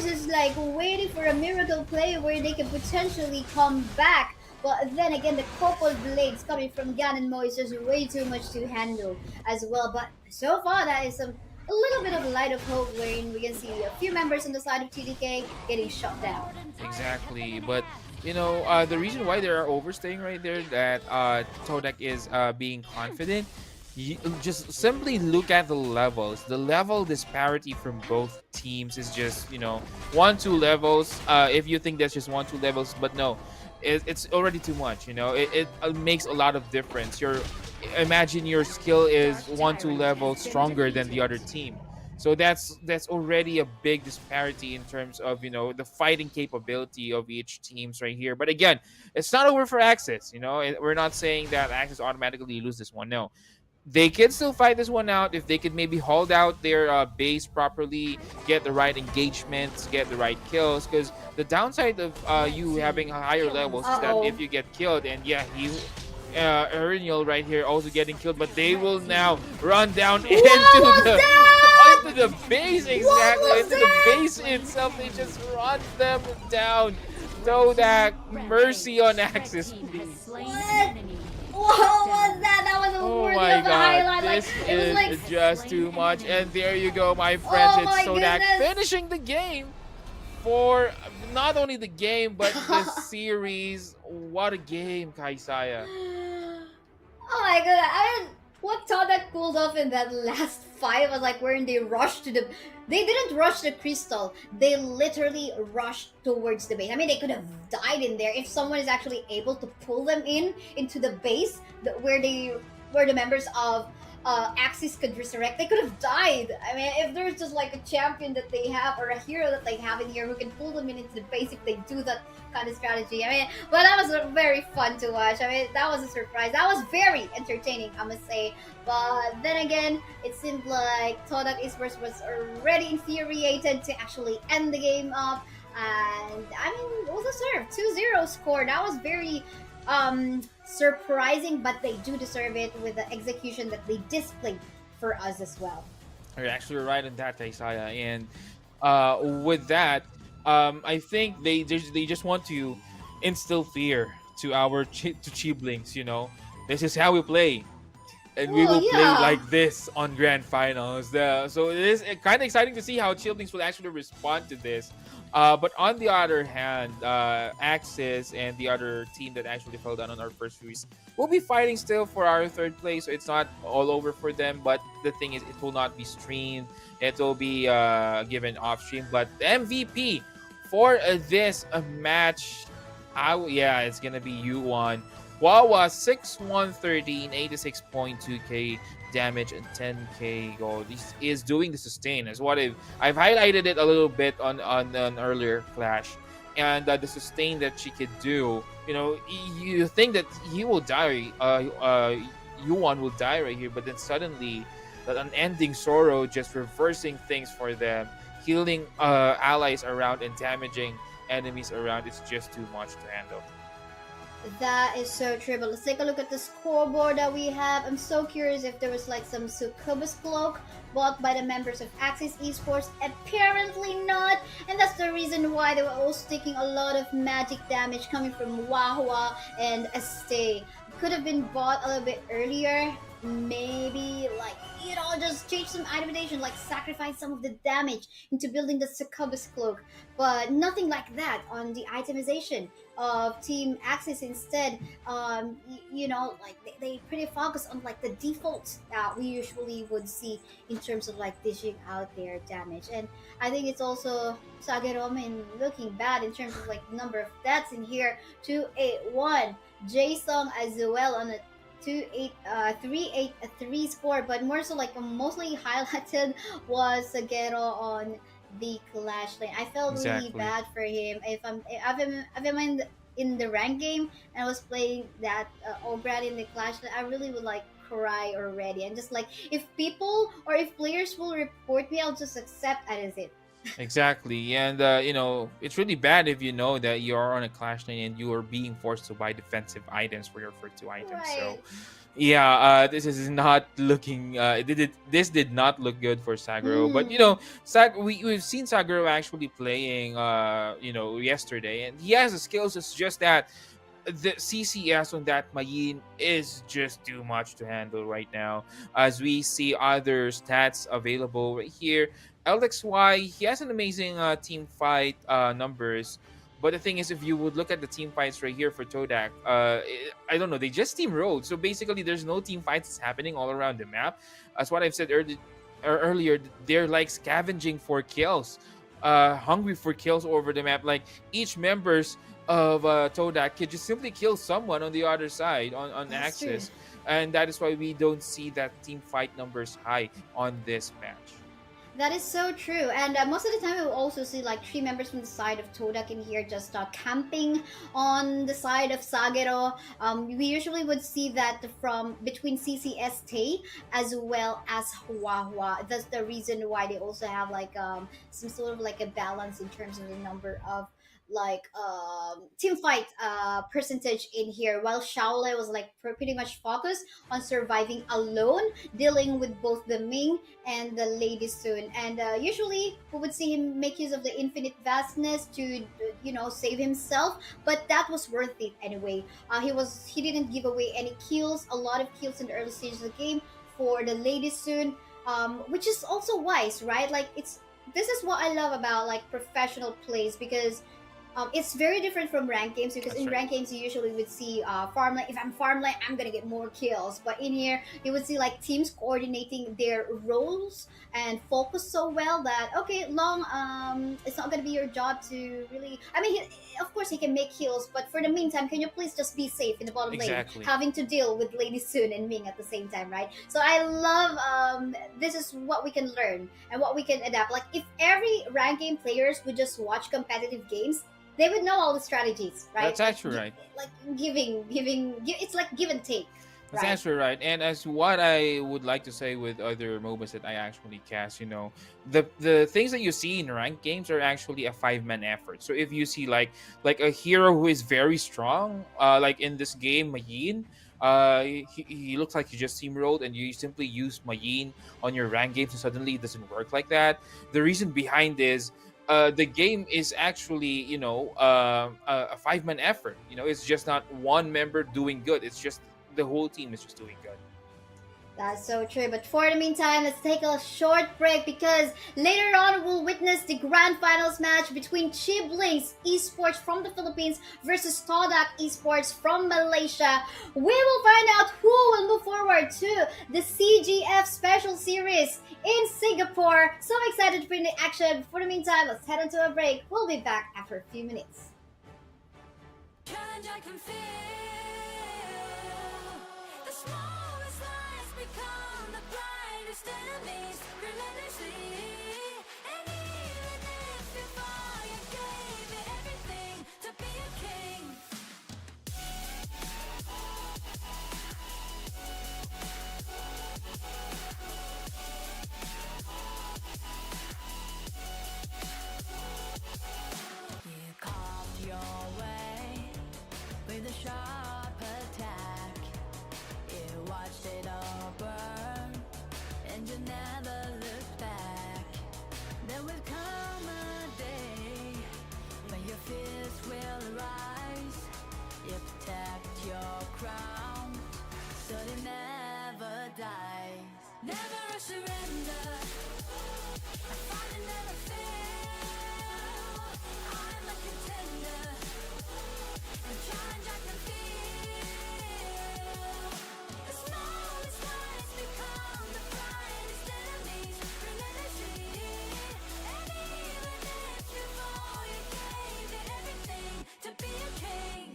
is like waiting for a miracle play where they can potentially come back. But then again, the couple blades coming from Gan and Mo is just way too much to handle as well. But so far, that is a little bit of light of hope wherein we can see a few members on the side of TDK getting shut down. exactly. But you know, the reason why they are overstaying right there, that Todak is being confident. You just simply look at the levels. The level disparity from both teams is just, you know, 1-2 levels. If you think that's just 1-2 levels, but no, it's already too much. You know, it makes a lot of difference. Imagine your skill is 1-2 levels stronger than the other team. So that's already a big disparity in terms of, you know, the fighting capability of each teams right here. But again, it's not over for Axis. You know, we're not saying that Axis automatically lose this one. No, they can still fight this one out if they could maybe hold out their base properly, get the right engagements, get the right kills. Because the downside of you having higher levels is that if you get killed, and yeah, Eriniel right here also getting killed, but they will now run down into the base, exactly, into the base itself. They just run them down. Todak, mercy on Axis, please. What was that? That was a Oh worthy my of a highlight. god, Like, this it was is like, just too much. And there you go, my friends. Oh It's my Todak goodness. finishing the game for not only the game, but the series. What a game, Kaisaya. oh my god! I mean, what Todak pulled off in that last fight was like when they rushed to the. They didn't rush the crystal. They literally rushed towards the base. I mean, they could have died in there if someone is actually able to pull them into the base where the members of Axis could resurrect. They could have died. I mean, if there's just like a champion that they have or a hero that they have in here who can pull them into the base if they do that kind of strategy. I mean, but that was very fun to watch. I mean, that was a surprise. That was very entertaining, I must say. But then again, it seemed like Todak Esports was already infuriated to actually end the game up. And I mean, it was deserved. 2-0 score. That was very surprising, but they do deserve it with the execution that they displayed for us as well. You're actually right on that, Kaisaya. And with that, I think they just want to instill fear to our to Chiblings. You know, this is how we play, and we will play like this on grand finals. So it is kind of exciting to see how Chiblings will actually respond to this. But on the other hand, Axis and the other team that actually fell down on our first series will be fighting still for our third place. So it's not all over for them. But the thing is, it will not be streamed. It will be given off stream. But the MVP for this match, it's gonna be Yuan. Wawa 6-1-13, 86.2k damage and 10k gold. This is doing the sustain. As what I've highlighted it a little bit on an earlier clash, and the sustain that she could do. You know, you think that he will die. Yuan will die right here, but then suddenly that unending sorrow just reversing things for them, healing allies around and damaging enemies around is just too much to handle. That is so true. But let's take a look at the scoreboard that we have. I'm so curious if there was like some Succubus cloak bought by the members of Axis Esports. Apparently not. And that's the reason why they were also taking a lot of magic damage coming from Wahua and Estee. Could have been bought a little bit earlier. Maybe like, you know, just change some itemization, like sacrifice some of the damage into building the Succubus cloak. But nothing like that on the itemization of Team Axis. Instead, you know, like they pretty focus on like the default that we usually would see in terms of like dishing out their damage. And I think it's also Sageromin looking bad in terms of like number of deaths in here. 281. Jaesong as well on a 3-8-3 score, but more so like mostly highlighted was Sagero on the Clash lane. I felt really Exactly. bad for him. If I'm in the rank game and I was playing that Ograd in the Clash lane, I really would like cry already. And just like if people or if players will report me, I'll just accept that as it. Exactly, and you know, it's really bad if you know that you are on a clash lane and you are being forced to buy defensive items for your first two items. So, Right. yeah, this is not looking. This did not look good for Sagro. But you Mm. know, we've seen Sagro actually playing. You know, yesterday, and he has the skills. It's just that the CCS on that Mayin is just too much to handle right now. As we see other stats available right here, LXY, he has an amazing team fight numbers. But the thing is, if you would look at the team fights right here for Todak, I don't know, they just steamrolled. So basically, there's no team fights happening all around the map. As what I've said earlier, they're like scavenging for kills, hungry for kills over the map. Like each members of Todak could just simply kill someone on the other side on That's true. Axis, and that is why we don't see that team fight numbers high on this match. That is so true. And most of the time, we will also see like three members from the side of Todak in here just camping on the side of Sagero. We usually would see that from between CCST as well as Huahua. That's the reason why they also have like some sort of like a balance in terms of the number of like team fight percentage in here, while Shaolei was like pretty much focused on surviving alone, dealing with both the Ming and the Lady Soon. And usually we would see him make use of the infinite vastness to, you know, save himself. But that was worth it anyway. He didn't give away any kills, a lot of kills in the early stages of the game for the Lady Soon, which is also wise, right? Like this is what I love about like professional plays, because it's very different from rank games, because That's in right. rank games you usually would see farm lane. If I'm farm lane, I'm gonna get more kills. But in here, you would see like teams coordinating their roles and focus so well that okay, long it's not gonna be your job to really. I mean, of course he can make kills, but for the meantime, can you please just be safe in the bottom lane, Exactly. having to deal with Lady Soon and Ming at the same time, right? So I love this is what we can learn and what we can adapt. Like if every rank game players would just watch competitive games, they would know all the strategies, right? That's actually right. Like it's like give and take, That's right? actually right. And as what I would like to say with other moments that I actually cast, you know, the things that you see in ranked games are actually a 5-man effort. So if you see like a hero who is very strong, like in this game, Mayin, he looks like he just steamrolled, and you simply use Mayin on your rank games, and suddenly it doesn't work like that. The reason behind is the game is actually, you know, a 5-man effort. You know, it's just not one member doing good. It's just the whole team is just doing good. That's so true. But for the meantime, let's take a short break, because later on we'll witness the grand finals match between Chiblinks Esports from the Philippines versus Todak Esports from Malaysia. We will find out who will move forward to the CGF Special Series in Singapore. So excited for the action. For the meantime, let's head into a break. We'll be back after a few minutes. Challenge I can feel. become the brightest enemies relentlessly. And even if you fall, you gave me everything to be a king. You carved your way with a sharp attack. You watched it all burn, and you never looked back. There will come a day when your fears will arise. You protect your crown, so it never dies. Never a surrender. I fight and never fail. I'm a contender. The challenge I can feel. The smallest lies become the brightest enemies relentlessly. And even if you fall, you gave it everything to be a king.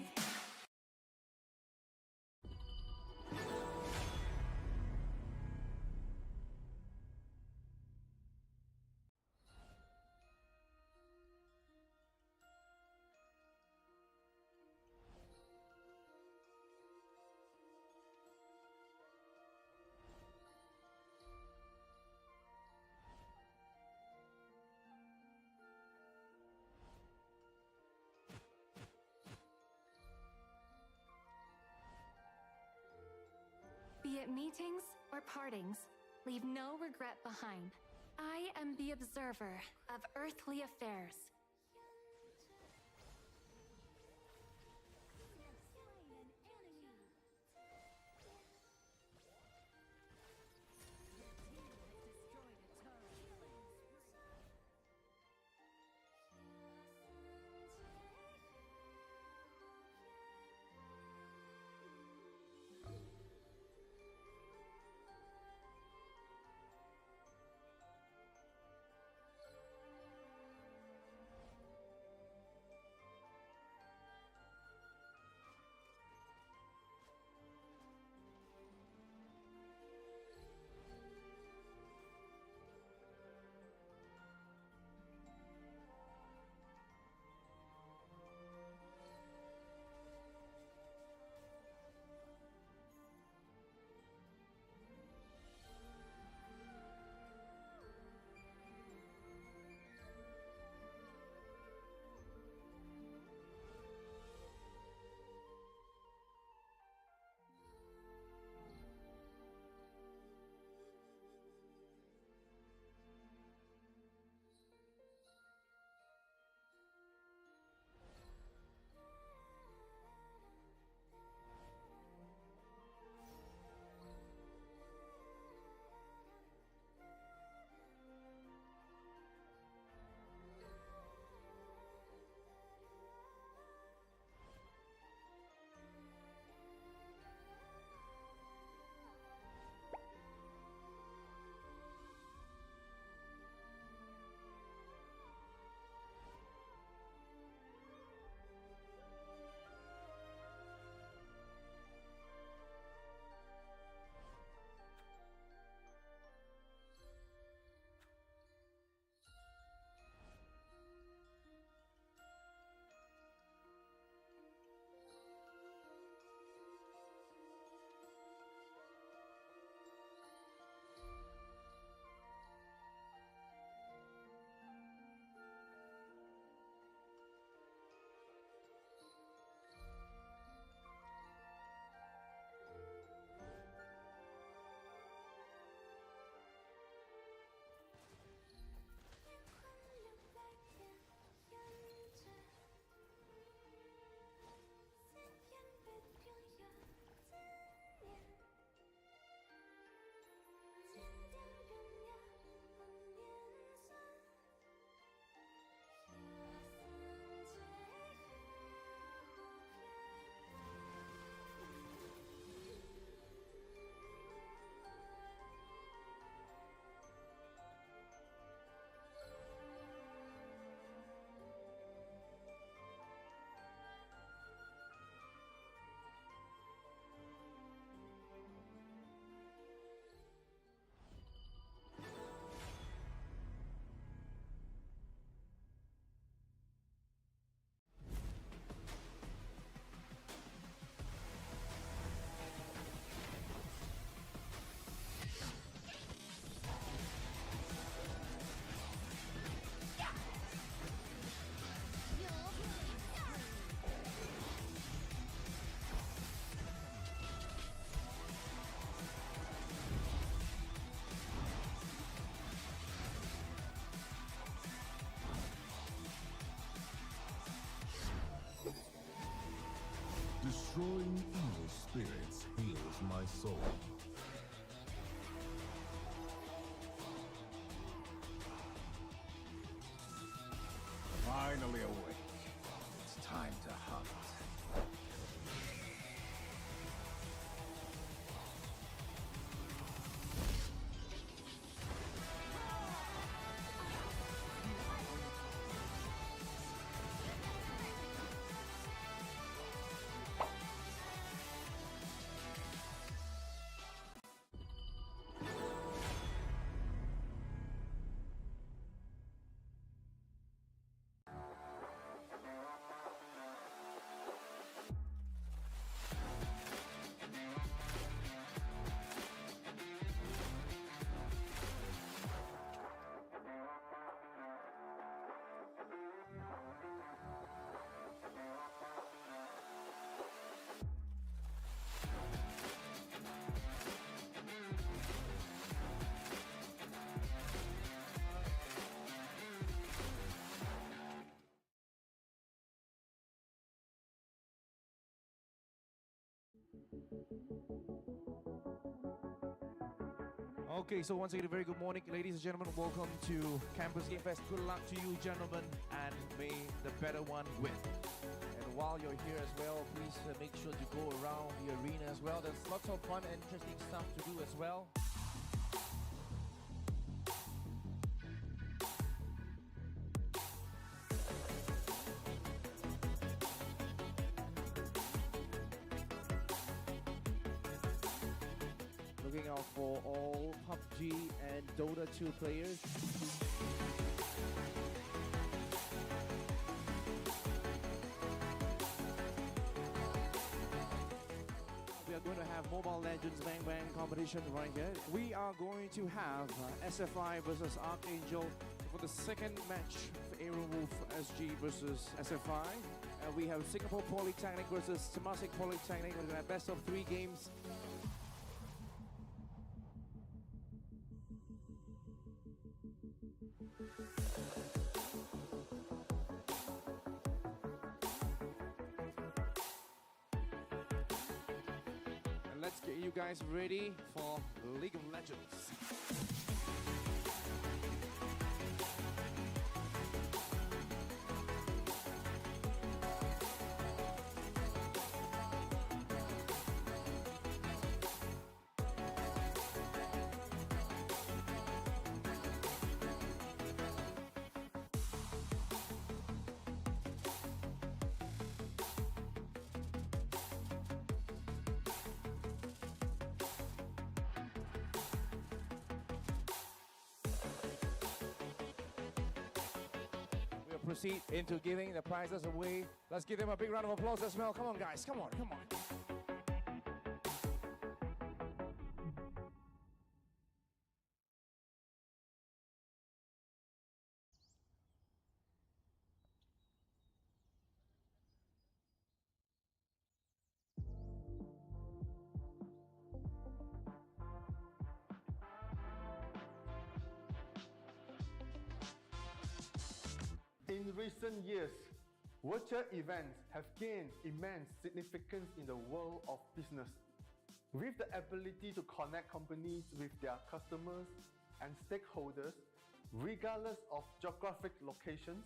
Be it meetings or partings, leave no regret behind. I am the observer of earthly affairs. Destroying evil spirits heals my soul. Finally awake. It's time to hunt. Okay, so once again, a very good morning, ladies and gentlemen. Welcome to Campus Game Fest. Good luck to you, gentlemen, and may the better one win. And while you're here as well, please make sure to go around the arena as well. There's lots of fun and interesting stuff to do as well. Looking out for all PUBG and Dota 2 players. We are going to have Mobile Legends Bang Bang competition right here. We are going to have SFI versus Archangel for the second match for Aaron Wolf SG versus SFI. And we have Singapore Polytechnic versus Temasek Polytechnic. We're going to have best of 3 games. And let's get you guys ready for League of Legends. Proceed into giving the prizes away. Let's give them a big round of applause as well. Come on, guys. Come on, come on. In recent years, virtual events have gained immense significance in the world of business. With the ability to connect companies with their customers and stakeholders, regardless of geographic locations,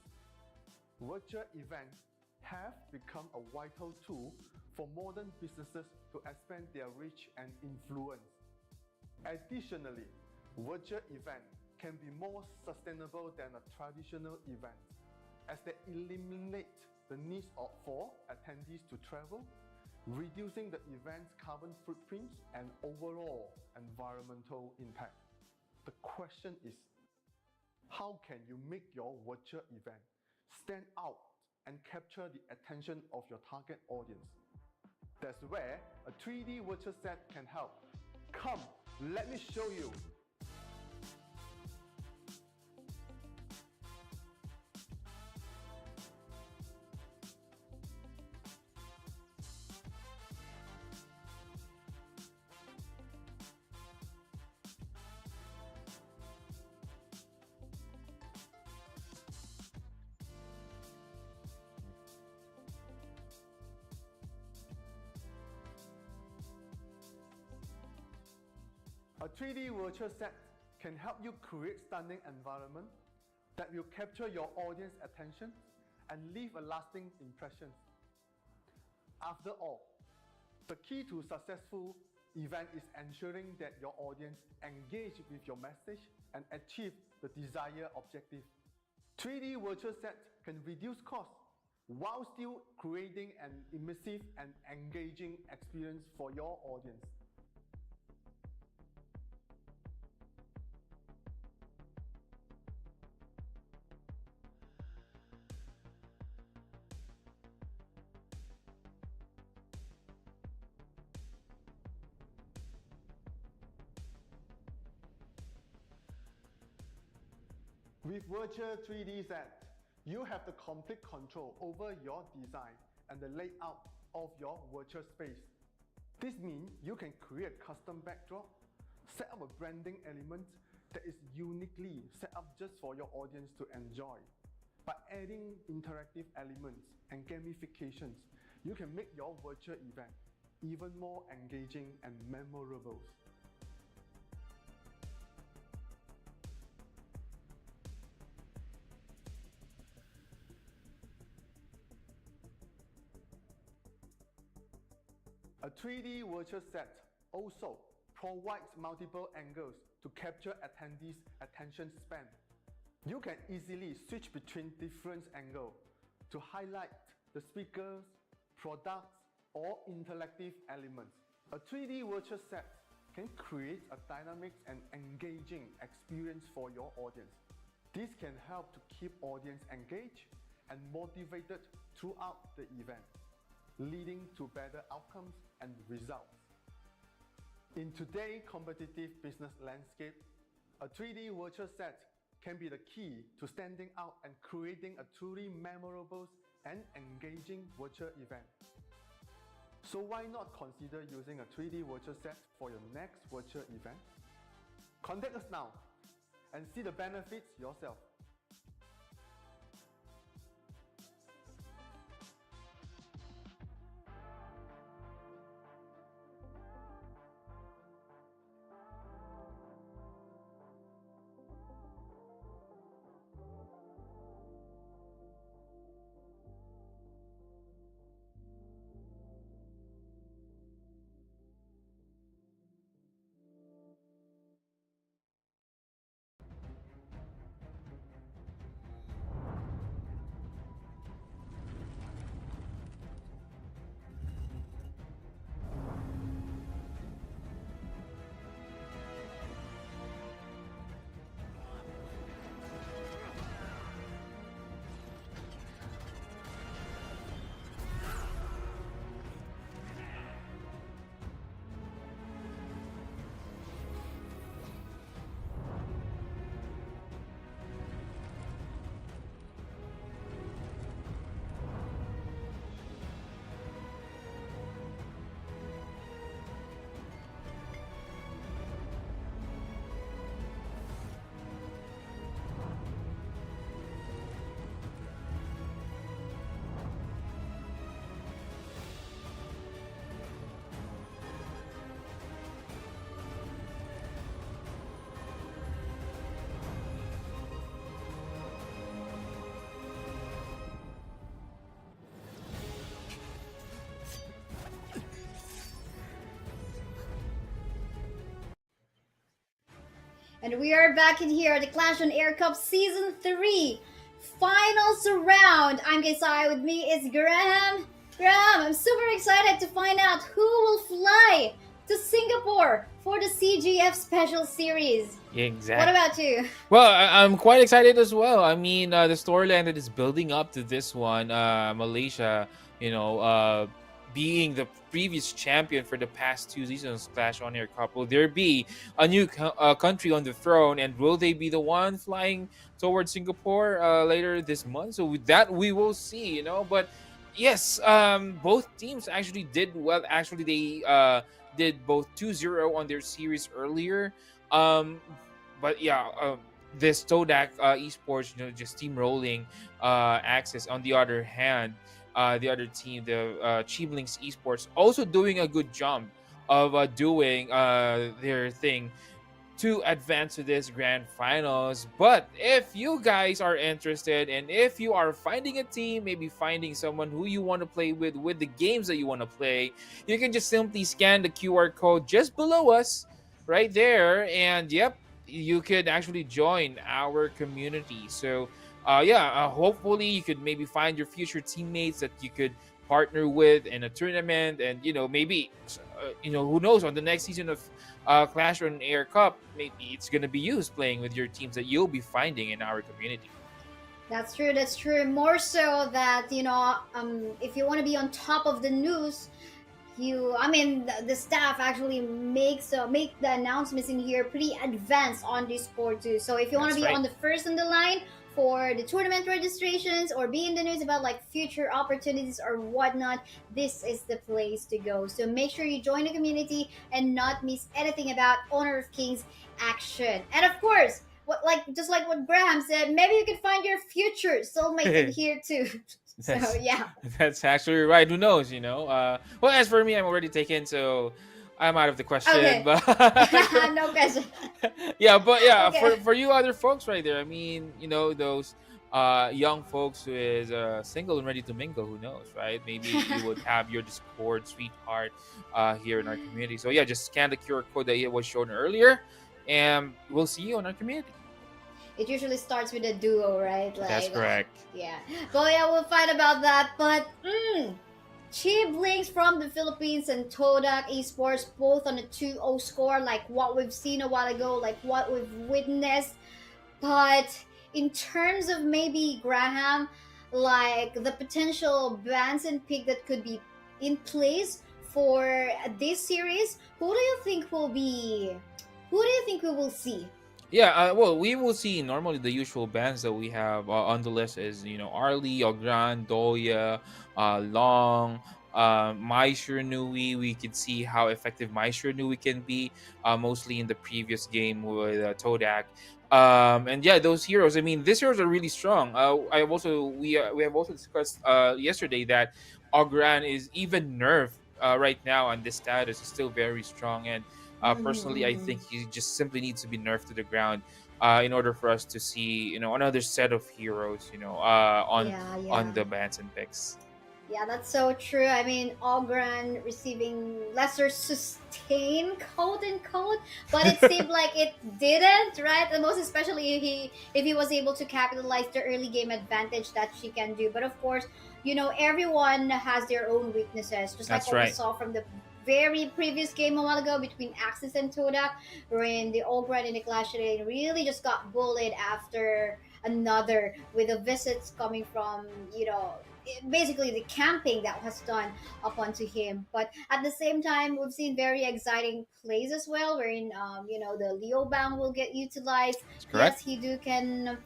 virtual events have become a vital tool for modern businesses to expand their reach and influence. Additionally, virtual events can be more sustainable than a traditional event, as they eliminate the need for attendees to travel, reducing the event's carbon footprint and overall environmental impact. The question is, how can you make your virtual event stand out and capture the attention of your target audience? That's where a 3D virtual set can help. Come, let me show you. A 3D virtual set can help you create stunning environment that will capture your audience attention and leave a lasting impression. After all, the key to successful event is ensuring that your audience engage with your message and achieve the desired objective. 3D virtual set can reduce costs while still creating an immersive and engaging experience for your audience. With Virtual 3D Set, you have the complete control over your design and the layout of your virtual space. This means you can create custom backdrop, set up a branding element that is uniquely set up just for your audience to enjoy. By adding interactive elements and gamifications, you can make your virtual event even more engaging and memorable. A 3D virtual set also provides multiple angles to capture attendees' attention span. You can easily switch between different angles to highlight the speakers, products, or interactive elements. A 3D virtual set can create a dynamic and engaging experience for your audience. This can help to keep audience engaged and motivated throughout the event, leading to better outcomes and results. In today's competitive business landscape, a 3D virtual set can be the key to standing out and creating a truly memorable and engaging virtual event. So why not consider using a 3D virtual set for your next virtual event? Contact us now and see the benefits yourself. And we are back in here at the Clash on Air Cup Season 3 Finals Round. I'm Kesai, with me is Graham. Graham, I'm super excited to find out who will fly to Singapore for the CGF Special Series. Yeah, exactly. What about you? Well, I'm quite excited as well. I mean, the storyline that is building up to this one, Malaysia, being the previous champion for the past 2 seasons, Clash on Air Cup. Will there be a new country on the throne, and will they be the one flying towards Singapore later this month? So with that, we will see, But yes, both teams actually did well. Actually, they did both 2-0 on their series earlier. But yeah, this Todak esports, just steamrolling Axis. On the other hand, the other team, the Cheemlinks esports, also doing a good job of doing their thing to advance to this grand finals. But if you guys are interested and if you are finding a team, maybe finding someone who you want to play with the games that you want to play, you can just simply scan the QR code just below us right there, and yep, you could actually join our community. So hopefully you could maybe find your future teammates that you could partner with in a tournament, and maybe who knows, on the next season of Clash on Air Cup, maybe it's gonna be used playing with your teams that you'll be finding in our community. That's true. That's true. More so that if you want to be on top of the news, the staff actually make the announcements in here pretty advanced on Discord too. So if you want to That's be right. on the first in the line for the tournament registrations or be in the news about like future opportunities or whatnot, this is the place to go. So make sure you join the community and not miss anything about Honor of Kings action. And of course, just like what Graham said, maybe you can find your future soulmate in here too. So That's yeah. that's actually right. Who knows? Well, as for me, I'm already taken, so I'm out of the question. Okay. But No question. yeah, but yeah, Okay. for you other folks right there, I mean, those young folks who is single and ready to mingle, who knows, right? Maybe you would have your Discord sweetheart here in our community. So yeah, just scan the QR code that it was shown earlier, and we'll see you on our community. It usually starts with a duo, right? That's correct. Yeah. But yeah, we'll fight about that. But Cheap Links from the Philippines and Todak Esports both on a 2-0 score, like what we've seen a while ago, like what we've witnessed. But in terms of maybe Graham, like the potential bans and pick that could be in place for this series, who do you think we will see? Yeah, well, we will see normally the usual bands that we have on the list is, Arlie, Ogran, Doya, Long, Mai Nui. We can see how effective Mai Nui can be, mostly in the previous game with Todak. And yeah, those heroes. I mean, these heroes are really strong. We have also discussed yesterday that Ogran is even nerfed right now, and this status is still very strong. And personally, I think he just simply needs to be nerfed to the ground in order for us to see, another set of heroes, on the bans and picks. Yeah, that's so true. I mean, Ogran receiving lesser sustain, quote unquote, but it seemed like it didn't, right? And most especially if he was able to capitalize the early game advantage that she can do. But of course, everyone has their own weaknesses, just like That's what we right. saw from the very previous game a while ago between Axis and Todak, wherein the Ogran and the Clash Lane really just got bullied after another, with the visits coming from basically the camping that was done up onto him. But at the same time, we've seen very exciting plays as well, wherein the Leo Bang will get utilized. That's Yes, correct. he do can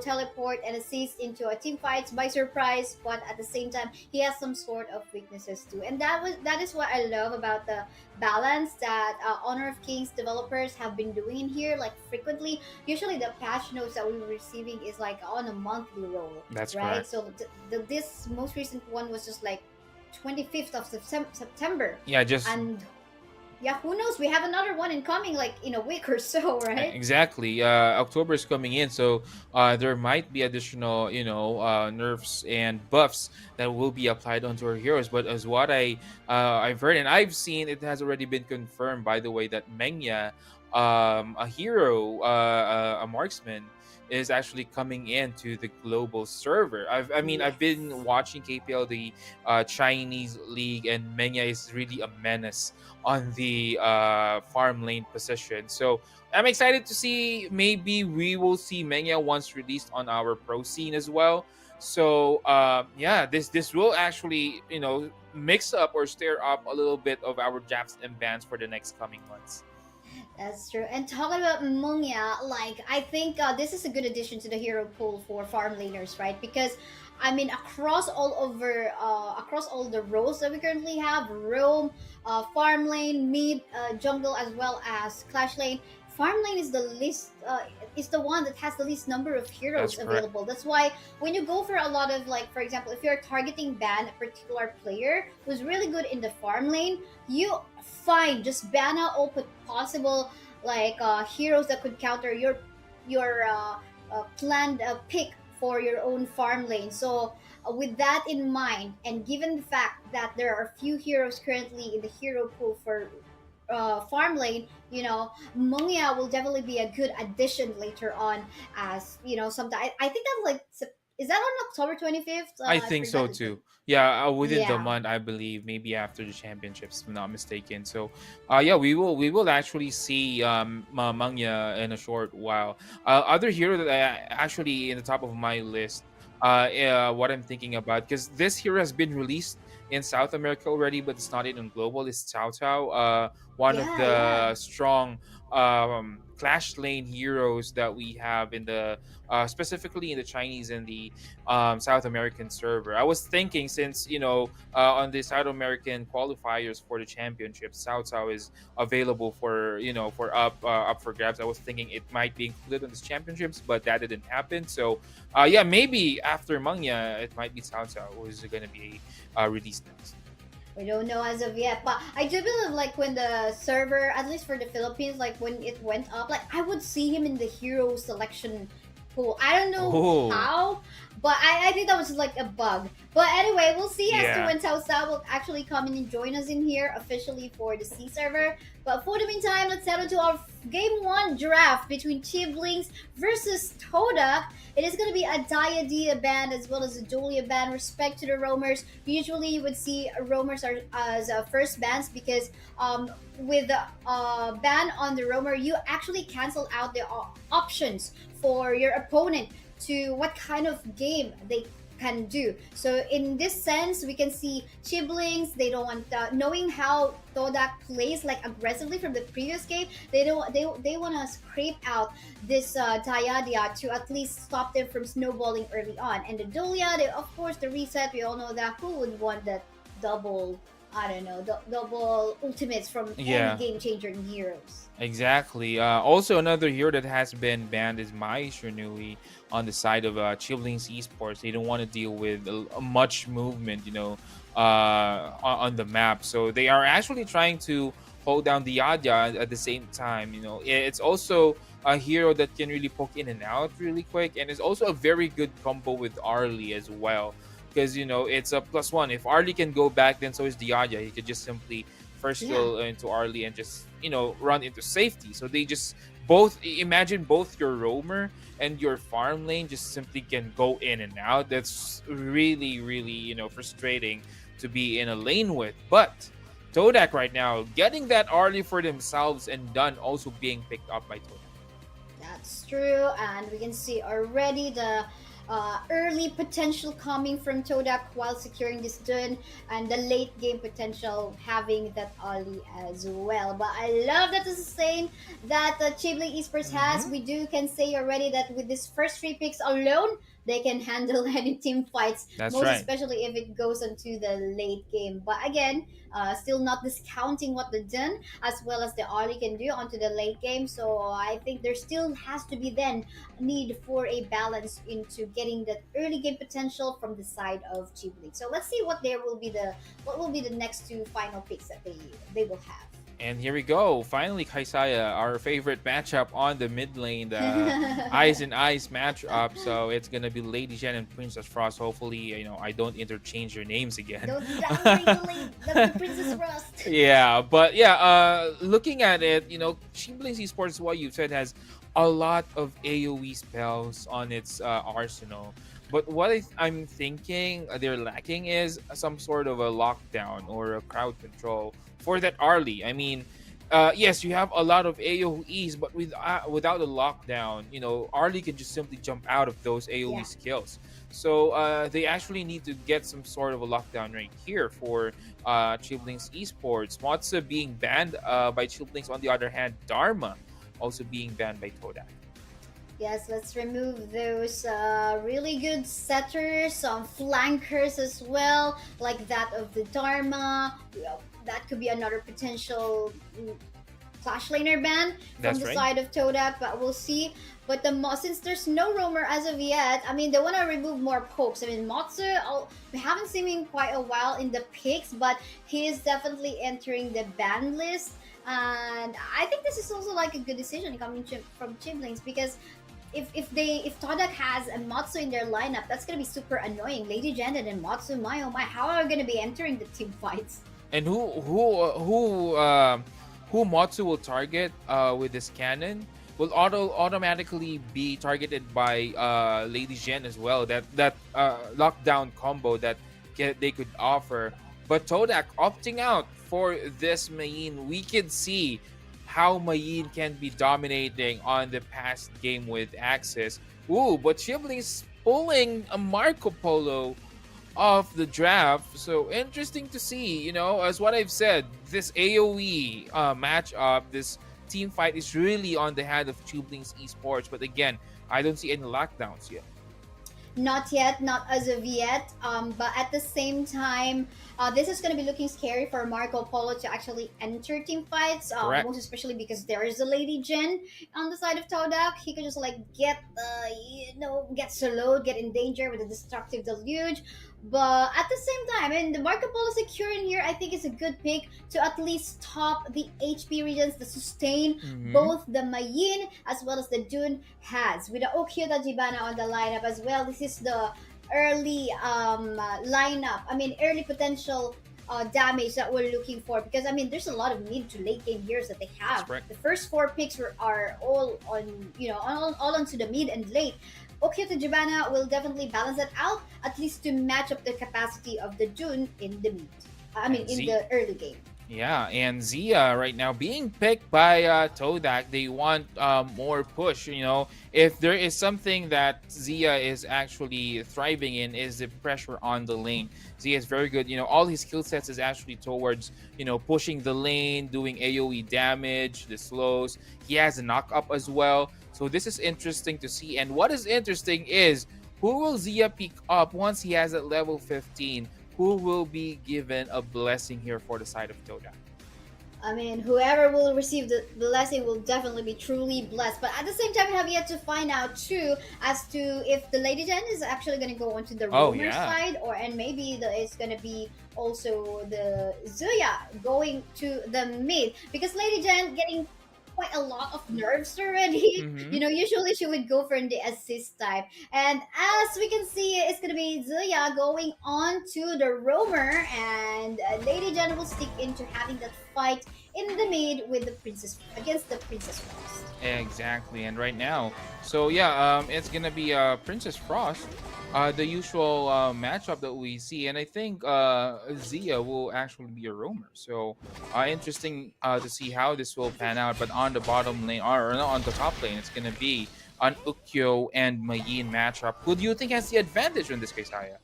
teleport and assist into a team fights by surprise, but at the same time he has some sort of weaknesses too, and that is what I love about the balance that Honor of Kings developers have been doing in here. Like frequently, usually the patch notes that we were receiving is like on a monthly roll, That's right? correct. So this most recent one was just like 25th of September, Yeah, just and yeah, who knows, we have another one incoming like in a week or so, right? exactly. October is coming in, so there might be additional, nerfs and buffs that will be applied onto our heroes. But as what I've heard and I've seen, it has already been confirmed, by the way, that Menya, a hero, a marksman, is actually coming into the global server. I've Yes. been watching KPL, the Chinese league, and Menya is really a menace on the farm lane position. So I'm excited to see, maybe we will see Menya once released on our pro scene as well. So yeah, this will actually mix up or stir up a little bit of our jabs and bans for the next coming months. That's true. And talking about Mungya, like I think this is a good addition to the hero pool for farm laners, right? Because I mean, across all the roles that we currently have, roam, farm lane, mid, jungle, as well as clash lane. Farm lane is the least. is the one that has the least number of That's heroes correct. available. That's why when you go for a lot of, like, for example, if you're targeting ban a particular player who's really good in the farm lane, you find just ban out all possible like heroes that could counter your planned pick for your own farm lane. So with that in mind, and given the fact that there are few heroes currently in the hero pool for farm lane, Mungya will definitely be a good addition later on. As sometime I think that's like is that on October 25th? I I think so forgot the. too. Yeah, within the Yeah. month, I believe, maybe after the championships, if I'm not mistaken. So, yeah, we will actually see Mangya in a short while. Other hero that actually in the top of my list, what I'm thinking about, because this hero has been released in South America already, but it's not in global. Is Cao Cao, one of Yeah, yeah. the strong clash lane heroes that we have in the specifically in the Chinese and the South American server. I was thinking, since on the South American qualifiers for the championship, South South is available for for up for grabs. I was thinking it might be included in these championships, but that didn't happen. So yeah, maybe after Mangya, it might be South South who's going to be released next. We don't know as of yet, but I do believe like when the server, at least for the Philippines, like when it went up, like I would see him in the hero selection pool. I don't know Oh, how, but I think that was like a bug. But anyway, we'll see as to yeah. when Sao Sao will actually come in and join us in here officially for the C server. But for the meantime, let's head on to our game one draft between Chiblings versus Todak. It is going to be a Diadia band as well as a Julia band. Respect to the roamers. Usually, you would see roamers are as first bands because with the ban on the roamer, you actually cancel out the options for your opponent to what kind of game they can do. So in this sense, we can see Chiblings. They don't want knowing how Todak plays like aggressively from the previous game. They want to scrape out this Diadia to at least stop them from snowballing early on. And the Dulia, they, of course, the reset. We all know that who would want that double. I don't know, double ultimates from any Yeah. game changer in heroes. Exactly. Also, another hero that has been banned is Mai Shunui on the side of Chiblings Esports. They don't want to deal with much movement, on the map. So they are actually trying to hold down the Yadya at the same time. It's also a hero that can really poke in and out really quick, and it's also a very good combo with Arlie as well. Because it's a plus one. If Arlie can go back, then so is Diadia. He could just simply first Yeah. go into Arlie and just run into safety. So they just both imagine both your roamer and your farm lane just simply can go in and out. That's really really frustrating to be in a lane with. But Todak right now getting that Arlie for themselves and done also being picked up by Todak. That's true, and we can see already the early potential coming from Todak while securing this done, and the late game potential having that Ali as well. But I love that this is saying that Chibli Esports has. Hmm. We do can say already that with these first three picks alone, they can handle any team fights, That's most right. especially if it goes into the late game. But again, still not discounting what they've done as well as the Ali can do onto the late game. So I think there still has to be then need for a balance into getting that early game potential from the side of Ghibli. So let's see what will be the next two final picks that they will have. And here we go. Finally, Kaisaya, our favorite matchup on the mid lane, the Eyes and Eyes matchup. So it's gonna be Lady Jen and Princess Frost. Hopefully, I don't interchange your names again. Don't downgrade the Princess Rust. Yeah, but yeah, looking at it, Shibling Esports, what you said, has a lot of AoE spells on its arsenal. But what I'm thinking they're lacking is some sort of a lockdown or a crowd control for that Arlie. I mean, yes, you have a lot of AoEs, but without a lockdown, Arlie can just simply jump out of those AoE Yeah. skills. So they actually need to get some sort of a lockdown right here for Chiblings Esports. Matza being banned by Chiblings. On the other hand, Dharma also being banned by Todak. Yes, let's remove those really good setters, some flankers as well, like that of the Dharma. Well, that could be another potential Clash Laner ban from That's the right. side of Todak, but we'll see. But since there's no roamer as of yet, I mean, they want to remove more pokes. I mean, Motsu, we haven't seen him quite a while in the picks, but he is definitely entering the ban list. And I think this is also like a good decision coming from Chiblings, because if Todak has a Matsu in their lineup, that's gonna be super annoying. Lady Janet and Matsu, my oh my, how are we gonna be entering the team fights? And who Matsu will target with this cannon will automatically be targeted by Lady Jen as well. That lockdown combo that they could offer. But Todak opting out for this Mayin, we could see how Mayin can be dominating on the past game with Axis. Ooh, but Chibley's pulling a Marco Polo of the draft. So interesting to see, as what I've said, this AoE matchup, this team fight is really on the hand of Tubeling's esports. But again, I don't see any lockdowns yet. Not yet, not as of yet. But at the same time, this is going to be looking scary for Marco Polo to actually enter team fights. Correct. Most especially because there is a Lady Jen on the side of Todak. He could just like get soloed, get in danger with a destructive deluge. But at the same time, and the Marco Polo secure in here, I think is a good pick to at least stop the HP regions, the sustain both the Mayin as well as the Dune has. With the Okyo Tajibana on the lineup as well, this is the early lineup. I mean, early potential damage that we're looking for, because I mean, there's a lot of mid to late game heroes that they have. Correct. The first 4 picks are all on, all onto the mid and late. Okyo Tajibana will definitely balance that out, at least to match up the capacity of the Dune in the mid. In the early game. Yeah, and Zia right now being picked by Todak, they want more push. If there is something that Zia is actually thriving in, is the pressure on the lane. Zia is very good. All his skill sets is actually towards pushing the lane, doing AOE damage, the slows. He has a knock up as well. So this is interesting to see. And what is interesting is, who will Zia pick up once he has at level 15? Who will be given a blessing here for the side of Todak? I mean, whoever will receive the blessing will definitely be truly blessed. But at the same time, we have yet to find out too as to if the Lady Jen is actually going to go onto the roamer side, and maybe it's going to be also the Zuya going to the mid, because Lady Jen getting quite a lot of nerves already. Usually she would go for the assist type. And as we can see, it's going to be Zuya going on to the roamer, and Lady Jen will stick into having that fight in the mid with the Princess against the Princess Frost. Exactly, and right now, so it's going to be Princess Frost. The usual matchup that we see, and I think Zia will actually be a roamer. So interesting to see how this will pan out. But on the bottom lane, or not on the top lane, it's gonna be an Ukyo and Mayin matchup. Who do you think has the advantage in this case, Aya?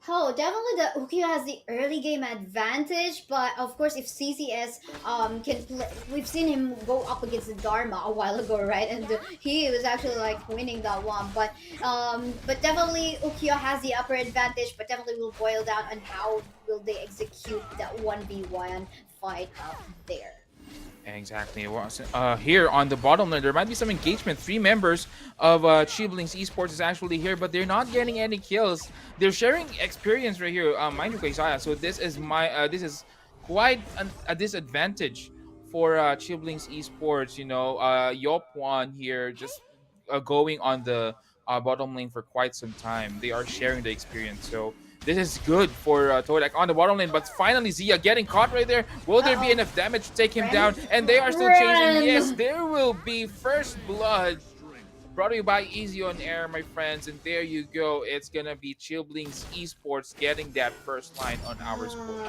Oh, definitely the Ukyo has the early game advantage, but of course if CCS can play, we've seen him go up against the Dharma a while ago, right? And he was actually like winning that one, but definitely Ukyo has the upper advantage, but definitely will boil down on how will they execute that 1v1 fight up there. Exactly. Here on the bottom lane, there might be some engagement. 3 members of Chiblings Esports is actually here, but they're not getting any kills. They're sharing experience right here. Mind you, Kaisaya. So this is quite a disadvantage for Chiblings Esports. Yopwan here just going on the bottom lane for quite some time. They are sharing the experience. So this is good for Todak on the bottom lane, but finally Zia getting caught right there. Will there be enough damage to take him down? And they are still chasing. Yes, there will be first blood. Brought to you by Easy on Air, my friends. And there you go. It's going to be Chiblings Esports getting that first line on our score.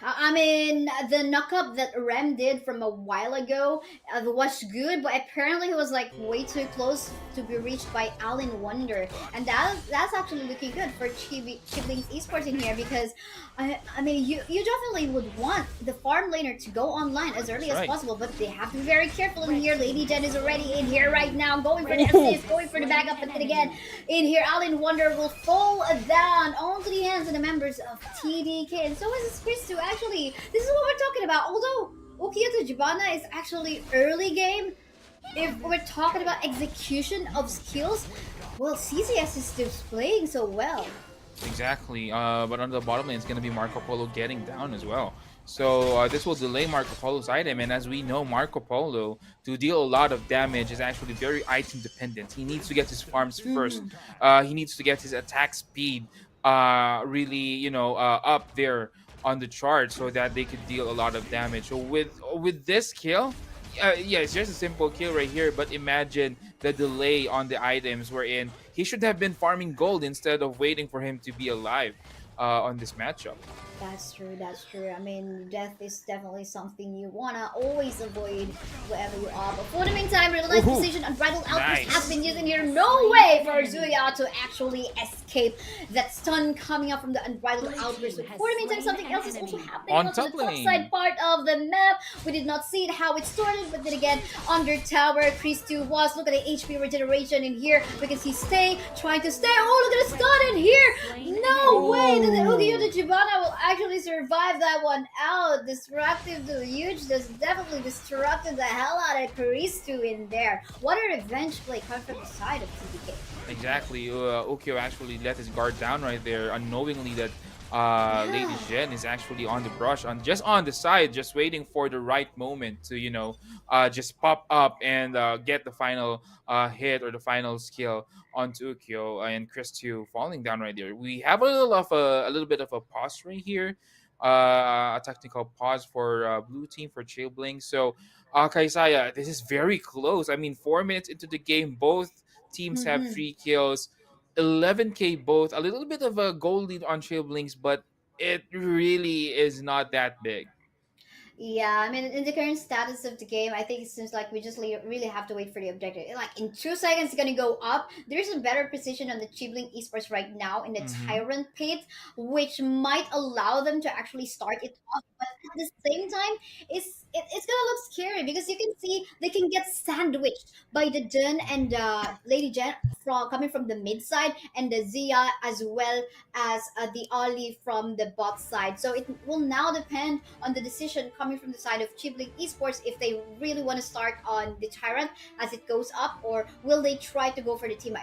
I mean, the knock-up that Rem did from a while ago was good, but apparently he was like way too close to be reached by Allen Wonder. And that's actually looking good for Chiblings Esports in here, because I mean, you definitely would want the farm laner to go online as early as possible, but they have to be very careful in here. Lady Jen is already in here right now, going for the assist, going for the backup, but then again, in here, Allen Wonder will fall down onto the hands of the members of TDK, and so is Chris too. Actually, this is what we're talking about. Although Ukiyo to Jibana is actually early game. If we're talking about execution of skills, well, CCS is still playing so well. Exactly. But on the bottom lane, it's going to be Marco Polo getting down as well. So this will delay Marco Polo's item. And as we know, Marco Polo, to deal a lot of damage, is actually very item dependent. He needs to get his farms first. He needs to get his attack speed really, up there on the chart so that they could deal a lot of damage. So with this kill, yeah, it's just a simple kill right here. But imagine the delay on the items wherein he should have been farming gold instead of waiting for him to be alive on this matchup. That's true, that's true. I mean, death is definitely something you wanna always avoid wherever you are. But for the meantime, relentless Woohoo! precision, unbridled outburst Nice. has been used in here. No way for Zuya to actually escape that stun coming up from the unbridled outburst. But for the meantime, something else is also happening On on top the top lane. side part of the map. We did not see it how it started, but then again, under tower, Chris 2 was. Look at the HP regeneration in here. We can see Stay trying to stay. Oh, look at the stun in here. No way that the Ukiyo to Jibana will actually survive that one out. Destructive to huge. That's definitely destructed the hell out of Karistu in there. What a revenge play coming from the side of TDK. Exactly. Ukyo actually let his guard down right there, unknowingly that Lady Jen is actually on the brush, on the side, just waiting for the right moment to just pop up and get the final hit or the final skill onto Ukyo, and Chris 2 falling down right there. We have a little bit of a pause right here, a technical pause for blue team for Chilbling. So Kaisaya, this is very close. I mean, 4 minutes into the game, both teams have 3 kills. 11k both, a little bit of a goal lead on Trailblings, but it really is not that big. Yeah, I mean, in the current status of the game, I think it seems like we just really have to wait for the objective. Like, in 2 seconds, it's gonna go up. There's a better position on the Chibling Esports right now in the Tyrant Pit, which might allow them to actually start it off. But at the same time, it's gonna look scary because you can see they can get sandwiched by the Dun and Lady Jen coming from the mid side, and the Zia as well as the Ali from the bot side. So it will now depend on the decision coming from the side of Chibling Esports if they really want to start on the Tyrant as it goes up, or will they try to go for the team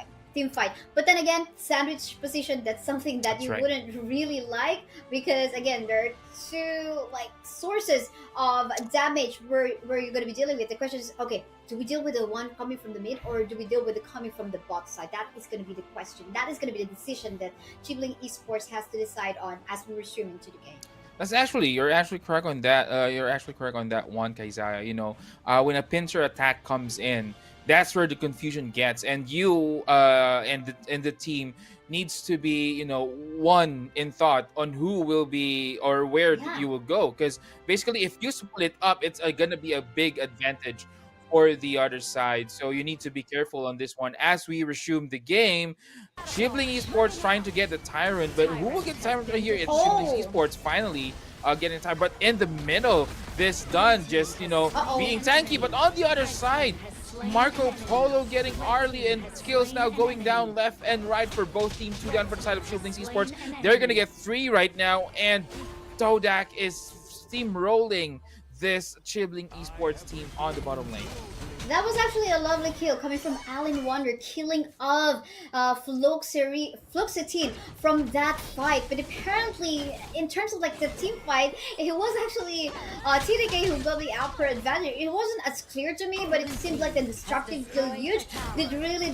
fight. But then again, sandwich position, that's something that That's you right. wouldn't really like, because again, there are two sources of damage where you're going to be dealing with. The question is, okay, do we deal with the one coming from the mid, or do we deal with the coming from the bot side? That is going to be the question. That is going to be the decision that Chibling Esports has to decide on as we resume into the game. You're actually correct on that. You're actually correct on that one, Kaizaya. When a pincer attack comes in, that's where the confusion gets, and you and the team needs to be one in thought on who will be or where Yeah. you will go. Because basically, if you split up, it's gonna be a big advantage for the other side. So you need to be careful on this one as we resume the game. Shibling Esports trying to get the Tyrant, but who will get the Tyrant right here? It's Shibling Esports finally getting Tyrant. But in the middle, this done just, being tanky. But on the other side, Marco Polo getting Arlie, and skills now going down left and right for both teams. 2 down for the side of Shibling Esports. They're going to get 3 right now, and Todak is steamrolling this Chibling Esports team on the bottom lane. That was actually a lovely kill coming from Alan Wonder, killing of Fluoxetine from that fight. But apparently, in terms of the team fight, it was actually TDK who got the upper advantage. It wasn't as clear to me, but it seemed like the destructive deluge did really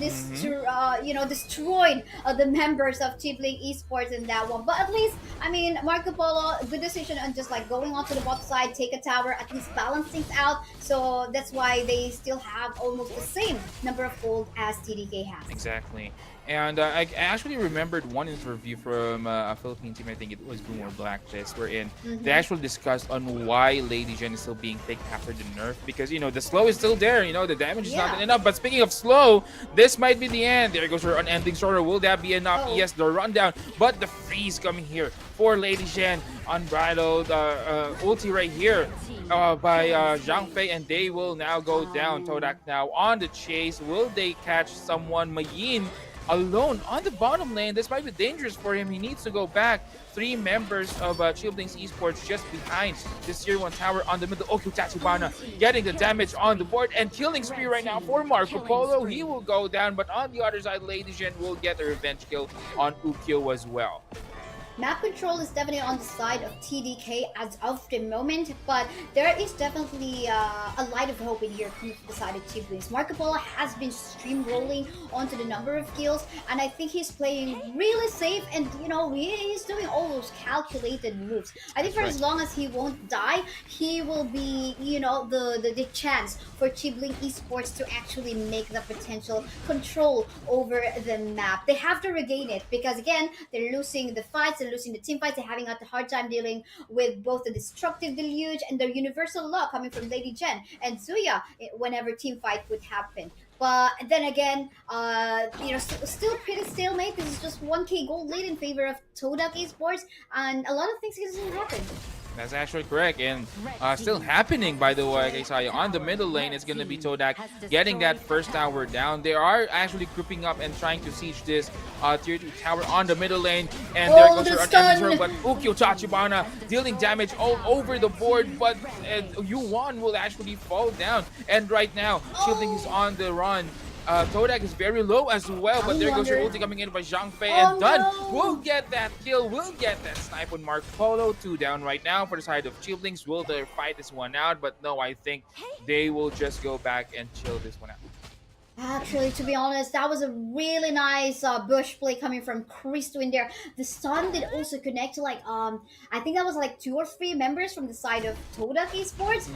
destroyed the members of Chibling Esports in that one. But at least, I mean, Marco Polo, good decision on just going onto the bot side, take a tower, at least balance things out. So that's why they still have almost the same number of gold as TDK has. Exactly. And I actually remembered one interview from a Philippine team. I think it was Boom or Blacklist, wherein they actually discussed on why Lady Jen is still being picked after the nerf, because the slow is still there. The damage is not enough. But speaking of slow, this might be the end. There goes her unending sorrow. Will that be enough? Yes, the rundown, but the freeze coming here for Lady Jen. Unbridled ulti right here by Zhang Fei, and they will now go down. Todak now on the chase. Will they catch someone? Mayin alone on the bottom lane. This might be dangerous for him. He needs to go back. 3 members of Chillblings Esports just behind this tier 1 tower on the middle. Okyo Tachibana getting the damage on the board and killing spree right now for Marco Polo. He will go down, but on the other side, Lady Jen will get a revenge kill on Ukyo as well. Map control is definitely on the side of TDK as of the moment, but there is definitely a light of hope in here from the side of Chillblings. Marco Polo has been streamrolling onto the number of kills, and I think he's playing really safe, and you know, he's doing all those calculated moves. I think for as long as he won't die, he will be, you know, the chance for Chibbling Esports to actually make the potential control over the map. They have to regain it because again, they're losing the fights, they're losing the team fights, they're having a hard time dealing with both the destructive deluge and the universal law coming from Lady Jen and Zuya whenever team fight would happen. But then again, you know, still pretty stalemate. This is just 1k gold lead in favor of Todak Esports, and a lot of things can happen. That's actually correct, and still happening, by the way, Isaiah. On the middle lane, it's going to be Todak getting that first tower down. They are actually grouping up and trying to siege this tier 2 tower on the middle lane, and there goes her unending, but Ukyo Tachibana dealing damage all over the board, but Yuan will actually fall down, and right now, Shielding is on the run. Todak is very low as well, but there goes your ulti coming in by Zhang Fei, and done. No. We'll get that kill, we'll get that snipe on Marco Polo. 2 down right now for the side of Chillblings. Will they fight this one out? But no, I think they will just go back and chill this one out. Actually, to be honest, that was a really nice bush play coming from Chris in there. The stun did also connect to like I think that was like 2 or 3 members from the side of Todak Esports.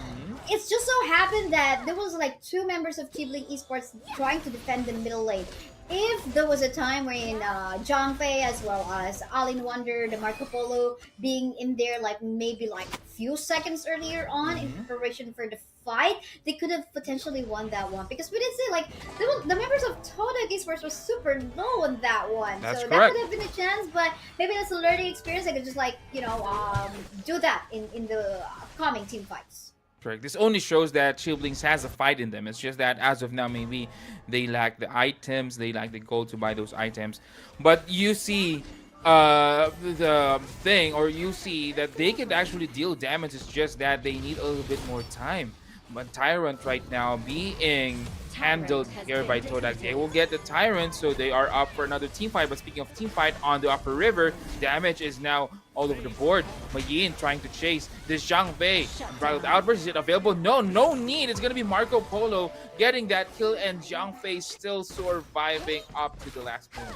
It's just so happened that there was like 2 members of Chillbling Esports trying to defend the middle lane. If there was a time when Zhang Fei as well as Alin Wonder, the Marco Polo being in there like maybe like a few seconds earlier on in preparation for the fight, they could have potentially won that one, because we did say like the members of Todak Esports were super low on that one. That's so correct. That could have been a chance, but maybe that's a learning experience. I could just like, you know, do that in the upcoming team fights. Correct. This only shows that Chillblings has a fight in them. It's just that as of now, maybe they lack the items, they lack the gold to buy those items. But you see the thing, or you see that they could actually deal damage. It's just that they need a little bit more time. But Tyrant right now being handled here by Todak. They will get the Tyrant, so they are up for another team fight. But speaking of team fight on the upper river, damage is now all over the board. Mayin trying to chase this Zhang Fei. Unbridled Outburst, is it available? No need. It's going to be Marco Polo getting that kill, and Zhang Fei still surviving up to the last moment.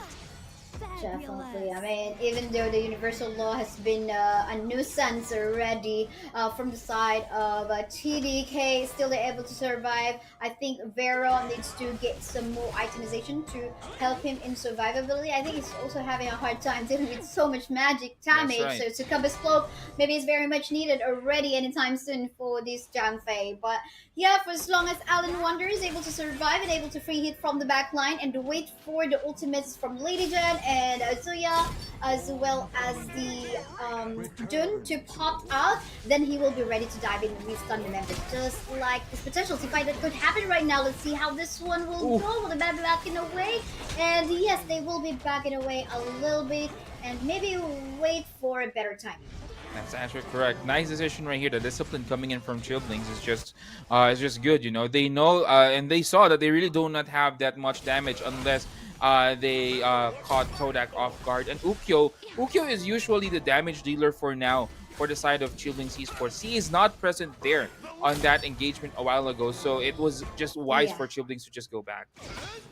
Definitely. I mean, even though the universal law has been a nuisance already from the side of TDK, still they're able to survive. I think Vero needs to get some more itemization to help him in survivability. I think he's also having a hard time dealing with so much magic damage. Right. So Succubus Cloak maybe is very much needed already anytime soon for this Zhang Fei. But yeah, for as long as Alan Wonder is able to survive and able to free hit from the back line and to wait for the ultimates from Lady Jen and Zuya, as well as the Jun to pop out, then he will be ready to dive in and restun the members. Just like this potential team fight that could happen right now. Let's see how this one will go. Will they be backing away? And yes, they will be backing away a little bit and maybe wait for a better time. That's actually correct. Nice decision right here. The discipline coming in from Chillblings is just good. You know, they know and they saw that they really do not have that much damage unless they caught Todak off guard. And Ukyo is usually the damage dealer for now for the side of Chillblings Esports. He is not present there on that engagement a while ago, so it was just wise for Chillblings to just go back.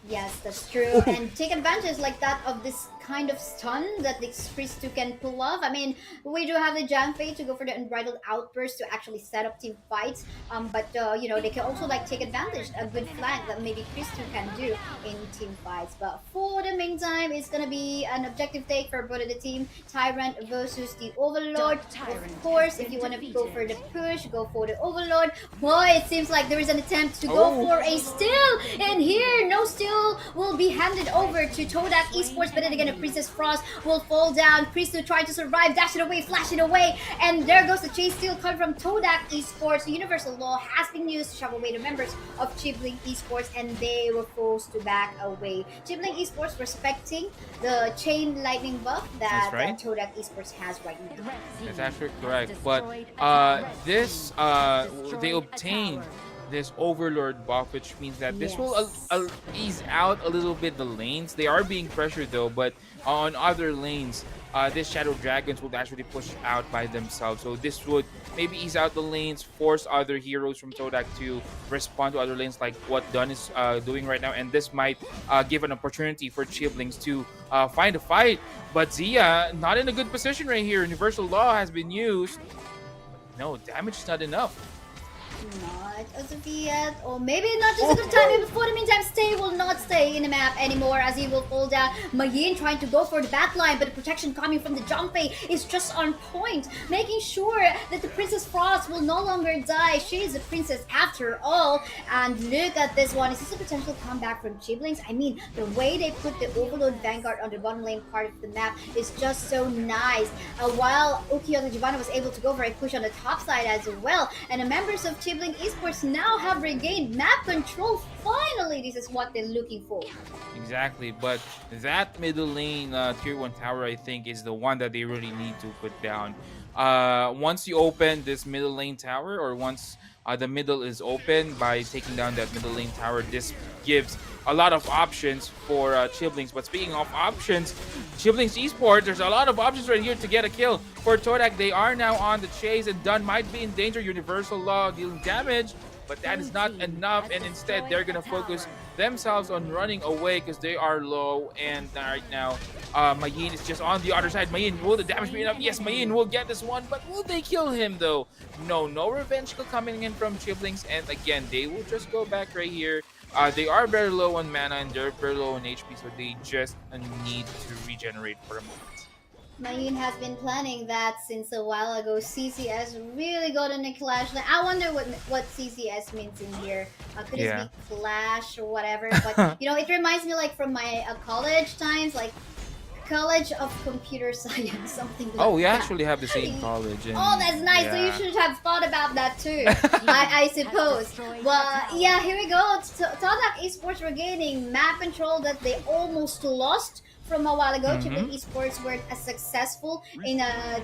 Yes, that's true. And take advantage like that of this kind of stun that the Priest 2 can pull off. I mean, we do have the Zhang Fei to go for the Unbridled Outburst to actually set up team fights. But you know, they can also like take advantage a good flank that maybe Priest 2 can do in team fights. But for the meantime, it's gonna be an objective take for both of the team. Tyrant versus the Overlord. Of course, if you want to go for the push, go for the Overlord. Overlord. Boy, it seems like there is an attempt to go for a steal. And here, no steal will be handed over to Todak Esports. But then again, a Princess Frost will fall down. Priesthood trying to survive, dash it away, flash it away. And there goes the chase steal coming from Todak Esports. The Universal Law has been used to shove away the members of Chibling Esports, and they were forced to back away. Chibling Esports respecting the chain lightning buff that Todak Esports has right now. That's actually correct. But they obtained this Overlord buff, which means that this will ease out a little bit the lanes. They are being pressured though, but on other lanes, this Shadow Dragons will actually push out by themselves. So this would maybe ease out the lanes, force other heroes from Todak to respond to other lanes like what Dunn is doing right now. And this might give an opportunity for Chiblings to find a fight. But Zia, not in a good position right here. Universal Law has been used. No, damage is not enough. Not as of yet, or maybe not just at the time. But for the meantime, Stay will not stay in the map anymore as he will fall down. Mayin trying to go for the backline, but the protection coming from the Junpei is just on point, making sure that the Princess Frost will no longer die. She is a princess after all. And look at this one. Is this a potential comeback from Chiblings? I mean, the way they put the Overload Vanguard on the bottom lane part of the map is just so nice. While Ukiyo Tajibana was able to go for a push on the top side as well. And the members of Chibling Esports now have regained map control. Finally, this is what they're looking for. Exactly, but that middle lane tier 1 tower, I think, is the one that they really need to put down. Once you open this middle lane tower, or once the middle is open by taking down that middle lane tower, this gives a lot of options for Chiblings. But speaking of options, Chiblings Esports, there's a lot of options right here to get a kill. For Todak, they are now on the chase, and Dunn might be in danger. Universal Law dealing damage, but that is not enough, and instead they're gonna focus themselves on running away because they are low. And right now Mayin is just on the other side. Mayin, will the damage be enough? Yes, Mayin will get this one, but will they kill him though? No revenge coming in from Chiblings, and again they will just go back right here. They are very low on mana and they're very low on HP, so they just need to regenerate for a moment. Mayin has been planning that since a while ago. CCS really got in a clash. I wonder what CCS means in here. Could it be clash or whatever? But you know, it reminds me like from my college times, like College of Computer Science, something like that. Oh, we actually have the same college. And, oh, that's nice. So you should have thought about that too, I suppose. Well, yeah, here we go. Todak Esports regaining map control that they almost lost from a while ago. Chibling Esports were successful in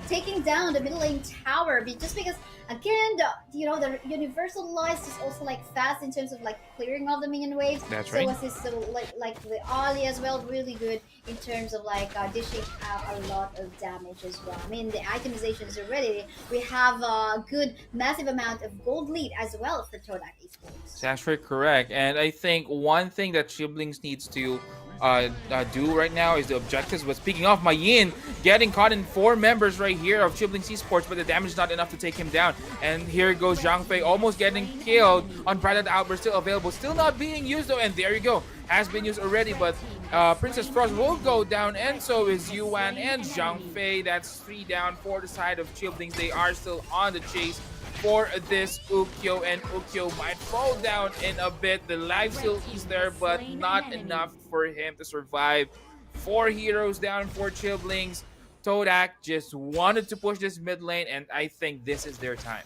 taking down the middle lane tower, just because again the Universal Law is just also like fast in terms of like clearing of the minion waves. That's right. So was this like the Ali as well, really good in terms of like dishing out a lot of damage as well. I mean, the itemization is already, we have a good massive amount of gold lead as well for Todak Esports. That's very correct. And I think one thing that Chiblings needs to do right now is the objectives. But speaking of, Mayin getting caught in 4 members right here of Chiblings Esports, but the damage is not enough to take him down. And here goes Zhang Fei almost getting killed. Unbridled Outburst still available, still not being used though, and there you go, has been used already. But Princess Frost will go down, and so is Yuan and Zhang Fei. That's 3 down for the side of Chiblings. They are still on the chase for this Ukiyo, and Ukiyo might fall down in a bit. The life steal is there, but not enough for him to survive. 4 heroes down for Chiblings. Todak just wanted to push this mid lane, and I think this is their time.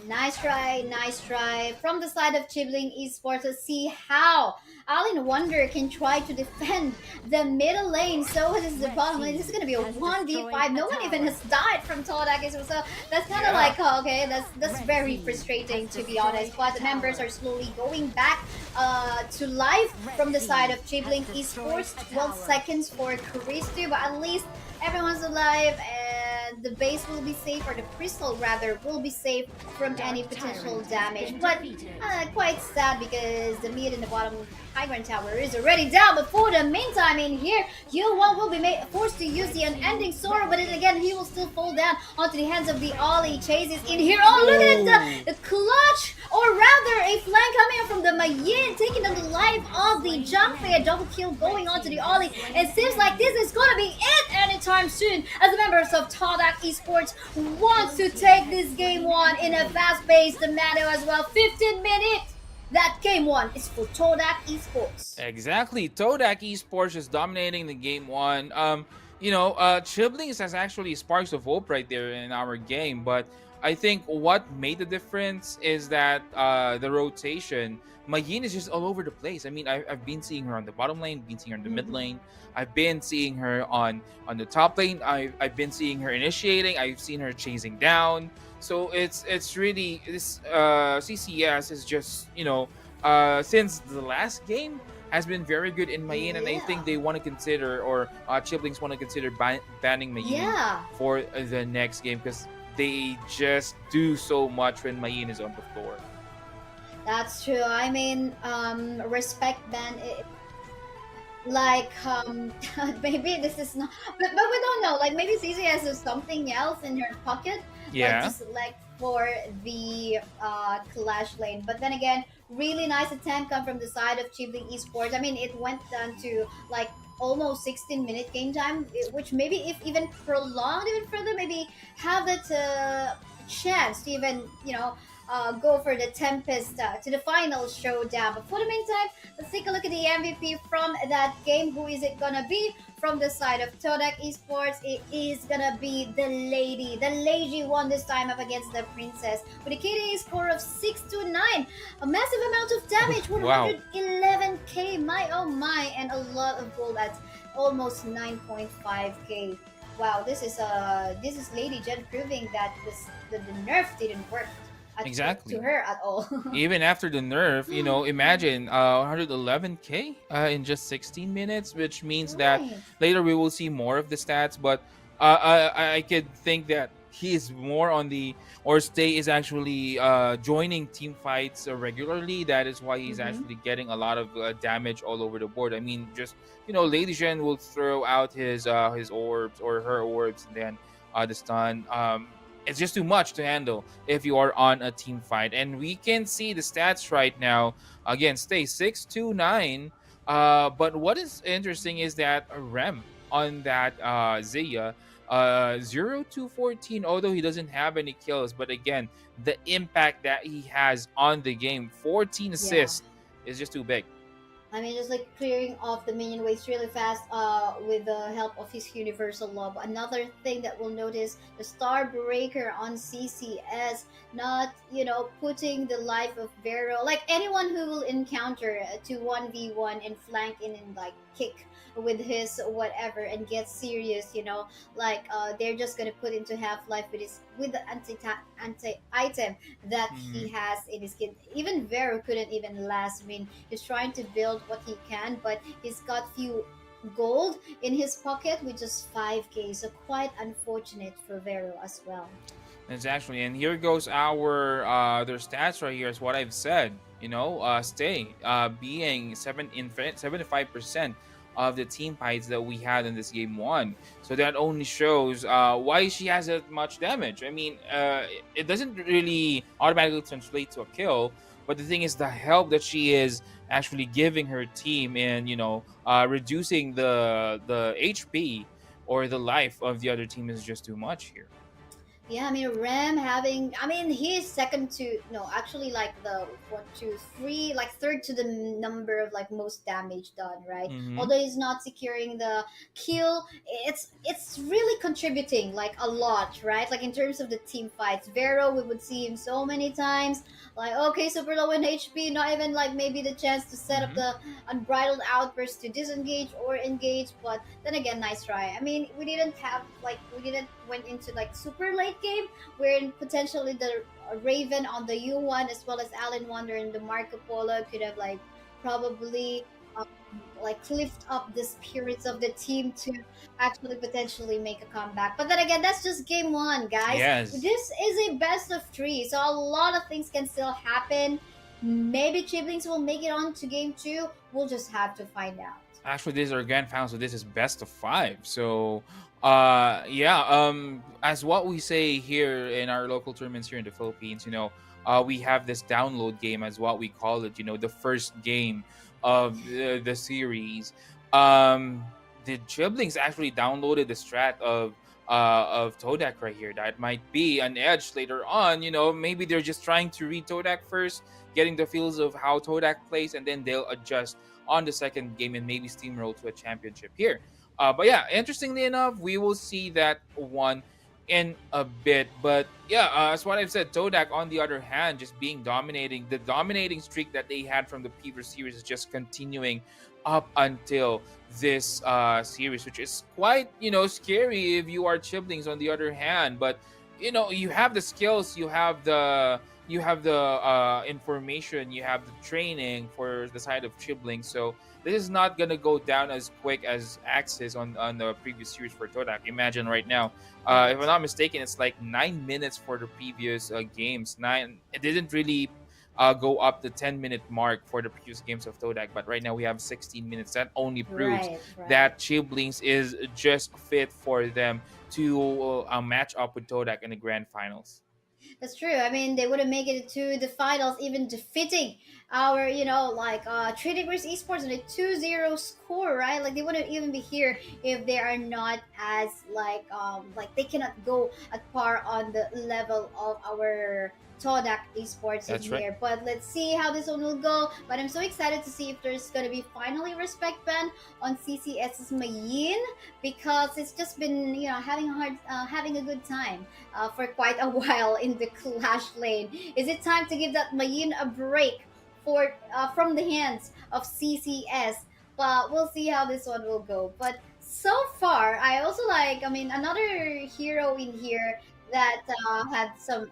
Nice try from the side of Chibling Esports. Let's see how Alin Wonder can try to defend the middle lane. So this is the bottom lane. This is gonna be a 1v5. No one even has died from Todak, so that's kind of like, oh, okay, that's very frustrating to be honest. But the members are slowly going back to life from the side of Chibling Esports. 12 seconds for Christy, but at least everyone's alive, and the base will be safe, or the crystal rather will be safe from any potential damage. But quite sad because the mid and the bottom high ground tower is already down. But for the meantime, in here, Yuan will be forced to use the unending sword, but then again he will still fall down onto the hands of the Ollie. Chases in here. Oh, look at the clutch, or rather a flank coming up from the Mayin, taking on the life of the Junpei. A double kill going onto the Ollie. It seems like this is gonna be it, anytime soon, as the members of Todak Esports want to take this game one in a fast-paced manner as well. 15 minutes. That game one is for Todak Esports. Exactly. Todak Esports is dominating the game one. Chiblings has actually sparks of hope right there in our game, but I think what made the difference is that the rotation. Mayin is just all over the place. I mean, I've been seeing her on the bottom lane, been seeing her in the mid lane. I've been seeing her on the top lane. I've been seeing her initiating. I've seen her chasing down. So it's really this CCS is just since the last game has been very good in Mayin, and I think they want to consider, or Chiblings want to consider banning Mayin for the next game because they just do so much when Mayin is on the floor. That's true. I mean, respect ban. Like, maybe this is not, but we don't know. Like, maybe CC has something else in her pocket. Yeah. Like, just like for the Clash lane. But then again, really nice attempt come from the side of Chibling Esports. I mean, it went down to like almost 16-minute game time, which maybe if even prolonged even further, maybe have that chance to even go for the Tempest to the final showdown. But for the meantime, let's take a look at the MVP from that game. Who is it gonna be? From the side of Todak Esports, it is gonna be the lady. The lady won this time up against the princess with a KDA score of 629. A massive amount of damage, Wow. 111k. My oh my, and a lot of gold at almost 9.5k. Wow, this is Lady Jen proving that the nerf didn't work. Exactly. To her at all. Even after the nerf, imagine 111k in just 16 minutes, which means that later we will see more of the stats. But I could think that he is more on the, or Stay is actually joining team fights regularly. That is why he's actually getting a lot of damage all over the board. I mean, just Lady Shen will throw out his orbs or her orbs, and then the stun. It's just too much to handle if you are on a team fight. And we can see the stats right now. Again, Stay 629. But what is interesting is that Rem on that Zia 0-14, although he doesn't have any kills. But again, the impact that he has on the game, 14 assists, is just too big. I mean, just like clearing off the minion waves really fast with the help of his universal love. Another thing that we'll notice, the Star Breaker on CCS, not, putting the life of Vero, like anyone who will encounter to 1v1 and flank in and like kick with his whatever and get serious, they're just gonna put into half-life with the anti-item that he has in his kit. Even Vero couldn't even last. I mean, he's trying to build what he can, but he's got few gold in his pocket with just 5k, so quite unfortunate for Vero as well. Exactly, and here goes our their stats right here is what I've said. Stay being 75% of the team fights that we had in this game one. So that only shows why she has that much damage. I mean, it doesn't really automatically translate to a kill, but the thing is the help that she is actually giving her team in, reducing the HP or the life of the other team is just too much here. Yeah, I mean, Rem having, he's second to, no, actually like the 1, 2, 3, like third to the number of like most damage done, right? Although he's not securing the kill, it's really contributing like a lot, right? Like in terms of the team fights. Vero, we would see him so many times, like, okay, super low in HP, not even like maybe the chance to set up the unbridled outburst to disengage or engage, but then again, nice try. I mean, we didn't went into like super late game where potentially the Raven on the U1 as well as Alan Wonder and the Marco Polo could have like probably lift up the spirits of the team to actually potentially make a comeback. But then again, that's just game one, guys. Yes. This is a best of 3, so a lot of things can still happen. Maybe Chiblings will make it on to game 2. We'll just have to find out. Actually, this is our grand final, so this is best of 5. So as what we say here in our local tournaments here in the Philippines, we have this download game as what we call it, the first game of the series. did Chiblings actually downloaded the strat of Todak right here? That might be an edge later on. Maybe they're just trying to read Todak first, getting the feels of how Todak plays, and then they'll adjust on the second game and maybe steamroll to a championship here. But yeah, interestingly enough, we will see that one in a bit. But yeah, as what I've said, Todak, on the other hand, just being dominating. The dominating streak that they had from the previous series is just continuing up until this series, which is quite, scary if you are Chiblings on the other hand. But, you have the skills, you have the information, you have the training for the side of Chiblings. So this is not gonna go down as quick as Axis on the previous series for Todak. Imagine right now, if I'm not mistaken, it's like 9 minutes for the previous games. It didn't really go up the 10-minute mark for the previous games of Todak, but right now we have 16 minutes. That only proves Right. that Chiblings is just fit for them to match up with Todak in the grand finals. That's true. I mean, they wouldn't make it to the finals, even defeating our, like, 3 Degrees Esports on a 2-0 score, right? Like, they wouldn't even be here if they are not as, like they cannot go at par on the level of our Todak Esports in That's right. here. But let's see how this one will go. But I'm so excited to see if there's going to be finally respect ban on CCS's Mayin, because it's just been, having a good time for quite a while in the Clash lane. Is it time to give that Mayin a break for from the hands of CCS? But we'll see how this one will go. But so far, I also like. I mean, another hero in here that had some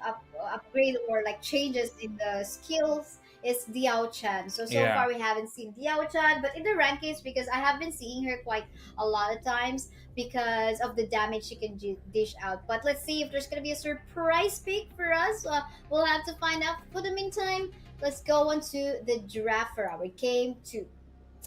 upgrade or like changes in the skills is Diao Chan. So Yeah. far we haven't seen Diao Chan, but in the rankings, because I have been seeing her quite a lot of times because of the damage she can dish out. But let's see if there's gonna be a surprise pick for us. We'll have to find out. For the meantime, let's go on to the draft for our game 2.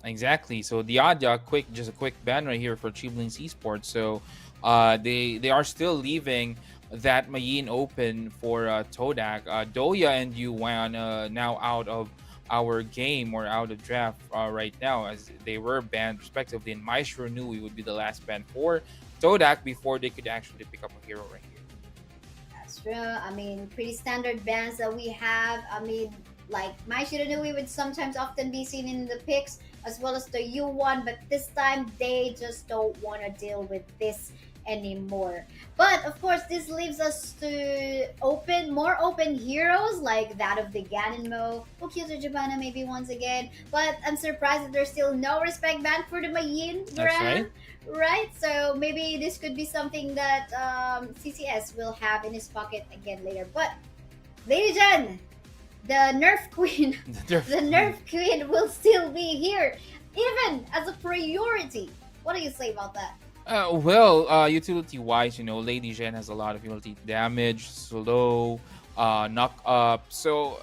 Exactly. So the Adya, just a quick ban right here for Chiblings Esports. So they are still leaving that Mayin open for Todak. Doya and Yuan now out of our game or out of draft right now, as they were banned respectively. And Maestro Nui would be the last ban for Todak before they could actually pick up a hero right here. That's true. I mean, pretty standard bands that we have. I mean, like my Shiranui would sometimes often be seen in the picks, as well as the U1, but this time they just don't want to deal with this anymore. But of course, this leaves us to more open heroes like that of the Ganonmo, Ukyuto Jabana maybe once again. But I'm surprised that there's still no respect ban for the Mayin That's right. brand. Right, so maybe this could be something that CCS will have in his pocket again later. But, Lady Jen, the Nerf Queen, the Nerf Queen will still be here, even as a priority. What do you say about that? Utility wise, Lady Zhen has a lot of utility: damage, slow, knock up. So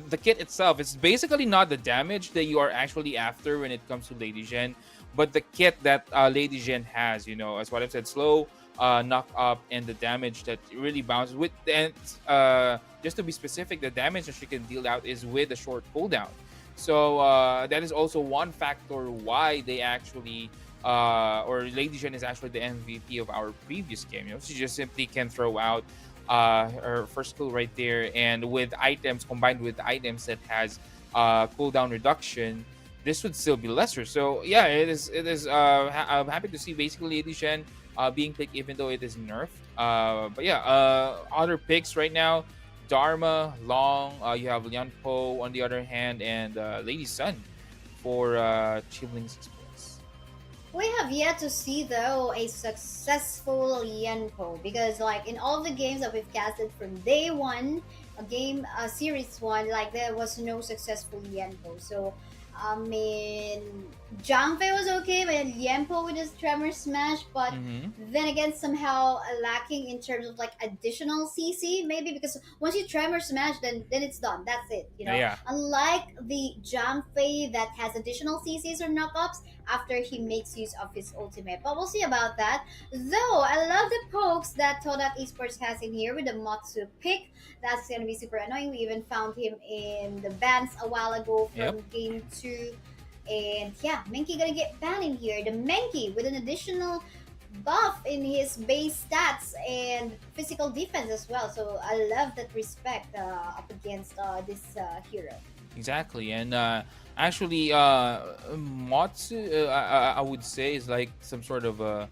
the kit itself, it's basically not the damage that you are actually after when it comes to Lady Zhen, but the kit that Lady Zhen has, as what I've said: slow, knock up, and the damage that really bounces with. And just to be specific, the damage that she can deal out is with a short cooldown. So that is also one factor why they actually or Lady Zhen is actually the MVP of our previous game. She just simply can throw out her first skill right there, and with items combined with items that has cooldown reduction, this would still be lesser. So yeah, it is. I'm happy to see basically Lady Zhen being picked, even though it is nerfed. But yeah, other picks right now: Dharma, Long. You have Lian Po on the other hand, and Lady Sun for Chiblings Express. We have yet to see though a successful Yenpo, because like in all the games that we've casted from day one, series one, like there was no successful Yenpo. So I mean, Zhangfei was okay, but Yenpo with his Tremor Smash, but Mm-hmm. then again, somehow lacking in terms of like additional CC, maybe because once you Tremor Smash, then it's done. That's it, Yeah. Unlike the Zhangfei that has additional CCs or knockups after he makes use of his ultimate. But we'll see about that. Though, I love the pokes that Todak Esports has in here with the Matsu pick. That's going to be super annoying. We even found him in the bans a while ago from Yep. game 2. And yeah, Menki gonna get banned in here. The Menki with an additional buff in his base stats and physical defense as well. So I love that respect up against this hero. Exactly, and actually, Matsu, I would say, is like some sort of a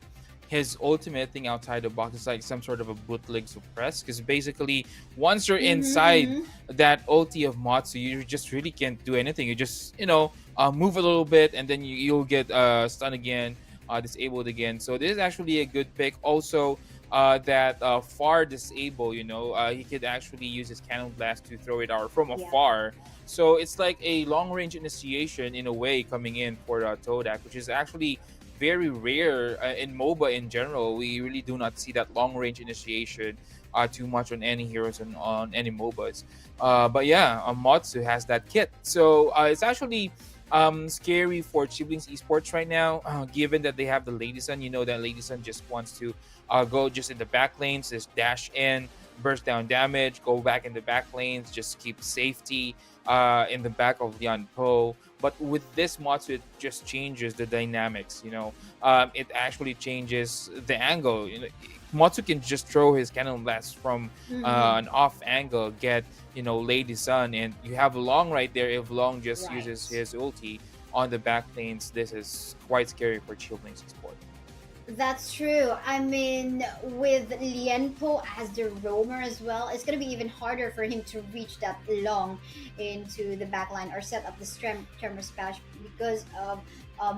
his ultimate thing outside the box is like some sort of a bootleg suppress because basically once you're inside Mm-hmm. that ulti of Matsu, you just really can't do anything. You just move a little bit and then you'll get stunned again, disabled again. So this is actually a good pick. Also, that far disable, he could actually use his cannon blast to throw it out from Yeah. afar. So it's like a long range initiation in a way coming in for Todak, which is actually very rare in MOBA in general. We really do not see that long range initiation too much on any heroes and on any MOBAs. But yeah, Matsu has that kit. So it's actually scary for Chiblings Esports right now, given that they have the Lady Sun. You know that Lady Sun just wants to go just in the back lanes, just dash in, burst down damage, go back in the back lanes, just keep safety in the back of Lian Po. But with this Matsu, it just changes the dynamics. It actually changes the angle. Matsu can just throw his cannon blast from Mm-hmm. an off angle, get Lady Sun, and you have Long right there. If Long just uses Right. his ulti on the back lanes, this is quite scary for Chillblaze Sport. That's true. I mean, with Lienpo as the roamer as well, it's gonna be even harder for him to reach that long into the backline or set up the tremor splash because of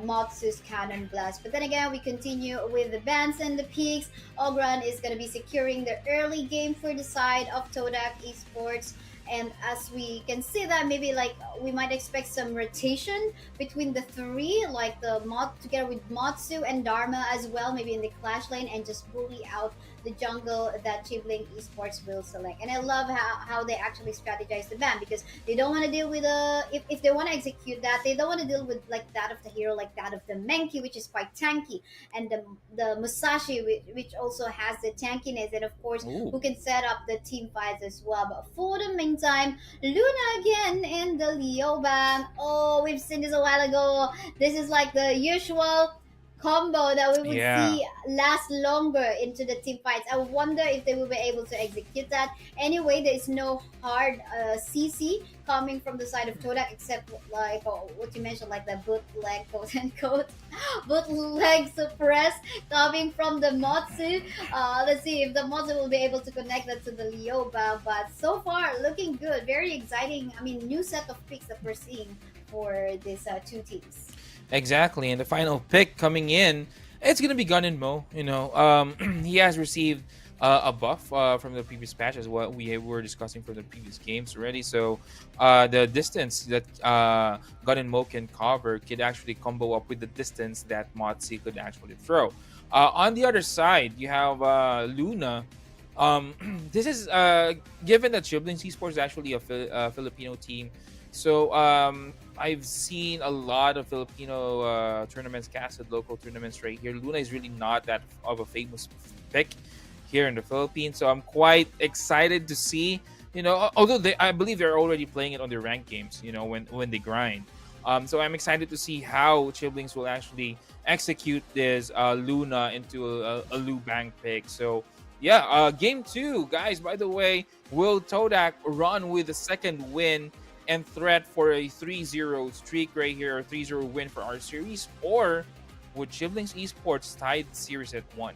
Matsu's cannon blast. But then again, we continue with the bans and the peaks. Ogran is gonna be securing the early game for the side of Todak Esports. And as we can see that maybe like we might expect some rotation between the three, like the mod together with Matsu and Dharma as well, maybe in the clash lane and just bully out the jungle that Chibling Esports will select. And I love how they actually strategize the ban because they don't want to deal with if they want to execute that, they don't want to deal with like that of the hero, like that of the Menki, which is quite tanky, and the Musashi, which also has the tankiness, and of course Ooh. who can set up the team fights as well. But for the meantime, Luna again in the Leo ban. Oh, we've seen this a while ago. This is like the usual combo that we would Yeah. see last longer into the team fights. I wonder if they will be able to execute that. Anyway, there is no hard CC coming from the side of Todak except like what you mentioned, like the bootleg, quote unquote, bootleg suppress coming from the Matsu. Let's see if the Matsu will be able to connect that to the Leoba. But so far, looking good. Very exciting. I mean, new set of picks that we're seeing for these two teams. Exactly, and the final pick coming in, it's gonna be Gun and Mo. He has received a buff from the previous patch, as what we were discussing from the previous games already. So the distance that Gun and Mo can cover could actually combo up with the distance that Motzi could actually throw. On the other side, you have Luna. This is given that Shiblings Esports is actually a Filipino team. So I've seen a lot of Filipino tournaments casted, local tournaments right here. Luna is really not that of a famous pick here in the Philippines, so I'm quite excited to see. Although I believe they're already playing it on their ranked games. When they grind. So I'm excited to see how Chiblings will actually execute this Luna into a Lu Bang pick. So yeah, game two, guys. By the way, will Todak run with the second win and threat for a 3-0 streak right here, or 3-0 win for our series? Or would Chiblings Esports tie the series at 1?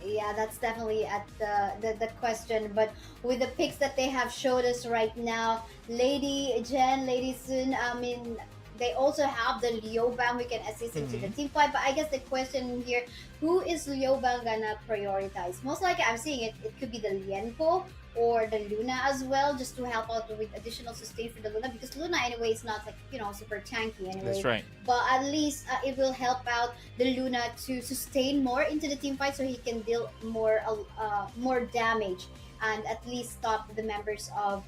Yeah, that's definitely at the question. But with the picks that they have showed us right now, Lady Jen, Lady Sun, I mean, they also have the Liobang we can assist into the team fight. But I guess the question here, who is Liobang gonna prioritize? Most likely, I'm seeing it could be the Lienpo or the Luna as well, just to help out with additional sustain for the Luna, because Luna anyway is not like super tanky anyway. That's right. But at least it will help out the Luna to sustain more into the team fight, so he can deal more damage and at least stop the members of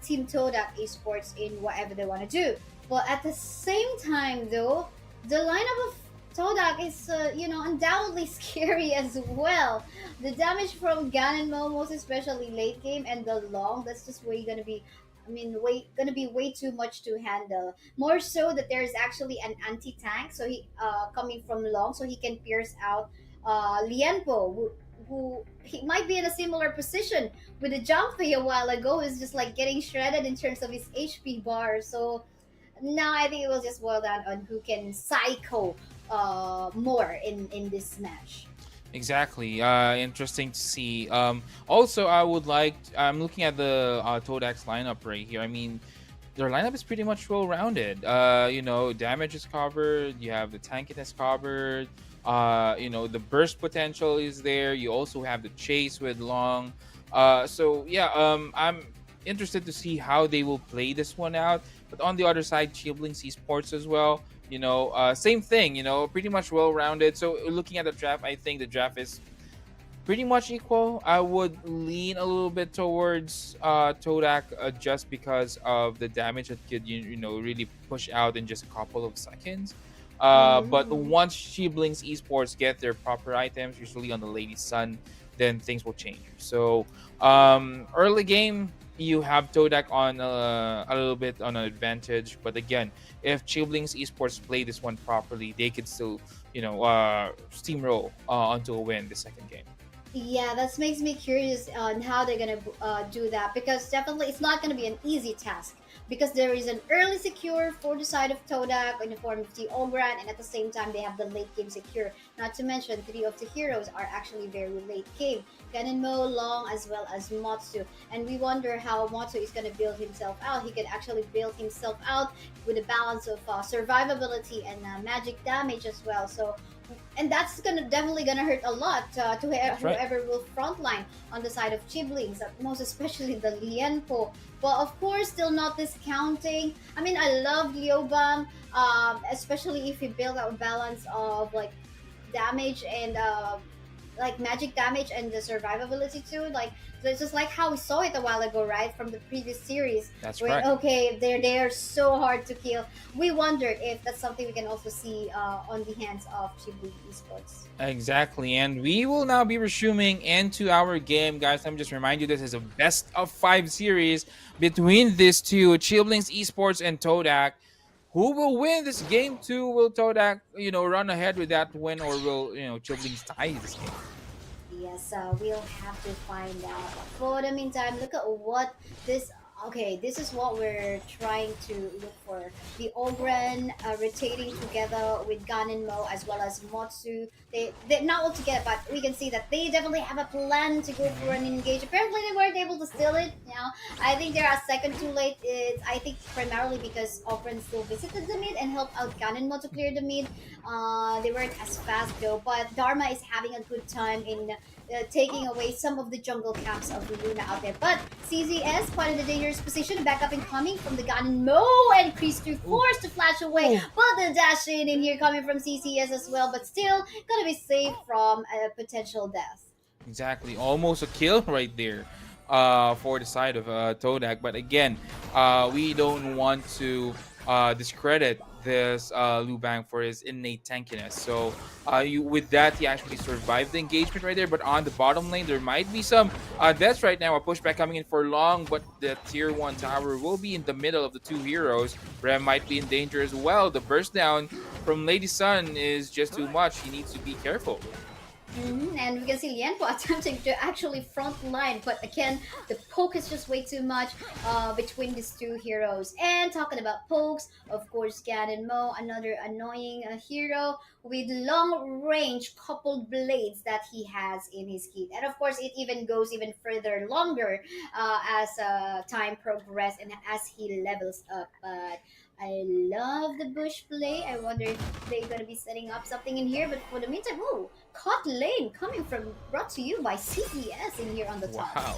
Team Todak Esports in whatever they want to do. But at the same time, though, the lineup of Todak is, undoubtedly scary as well. The damage from Gan and Mo, most especially late game, and the long, that's just where you're gonna be I mean, gonna be way too much to handle. More so that there's actually an anti tank, so he coming from long, so he can pierce out Lienpo, who he might be in a similar position with the Jumpy a while ago. Is just like getting shredded in terms of his HP bar. So now I think it will just boil down on who can psycho more in this match. Exactly. Interesting to see. Also, I'm looking at the Todak's lineup right here. I mean, their lineup is pretty much well rounded. Damage is covered. You have the tankiness covered. The burst potential is there. You also have the chase with long. So yeah. I'm interested to see how they will play this one out. But on the other side, Chiblings Esports as well. Same thing. Pretty much well rounded. So looking at the draft, I think the draft is pretty much equal. I would lean a little bit towards Todak just because of the damage that could really push out in just a couple of seconds. But Mm-hmm. once Shiblings Esports get their proper items, usually on the Lady Sun, then things will change. So early game, you have Todak on a little bit on an advantage, but again, if Chiblings Esports play this one properly, they could still steamroll onto a win the second game. Yeah, that makes me curious on how they're gonna do that, because definitely it's not gonna be an easy task, because there is an early secure for the side of Todak in the form of the Ogran, and at the same time they have the late game secure. Not to mention three of the heroes are actually very late game. Ganenmo, Long, as well as Motsu. And we wonder how Motsu is gonna build himself out. He can actually build himself out with a balance of survivability and magic damage as well. So and that's gonna definitely gonna hurt a lot to That's right. whoever will frontline on the side of Chiblings, most especially the Lienpo. But of course, still not discounting. I mean, I love Liobang, especially if he build out a balance of like damage and like magic damage and the survivability too. Like, so it's just like how we saw it a while ago, right, from the previous series. That's Where correct. okay, they are so hard to kill. We wondered if that's something we can also see on the hands of Chibu Esports. Exactly. And we will now be resuming into our game, guys. Let me just remind you this is a best of 5 series between these two, Chiblings Esports and Todak. Who will win this game two? Will Todak, run ahead with that win, or will, Chiblings tie this game? Yes, we'll have to find out. For the meantime, look at what this. Okay, this is what we're trying to look for. The Ogren rotating together with Ganenmo as well as Motsu. They're not all together, but we can see that they definitely have a plan to go for an engage. Apparently, they weren't able to steal it. I think they're a second too late. It's, I think, primarily because Ogren still visited the mid and helped out Ganenmo to clear the mid. They weren't as fast though, but Dharma is having a good time in taking away some of the jungle camps of Luna out there. But CZS quite in a dangerous position, back up and coming from the Ganon Mo, and Crease forced to flash away. But the dash in here coming from CCS as well, but still gonna be safe from a potential death. Exactly. Almost a kill right there for the side of Todak. But again, we don't want to discredit this Lubang for his innate tankiness. So with that, he actually survived the engagement right there. But on the bottom lane, there might be some deaths right now. A pushback coming in for Long, but the tier 1 tower will be in the middle of the two heroes. Rem might be in danger as well. The burst down from Lady Sun is just too much. He needs to be careful. And we can see Lianpo attempting to actually front line, but again, the poke is just way too much between these two heroes. And talking about pokes, of course, Ganon Mo, another annoying hero with long range coupled blades that he has in his kit. And of course, it even goes even further longer as time progresses and as he levels up. But I love the bush play. I wonder if they're gonna be setting up something in here. But for the meantime, oh, caught lane coming from brought to you by CCS in here on the top. Wow.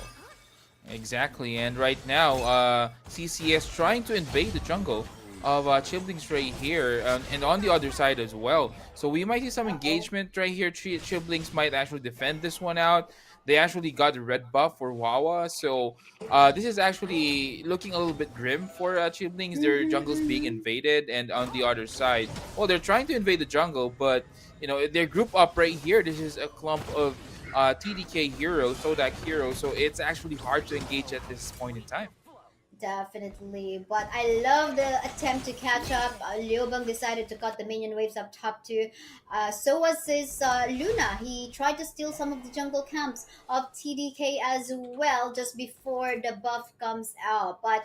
Exactly. And right now, CCS trying to invade the jungle of Chiblings right here, and on the other side as well. So we might see some engagement right here. Chiblings might actually defend this one out. They actually got the red buff for Wawa, so this is actually looking a little bit grim for Chiblings. Their jungle's being invaded, and on the other side, well, they're trying to invade the jungle, but they're group up right here. This is a clump of TDK heroes, Todak heroes, so it's actually hard to engage at this point in time. Definitely, but I love the attempt to catch up. Liu Bang decided to cut the minion waves up top too. So was his Luna. He tried to steal some of the jungle camps of TDK as well just before the buff comes out. But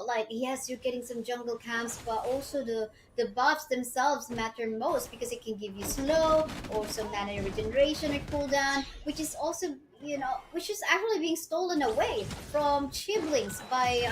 like yes, you're getting some jungle camps, but also the buffs themselves matter most because it can give you slow or some mana regeneration or cooldown, which is also which is actually being stolen away from Chiblings by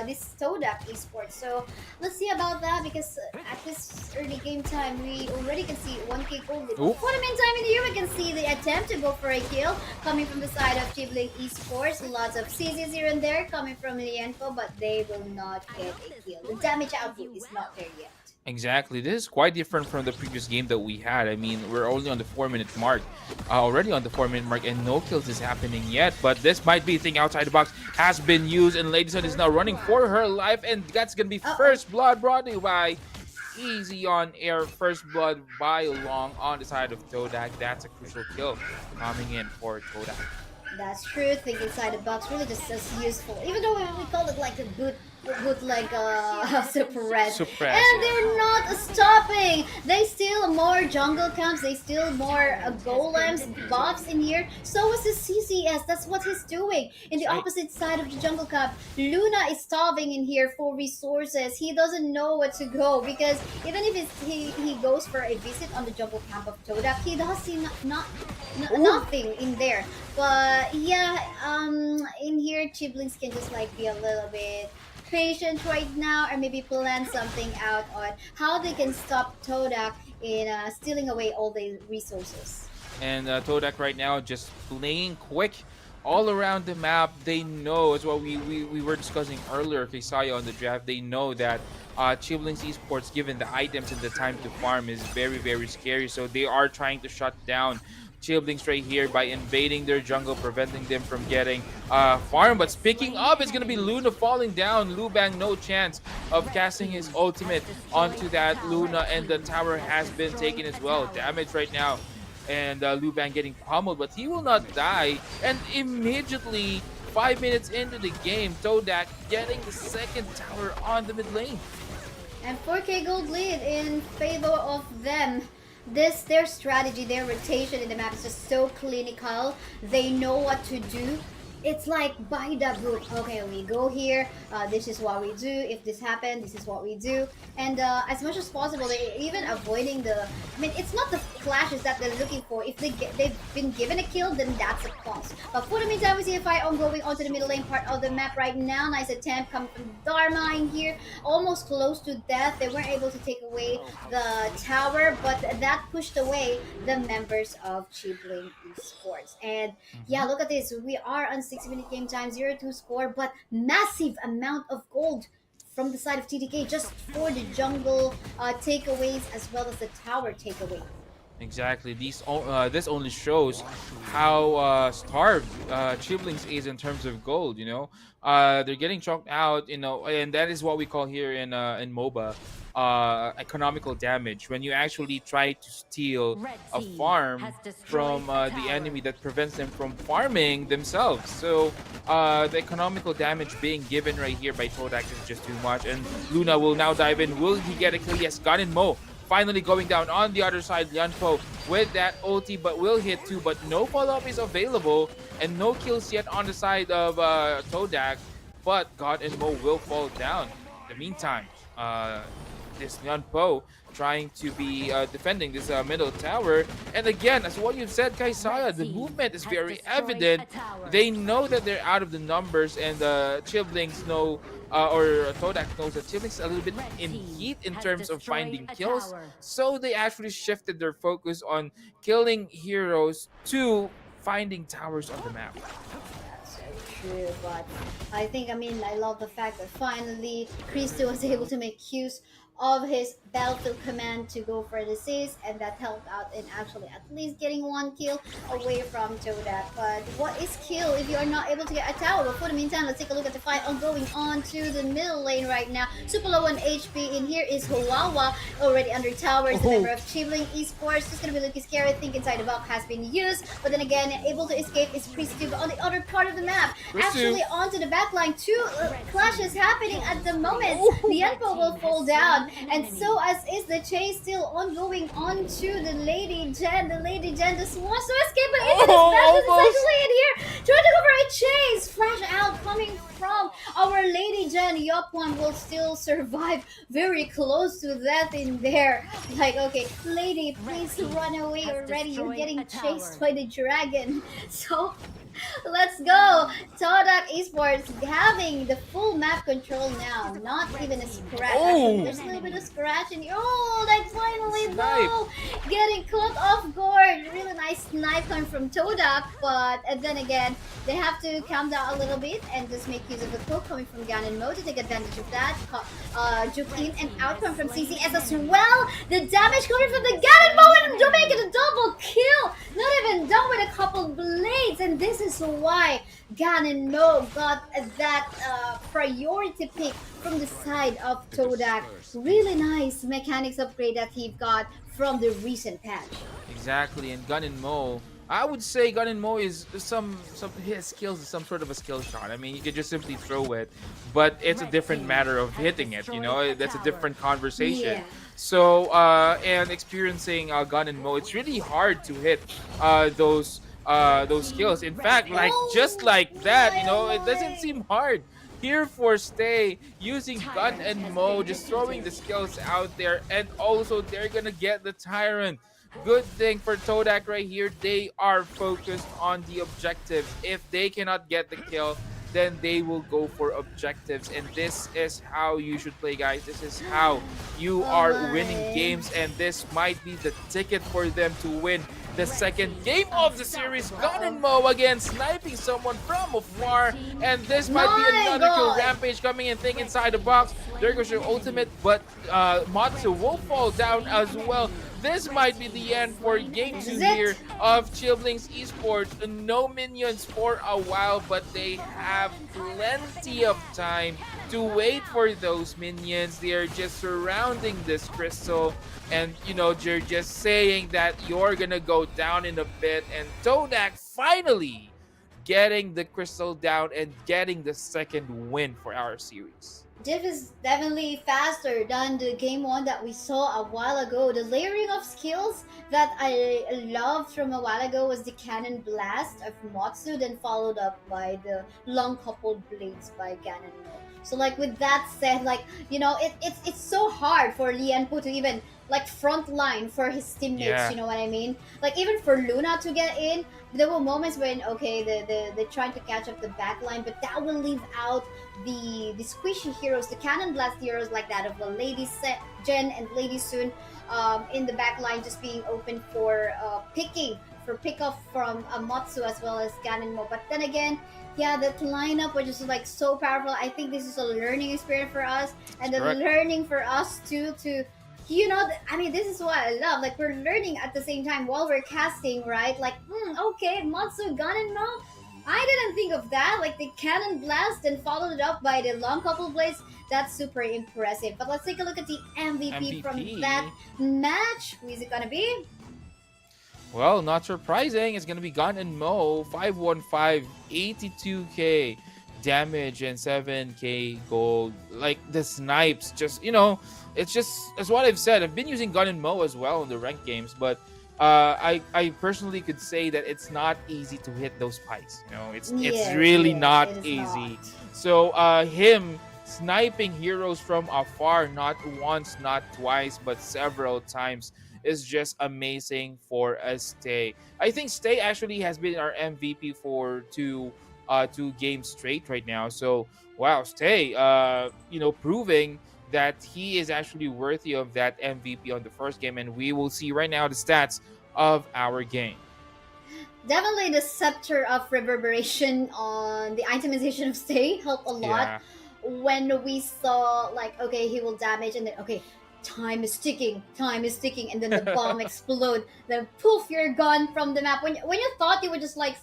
this Todak esports. So let's see about that because at this early game time, we already can see 1k gold. Oop. For the meantime, in here we can see the attempt to go for a kill coming from the side of Chibling esports. Lots of CZs here and there coming from Lienko, but they will not get a kill. The damage output is not there yet. Exactly. This is quite different from the previous game that we had. I mean, we're only on the 4-minute mark, already on the 4-minute mark, and no kills is happening yet. But this might be a thing outside the box has been used, and Ladyson is now running for her life, and that's gonna be first blood brought to you by Easy on air. First blood by Long on the side of Todak. That's a crucial kill coming in for Todak. That's true. Think inside the box really just as useful. Even though we call it like a bootleg suppress. And they're not stopping. They steal more jungle camps. They steal more golems, buffs in here. So is the CCS. That's what he's doing. In the opposite side of the jungle camp, Luna is starving in here for resources. He doesn't know where to go because even if he goes for a visit on the jungle camp of Todak, he does see nothing in there. But yeah, in here, Chiblings can just like be a little bit patient right now, or maybe plan something out on how they can stop Todak in stealing away all the resources. And Todak right now just playing quick all around the map. They know, as what we were discussing earlier, Kesaya on the draft, they know that Chiblings Esports, given the items and the time to farm, is very, very scary. So they are trying to shut down Chiblings right here by invading their jungle, preventing them from getting farm. But picking up is going to be Luna falling down. Liu Bang, no chance of casting his ultimate onto that Luna, and the tower has been taken as well. Damage right now, and Liu Bang getting pummeled, but he will not die. And immediately, 5 minutes into the game, Todak getting the second tower on the mid lane. And 4k gold lead in favor of them. Their strategy, their rotation in the map is just so clinical. They know what to do. It's like by the book. Okay, we go here. This is what we do. If this happens, this is what we do. And as much as possible, they even avoiding the. I mean, it's not the clashes that they're looking for. If they've been given a kill, then that's a plus. But for the meantime, we see a fight ongoing onto the middle lane part of the map right now. Nice attempt coming from Dharma in here, almost close to death. They weren't able to take away the tower, but that pushed away the members of Chibling Esports. And yeah, look at this. We are on 6-minute game time, 0-2 score, but massive amount of gold from the side of TDK just for the jungle takeaways as well as the tower takeaway. Exactly. This only shows how starved Chiblings is in terms of gold. They're getting chalked out. And that is what we call here in MOBA economical damage. When you actually try to steal a farm from the enemy, that prevents them from farming themselves. So the economical damage being given right here by Todak is just too much. And Luna will now dive in. Will he get a kill? Yes, Gun and Mo finally going down on the other side. Lianpo with that ulti, but will hit too, but no follow-up is available, and no kills yet on the side of Todak, but God and Mo will fall down. In the meantime, this Lianpo trying to be defending this middle tower, and again, as what you've said, Kaisaya, the movement is very evident. They know that they're out of the numbers, and Chiblings know, or Todak knows that Chiblings is a little bit in heat in terms of finding kills, so they actually shifted their focus on killing heroes to finding towers on the map. True, but I love the fact that finally Christo was able to make use of his battlefield command to go for the assist, and that helped out in actually at least getting one kill away from Todak. But what is kill if you are not able to get a tower? But for the meantime, let's take a look at the fight ongoing on to the middle lane right now. Super low on HP. In here is Huawa already under towers. The member of Chibling Esports just gonna be looking scary. I think inside the box has been used, but then again, able to escape is Pristu. But on the other part of the map, actually onto the backline, two clashes happening at the moment. The Enpo will fall down, and so as is the chase still ongoing on to the Lady Jen. The Lady Jen just wants to escape, but even is actually in here trying to go for a chase. Flash out coming from our Lady Jen. Yopwan will still survive, very close to death in there. Like, okay, lady, please run away already. You're getting chased by the dragon. So let's go! Todak Esports having the full map control now. Not even a scratch. Actually, there's a little bit of scratch in here. Oh, like finally though! Getting caught off guard. Really nice snipe coming from Todak, but then again, they have to calm down a little bit and just make use of the poke coming from Ganon Mo to take advantage of that. Juke in and out from CCS as well. The damage coming from the Ganon Mo and to make it a double kill. Not even done with a couple blades, and this is why Ganon Mo got that priority pick from the side of Todak. Really nice mechanics upgrade that he got from the recent patch. Exactly, and Gun and Mo, I would say Gun and Mo is some his skills is some sort of a skill shot. I mean, you could just simply throw it, but it's a different matter of hitting it. You know, that's a different conversation. Yeah. So, and experiencing Gun and Mo, it's really hard to hit those skills. In fact, like just like that, you know, it doesn't seem hard. Here for Stay, using Gun and Mo, just throwing the skills out there, and also they're gonna get the Tyrant. Good thing for Todak right here, they are focused on the objectives. If they cannot get the kill, then they will go for objectives, and this is how you should play, guys. This is how you are winning games, and this might be the ticket for them to win the second game of the series. Gun and Mo again, sniping someone from afar, and this might be another kill. Rampage coming in, thing inside the box. There goes your ultimate, but Matsu will fall down as well. This might be the end for game 2 here of Chiblings Esports. No minions for a while, but they have plenty of time to wait for those minions. They are just surrounding this crystal, and you know, they're just saying that you're gonna go down in a bit, and Todak finally getting the crystal down and getting the second win for our series. Div is definitely faster than the game 1 that we saw a while ago. The layering of skills that I loved from a while ago was the Cannon Blast of Motsu, then followed up by the long coupled blades by Ganon Mo. So like with that said, like, you know, it's so hard for Lianpo to even like front line for his teammates, you know what I mean? Like even for Luna to get in, there were moments when okay, they're trying to catch up the back line, but that will leave out the squishy heroes, the Cannon Blast heroes like that of the Lady Jen and Lady Soon in the back line, just being open for pickoff from Matsu as well as Ganon Mo. But then again, yeah, that lineup was just like so powerful. I think this is a learning experience for us, and the learning for us too to, you know, I mean, this is what I love. Like we're learning at the same time while we're casting, right? Like, okay, Matsu, Ganon Mo. I didn't think of that. Like the Cannon Blast and followed it up by the long couple blades. That's super impressive. But let's take a look at the MVP from that match. Who is it gonna be? Well, not surprising. It's gonna be Gun and Mo. 515, 82k damage and 7k gold. Like the snipes, just, you know, it's just as what I've said. I've been using Gun and Mo as well in the ranked games, but I personally could say that it's not easy to hit those pikes. You know, it's really not easy. So him sniping heroes from afar, not once, not twice, but several times, is just amazing for a Stay. I think Stay actually has been our MVP for two games straight right now. So wow, Stay, you know, proving that he is actually worthy of that MVP on the first game, and we will see right now the stats of our game. Definitely the Scepter of Reverberation on the itemization of Stay helped a lot. When we saw like, okay, he will damage, and then okay, time is ticking, and then the bomb explode. Then poof, you're gone from the map. When you thought you would just like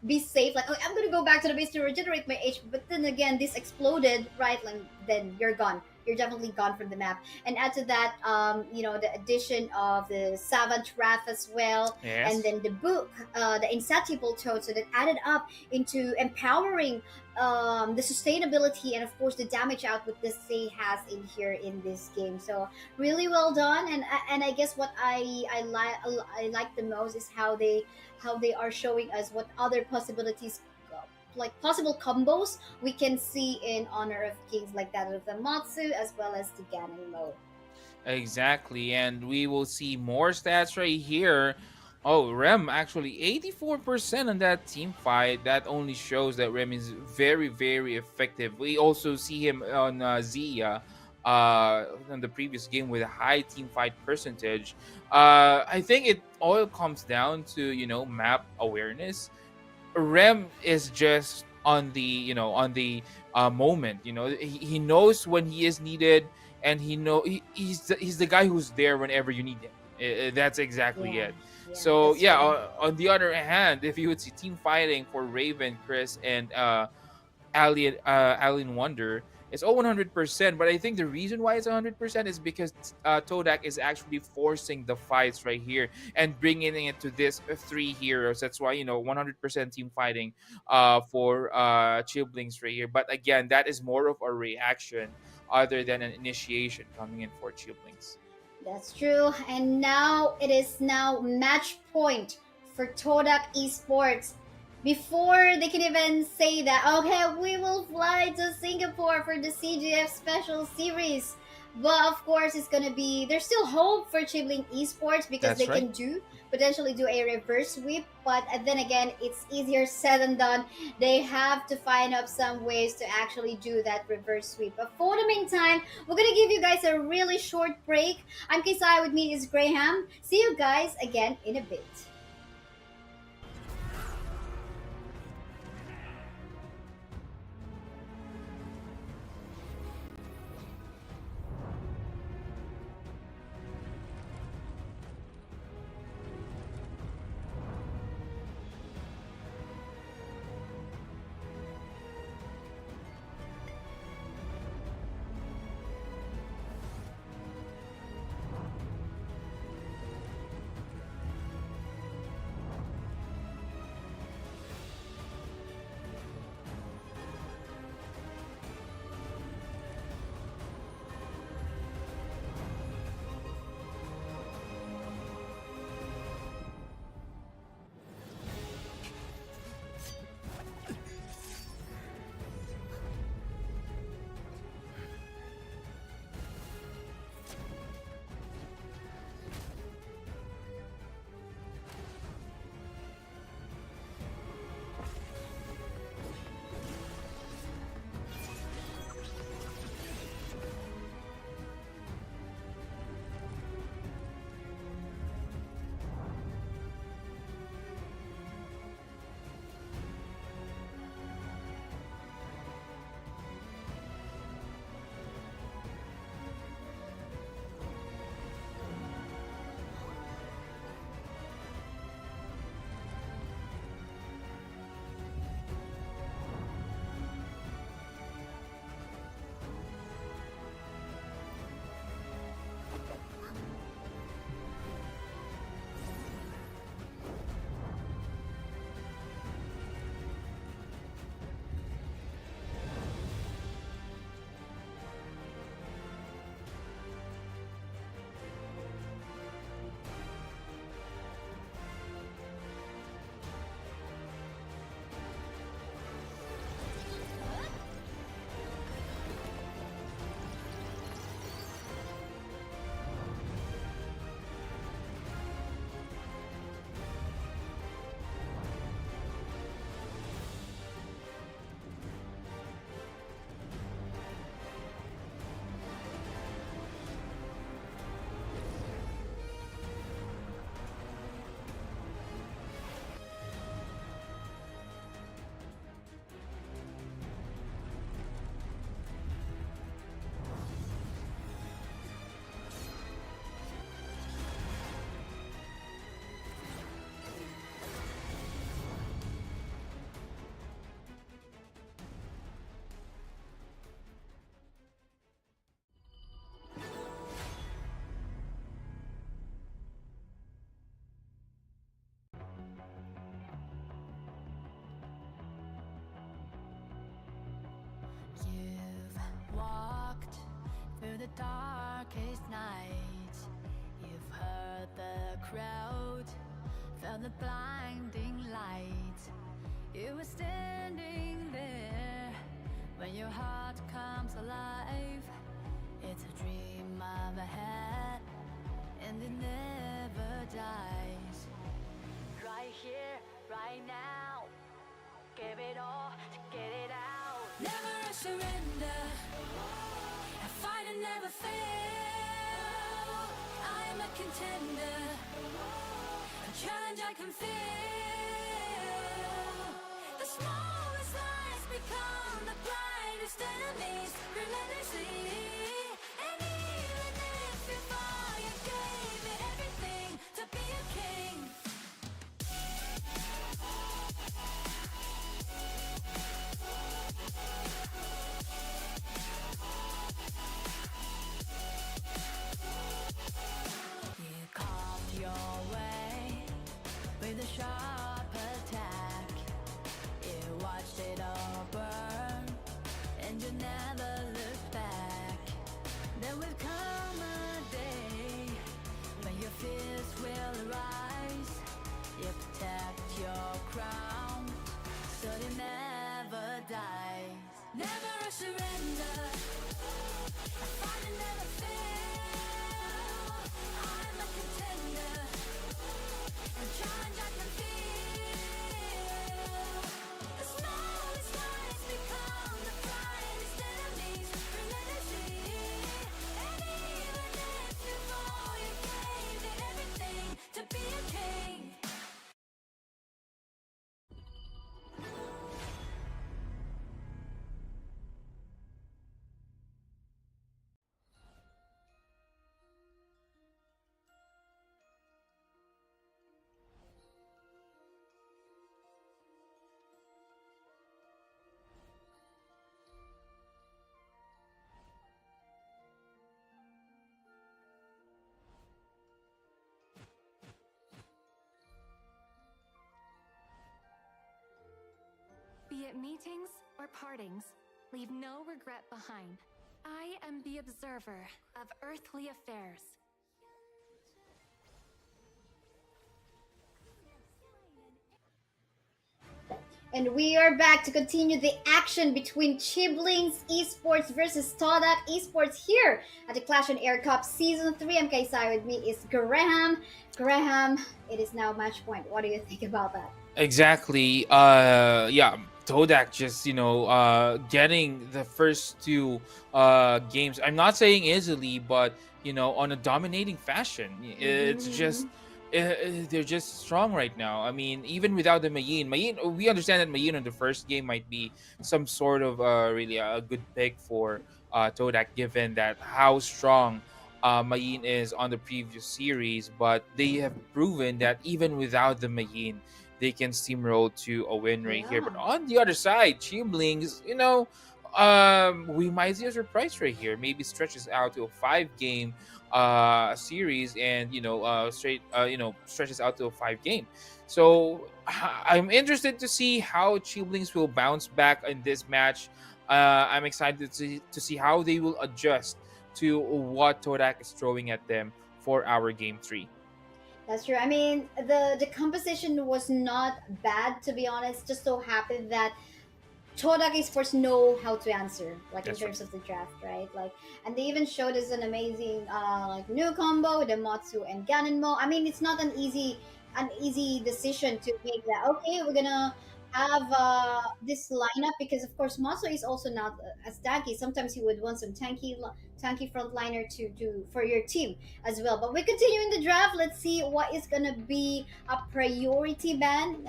be safe, like, oh, I'm gonna go back to the base to regenerate my HP, but then again, this exploded, right? Like, then you're gone. You're definitely gone from the map. And add to that, the addition of the Savant Wrath as well, and Yes. then the book, the Insatiable Toad, so that added up into empowering the sustainability and of course the damage output this say has in here in this game. So really well done. And I guess what I like the most is how they are showing us what other possibilities, like possible combos we can see in Honor of Kings, like that of the Matsu as well as the Ganon mode. Exactly, and we will see more stats right here. Oh, Rem actually 84% on that team fight. That only shows that Rem is very, very effective. We also see him on Zia in the previous game with a high team fight percentage. I think it all comes down to, map awareness. Rem is just on the moment. He knows when he is needed, and he's the guy who's there whenever you need him. That's exactly Yeah, it. yeah, So that's yeah, true. on the other hand, if you would see team fighting for Raven, Chris, and Alien Wonder, it's all 100%. But I think the reason why it's 100% is because Todak is actually forcing the fights right here and bringing it to this three heroes. That's why 100% team fighting for Chiblings right here. But again, that is more of a reaction other than an initiation coming in for Chiblings. That's true. And now it is now match point for Todak Esports. Before they can even say that, okay, we will fly to Singapore for the CGF Special Series. But of course, it's gonna be, there's still hope for Chibling Esports because they That's right. can potentially do a reverse sweep. But then again, it's easier said than done. They have to find up some ways to actually do that reverse sweep. But for the meantime, we're gonna give you guys a really short break. I'm Kisai, with me is Graham. See you guys again in a bit. the blinding light. You were standing there when your heart comes alive. It's a dream I've had, and it never dies. Right here, right now, give it all to get it out. Never a surrender, a fight and never fail. I'm a contender, a challenge I can feel. The smallest lies become the brightest enemies, relentlessly. And even if you fall, you gave it everything to be a king. You carved your way with a sharp attack. You watched it all burn, and you never looked back. There will come a day when your fears will rise. You protect your crown, so it never dies. Never a surrender, a fight and never fail. I'm a contender, a challenge I can feel. The smallest lies become the brightest enemies, relentlessly. And even if you fall, you gave it everything to be a king. Be it meetings or partings, leave no regret behind. I am the observer of earthly affairs. And we are back to continue the action between Chiblings Esports versus Todak Esports here at the Clash on Air Cup Season 3. I'm Kaisai, with me is Graham. Graham, it is now match point. What do you think about that? Exactly. Yeah, Todak just getting the first two games. I'm not saying easily, but on a dominating fashion. It's just they're just strong right now. I mean, even without the Mayin, we understand that Mayin on the first game might be some sort of really a good pick for Todak, given that how strong Mayin is on the previous series. But they have proven that even without the Mayin, they can steamroll to a win right here. But on the other side, Chiblings, we might see a surprise right here. Maybe stretches out to a 5-game series, and stretches out to a 5-game. So I'm interested to see how Chiblings will bounce back in this match. I'm excited to see how they will adjust to what Todak is throwing at them for our game 3. That's true. I mean, the composition was not bad, to be honest. Just so happened that Todak Esports know how to answer, like That's in terms of the draft, right? Like, and they even showed us an amazing new combo with the Matsu and Ganonmo. I mean, it's not an easy decision to make that. Okay, we're gonna have this lineup, because of course Matsu is also not as tanky. Sometimes you would want some tanky frontliner to for your team as well. But we continue in the draft. Let's see what is gonna be a priority ban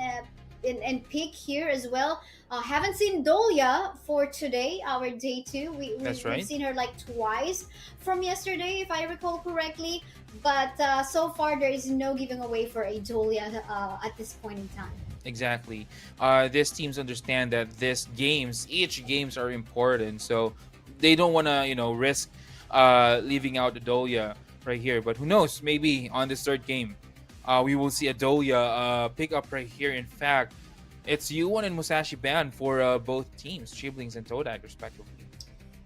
and pick here as well. Haven't seen Dolia for today, our day 2. That's right. We've seen her like twice from yesterday, if I recall correctly. But so far, there is no giving away for a Dolia at this point in time. Exactly. These teams understand that each games are important, so they don't want to, risk leaving out the Dolia right here. But who knows? Maybe on this third game, we will see a Dolia pick up right here. In fact, it's Yuan and Musashi ban for both teams, Chiblings and Todak, respectively.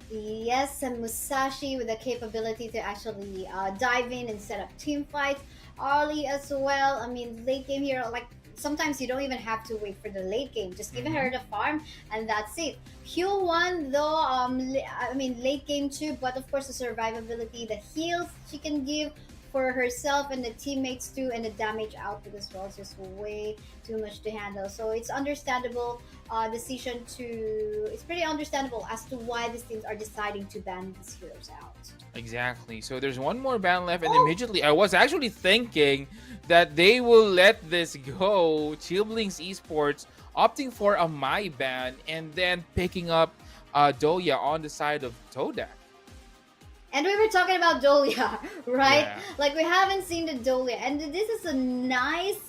Yes, and Musashi with the capability to actually dive in and set up team fights. Ali as well. I mean, late game hero, like sometimes you don't even have to wait for the late game. Just give Mm-hmm. her the farm and that's it. Q1 though, I mean late game too, but of course the survivability, the heals she can give for herself and the teammates too, and the damage output as well is just way too much to handle. So it's understandable decision to. It's pretty understandable as to why these teams are deciding to ban these heroes out. Exactly. So there's one more ban left, and Oh, immediately I was actually thinking that they will let this go. Chillblinks Esports opting for a my ban and then picking up Doya on the side of Todak. and we were talking about Dolia, right? Yeah. Like we haven't seen the Dolia, and this is a nice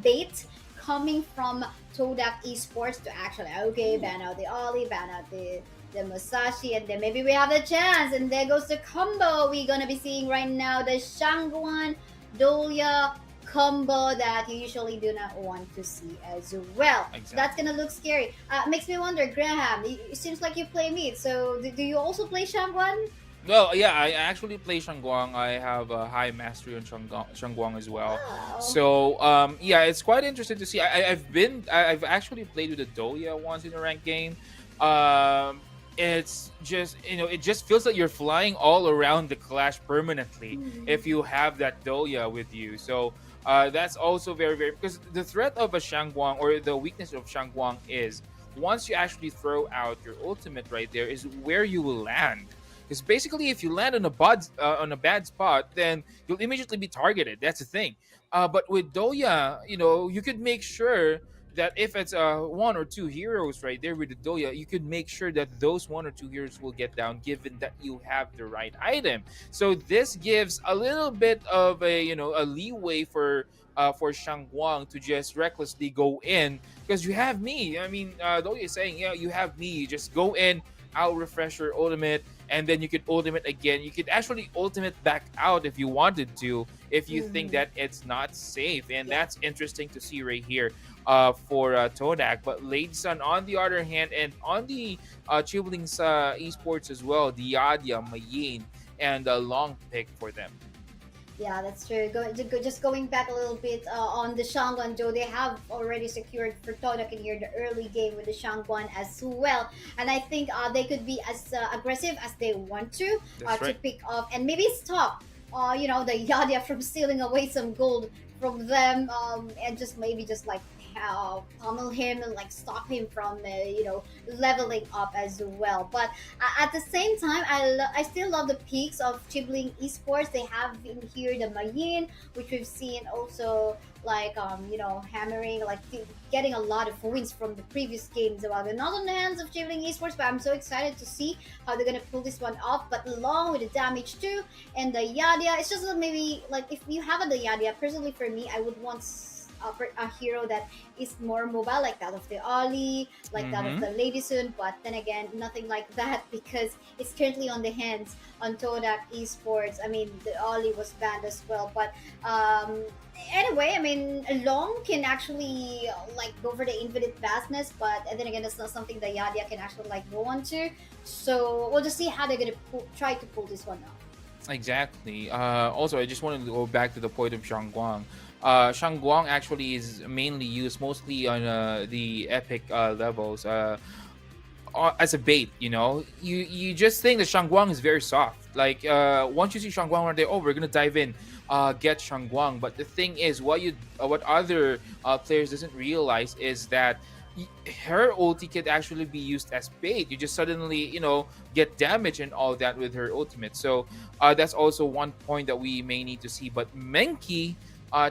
bait coming from Todak Esports to actually okay ban out the Ollie, ban out the Musashi, and then maybe we have the chance, and there goes the combo we're gonna be seeing right now, the Shangguan Dolia combo that you usually do not want to see as well. So that's Exactly. gonna look scary. Makes me wonder, Graham. It seems like you play mid, so do you also play Shangguan? Well, yeah, I actually play Shangguang. I have a high mastery on Shangguang as well. Wow. So, yeah, it's quite interesting to see. I've actually played with the Doya once in a ranked game. Um, it's just, it just feels like you're flying all around the clash permanently Mhm. if you have that Doya with you. So, that's also very, very, because the threat of a Shangguang, or the weakness of Shangguang, is once you actually throw out your ultimate right there, is where you will land. Because basically, if you land on a bad spot, then you'll immediately be targeted. That's the thing. But with Doya, you could make sure that if it's one or two heroes right there with the Doya, you could make sure that those one or two heroes will get down, given that you have the right item. So this gives a little bit of a leeway for Shangguang to just recklessly go in, because you have me. I mean, Doya is saying, yeah, you have me. You just go in. I'll refresh your ultimate, and then you could ultimate again. You could actually ultimate back out if you wanted to, if you think Mhm. that it's not safe. And Yeah. that's interesting to see right here for Todak. But Lady Sun, on the other hand, and on the Chiblings esports as well, Diadia, Mayin, and a long pick for them. Yeah, that's true. Just going back a little bit on the Shangguan Joe, they have already secured for Todak in here the early game with the Shangguan as well. And I think they could be as aggressive as they want That's to right. pick off and maybe stop, the Yadia from stealing away some gold from them, and just maybe just like pummel him and like stop him from, leveling up as well. But at the same time, I still love the peaks of Chibling Esports. They have in here the Mayin, which we've seen also like hammering, like getting a lot of wins from the previous games. Well, they're not on the hands of Chibling Esports, but I'm so excited to see how they're gonna pull this one off. But along with the damage too, and the Yadia, it's just that maybe like if you have a Yadia, personally for me, I would want a hero that is more mobile, like that of the Ollie, like that of Mm-hmm. the Lady Soon. But then again, nothing like that because it's currently on the hands on Todak Esports. I mean, the Ollie was banned as well. But anyway, I mean, Long can actually like go for the infinite vastness, but and then again, that's not something that Yadia can actually like go on to. So we'll just see how they're gonna try to pull this one off. Exactly. Also, I just wanted to go back to the point of Shangguang. Shangguang actually is mainly used mostly on the epic levels. As a bait, you just think that Shangguang is very soft. Like once you see Shangguang right there, oh, we're gonna dive in, get Shangguang. But the thing is, what other players doesn't realize is that y- her ulti could actually be used as bait. You just suddenly, get damage and all that with her ultimate. So that's also one point that we may need to see. But Menki,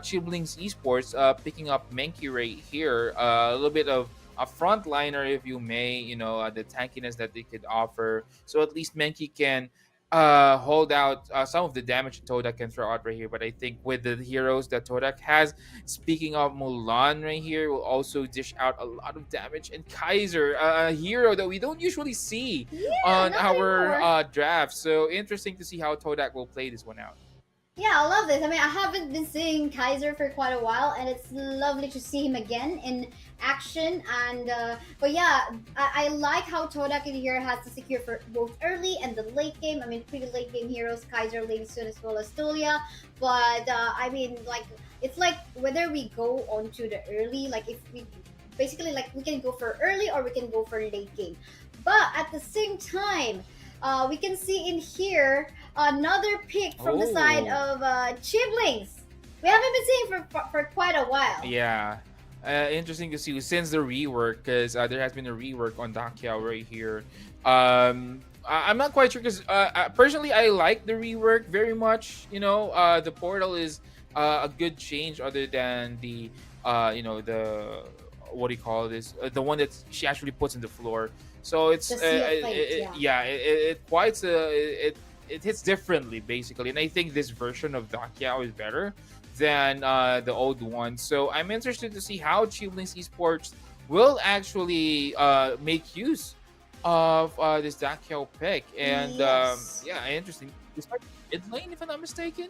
Chiblings Esports, picking up Menki right here, a little bit of a frontliner, if you may, the tankiness that they could offer. So at least Menki can hold out some of the damage Todak can throw out right here. But I think with the heroes that Todak has, speaking of Mulan right here, will also dish out a lot of damage. And Kaiser, a hero that we don't usually see Yeah, on not our anymore. draft. So interesting to see how Todak will play this one out. Yeah, I love this. I mean, I haven't been seeing Kaiser for quite a while, and it's lovely to see him again in action. And but yeah, I like how Todak in here has to secure for both early and the late game. I mean, pretty late game heroes, Kaiser, Lady Sun, as well as Tolia. But I mean, like it's like whether we go on to the early, like if we basically like we can go for early or we can go for late game. But at the same time, we can see in here another pick from the side Oh. of Chiblings. We haven't been seeing for quite a while. Yeah. Interesting to see since the rework, because there has been a rework on Dakiao right here. I'm not quite sure because personally I like the rework very much. The portal is a good change other than the the what do you call this? The one that she actually puts in the floor. So it's The Sea of Fate, yeah. it quite it hits differently basically, and I think this version of Dakiao is better than the old one. So I'm interested to see how Chiblings Esports will actually make use of this Dakiao pick. And Yes. yeah, interesting. It's like mid lane, if I'm not mistaken.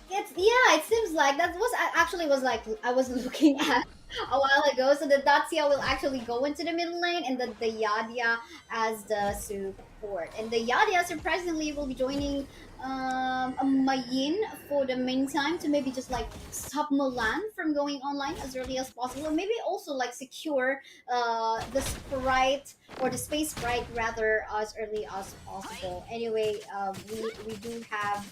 It's yeah, it seems like that was actually was like I was looking at a while ago. So the Dacia will actually go into the middle lane, and the Yadia as the support. And the Yadia surprisingly will be joining a Mayin for the meantime to maybe just like stop Mulan from going online as early as possible, and maybe also like secure the sprite or the space sprite rather as early as possible. Anyway, we do have.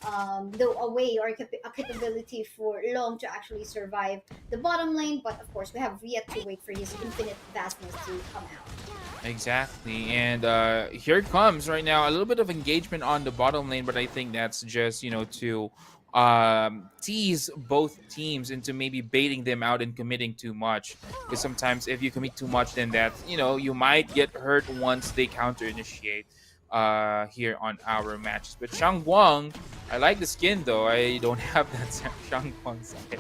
A way or a capability for Long to actually survive the bottom lane, but of course we have yet to wait for his infinite vastness to come out. Exactly. And here it comes right now. A little bit of engagement on the bottom lane, but I think that's just, to tease both teams into maybe baiting them out and committing too much. Because sometimes if you commit too much, then that's, you might get hurt once they counter initiate here on our matches. But Shang Guang, I like the skin though. I don't have that Shang Guang skin.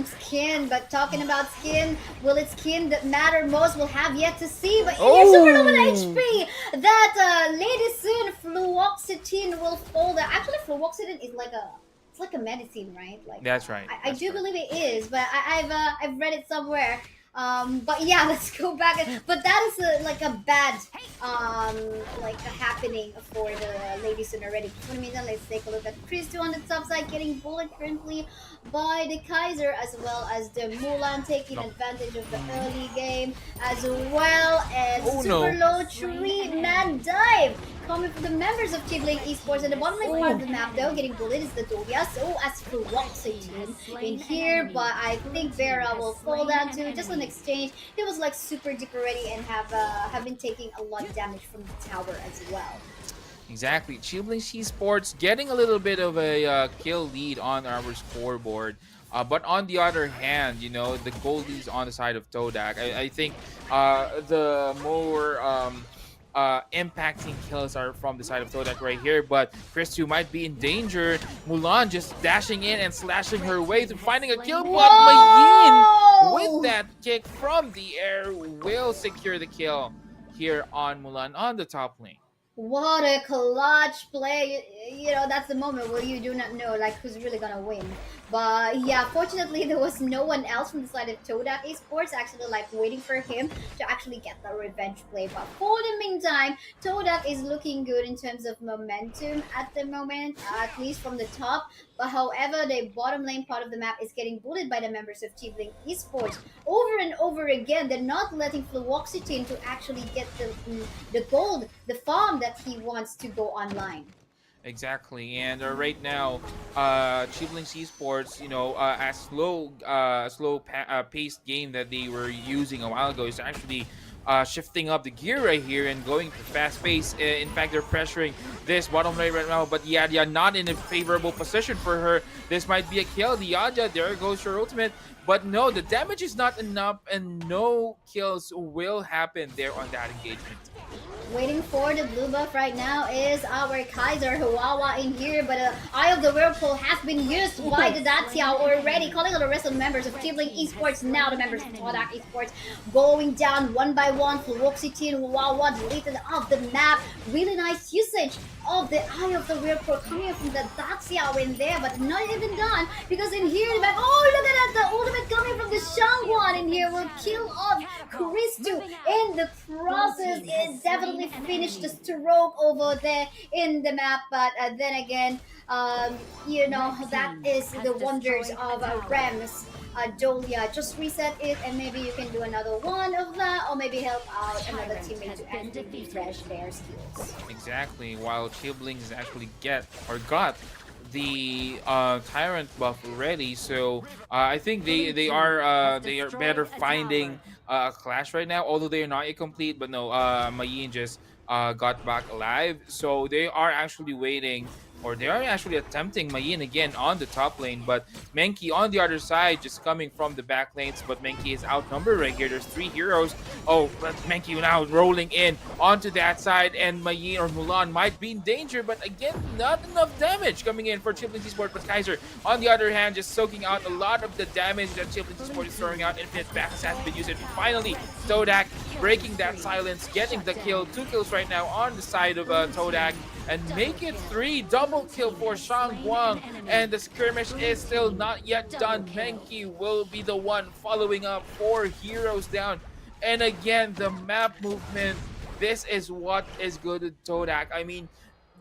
Skin, but talking about skin, will its skin that matter most? We'll have yet to see. But in your Supernova HP, that Lady Sun fluoxetine will fall there. Actually, fluoxetine is like a medicine, right? Like That's right. I do believe it is, but I've read it somewhere. But yeah, let's go back. But that is like a bad like a happening for the Lady Sun already. For a minute, let's take a look at Chris 2 on the top side, getting bullet currently by the Kaiser, as well as the Mulan taking advantage of the early game, as well as super low 3-man dive coming from the members of Chibling Esports. And the bottom lane part of the map, though, getting bullied is the Dovia, so as fluoxetine in here, but I think Vera will fall down too. Just an exchange. He was like super duper ready and have been taking a lot of damage from the tower as well. Exactly. Chibling Esports getting a little bit of a kill lead on our scoreboard. But on the other hand, the goal is on the side of Todak. I think the more impacting kills are from the side of Todak right here. But Chris 2 might be in danger. Mulan just dashing in and slashing her way to finding a kill. But Mayin, with that kick from the air, will secure the kill here on Mulan on the top lane. What a clutch play. That's the moment where you do not know like who's really gonna win. But yeah, fortunately there was no one else from the side of Todak Esports actually like waiting for him to actually get the revenge play. But for the meantime, Todak is looking good in terms of momentum at the moment, at least from the top. But however, the bottom lane part of the map is getting bullied by the members of Chibling Esports over and over again. They're not letting Fluoxetine to actually get the gold, the farm that he wants to go online. Exactly, and right now, Chibling Esports, a paced game that they were using a while ago is actually shifting up the gear right here and going to fast pace. In fact, they're pressuring this bottom lane right now, but Yadia not in a favorable position for her. This might be a kill. The Yadia, there goes her ultimate. But no, the damage is not enough and no kills will happen there on that engagement. Waiting for the blue buff right now is our Kaiser Huawa in here, but Eye of the Whirlpool has been used by the Daciao already, calling on the rest of the members of Chibling Esports, now the members of Todak Esports, going down one by one. Fluoxetine Huawa deleted off the map. Really nice usage of the Eye of the Whirlpool coming from the Daxiao in there, but not even done because in here, like, oh, look at that, the ultimate coming from the Shangguan in here will kill off Christu in the process. It definitely finished the stroke over there in the map, but then again, you know, that is the wonders of Rems. Dolia, just reset it and maybe you can do another one of that, or maybe help out another teammate to actually refresh their skills. Exactly. While Chiblings actually get or got the Tyrant buff already, so I think they are better finding a clash right now. Although they are not yet complete, but no, Mayin just got back alive, so they are actually waiting. Or they are actually attempting Mayin again on the top lane, but Menki on the other side just coming from the back lanes, but Menki is outnumbered right here. There's 3 heroes. Oh, but Menki now rolling in onto that side, and Mayin or Mulan might be in danger, but again, not enough damage coming in for Chiblings Esports. But Kaiser, on the other hand, just soaking out a lot of the damage that Chiblings Esports is throwing out. Infinite Backs has been used, and finally, Todak breaking that silence, getting the kill. 2 kills right now on the side of Todak, and make it 3. Double kill for Shang Guang, and the skirmish is still not yet done. Menki will be the one following up, 4 heroes down, and again the map movement. This is what is good at Todak. I mean,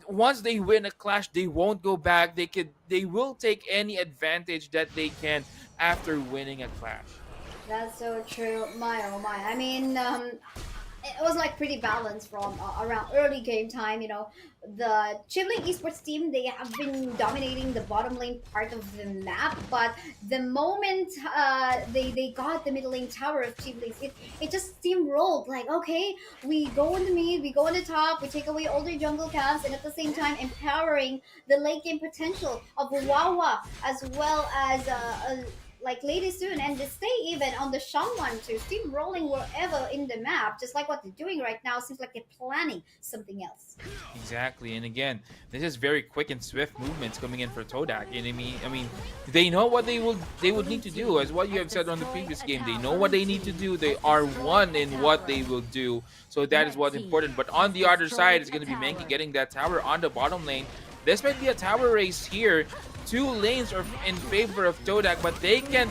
once they win a clash, they won't go back. They will take any advantage that they can after winning a clash. That's so true. My oh my. I mean, it was like pretty balanced from around early game time. You know, the Chibling Esports team, they have been dominating the bottom lane part of the map, but the moment they got the middle lane tower of Chiblings, it just steamrolled. Like, okay, we go in the mid, we go on the top, we take away all the jungle camps, and at the same time empowering the late game potential of Wawa as well as like Lady Soon, and they stay even on the Shangwan too, steamrolling wherever in the map, just like what they're doing right now. Seems like they're planning something else. Exactly, and again, this is very quick and swift movements coming in for Todak. And I mean, they know what they would need to do, as what you have said on the previous game. They know what they need to do. They are one in what they will do, so that is what's important. But on the other side, it's going to be Menki getting that tower on the bottom lane. This might be a tower race here. 2 lanes are in favor of Todak, but can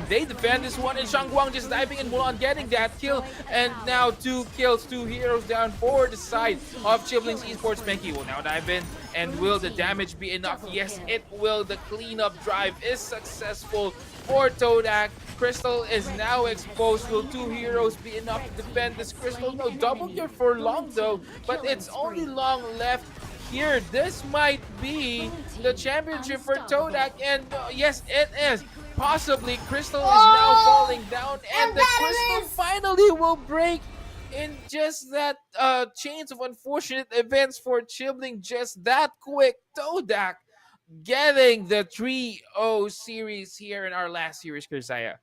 they defend this one? And Shangguang just diving in, Mulan getting that kill, and now 2 kills, 2 heroes down for the side of Chiblings Esports. Menki will now dive in, and will the damage be enough? Yes, it will. The cleanup drive is successful for Todak. Crystal is now exposed. Will 2 heroes be enough to defend this Crystal? No, double kill for Long though, but it's only Long left here. This might be the championship for Todak, and yes, it is. Possibly Crystal is now falling down, and the Crystal finally will break in just that chains of unfortunate events for Chibling just that quick. Todak getting the 3-0 series here in our last series, Kersaya.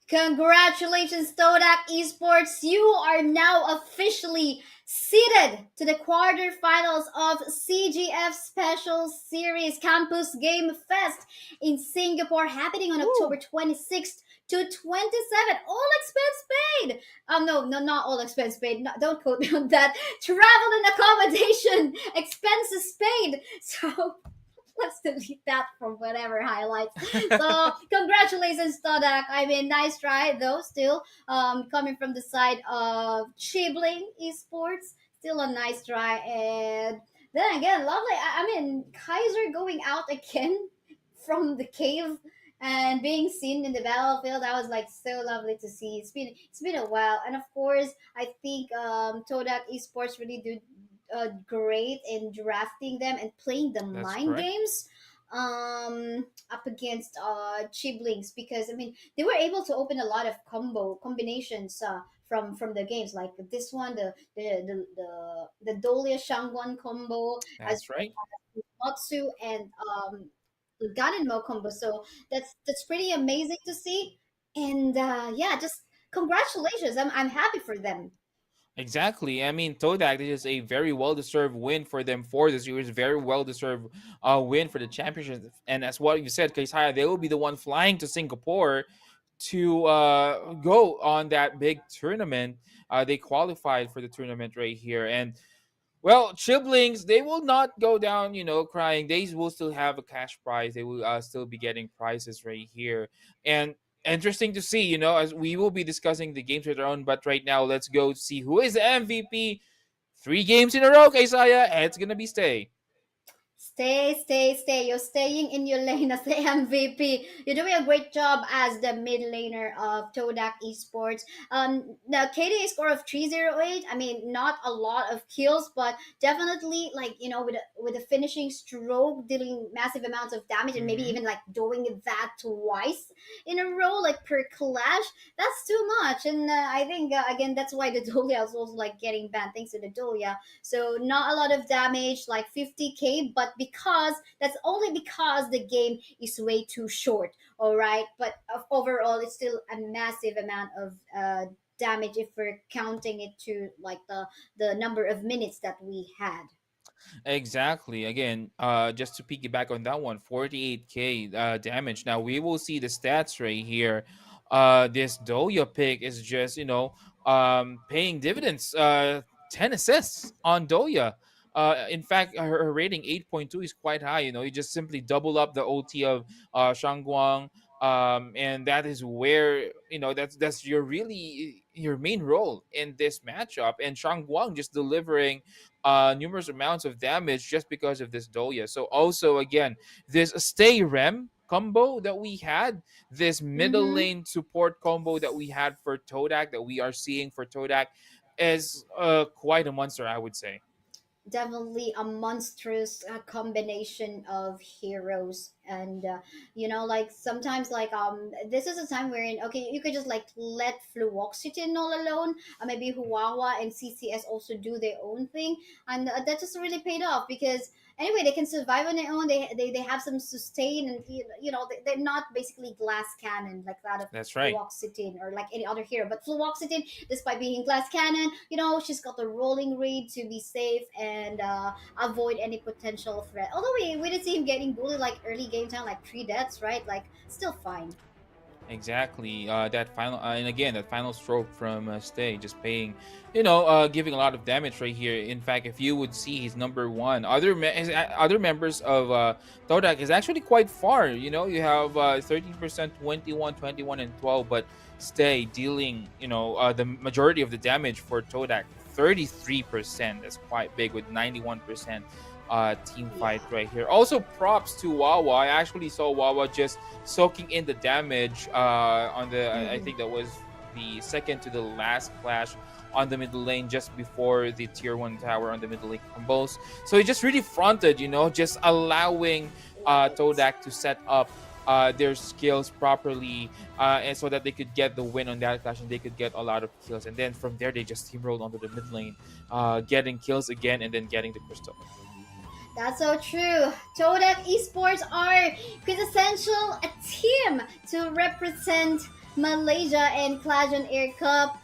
Congratulations, Todak Esports. You are now officially seeded to the quarterfinals of CGF Special Series Campus Game Fest in Singapore, happening on October 26th to 27th. All expense paid. No, not all expense paid. No, don't quote me on that. Travel and accommodation expenses paid. So let's delete that from whatever highlights. So congratulations, Todak. I mean, nice try though. Still, coming from the side of Chibling Esports, still a nice try. And then again, lovely. I mean, Kaiser going out again from the cave and being seen in the battlefield. That was like so lovely to see. It's been a while, and of course, I think Todak Esports really do great in drafting them and playing the That's mind correct. games up against Chiblings, because I mean they were able to open a lot of combinations from the games, like this one, the Dolia Shangwan combo, as That's right. Matsu and Ganenmo combo. So that's pretty amazing to see, and yeah, just congratulations. I'm happy for them. Exactly. I mean, Todak, this is a very well-deserved win for them for this year's very well-deserved win for the championship. And as what you said, Kaisaya, they will be the one flying to Singapore to go on that big tournament. They qualified for the tournament right here, and Well, Chiblings, they will not go down, crying. They will still have a cash prize. They will still be getting prizes right here. And interesting to see, as we will be discussing the games later on. But right now, let's go see who is the MVP. 3 games in a row, Isaiah. It's going to be Stay. Stay, stay, stay. You're staying in your lane as the MVP. You're doing a great job as the mid laner of Todak Esports. The KDA score of 308. I mean, not a lot of kills, but definitely like with a finishing stroke, dealing massive amounts of damage, and maybe Hmm. even like doing that twice in a row, like per clash. That's too much, and I think again that's why the Dolia is also like getting banned thanks to the Dolia. So not a lot of damage, like 50k, but because that's only because the game is way too short. All right, but overall, it's still a massive amount of damage if we're counting it to like the number of minutes that we had. Exactly. Again, just to piggyback on that one, 48k damage. Now we will see the stats right here. This Doya pick is just paying dividends. 10 assists on Doya. In fact, her rating 8.2 is quite high. You just simply double up the OT of Shangguang. And that is where that's your main role in this matchup. And Shangguang just delivering numerous amounts of damage just because of this Doya. So also again, this stay rem combo that we had, this middle Mm-hmm. lane support combo that we had for Todak, that we are seeing for Todak, is quite a monster, I would say. Definitely a monstrous combination of heroes, and like sometimes like this is a time wherein okay you could just like let fluoxetine all alone, maybe Huawei and CCS also do their own thing, and that just really paid off because anyway they can survive on their own. They have some sustain, and they're not basically glass cannon like that of That's right. fluoxetine or like any other hero, but fluoxetine, despite being glass cannon, she's got the rolling read to be safe and avoid any potential threat. Although we did see him getting bullied like early game time, like 3 deaths, right? Like still fine. Exactly. That final, and again, that final stroke from Stay, just paying, giving a lot of damage right here. In fact, if you would see his number one, other members of Todak is actually quite far. You have 13%, 21, 21, and 12, but Stay dealing, the majority of the damage for Todak, 33%. That's quite big with 91% team Yeah. fight right here. Also, props to Wawa. I actually saw Wawa just soaking in the damage on the I Hmm. think that was the second to the last clash on the middle lane just before the tier 1 tower on the middle lane combos. So he just really fronted, just allowing Right. Todak to set up their skills properly, and so that they could get the win on that clash and they could get a lot of kills. And then from there they just steamrolled onto the mid lane, getting kills again and then getting the crystal. That's so true. Todak Esports are quintessential a team to represent Malaysia and Clash on Air Cup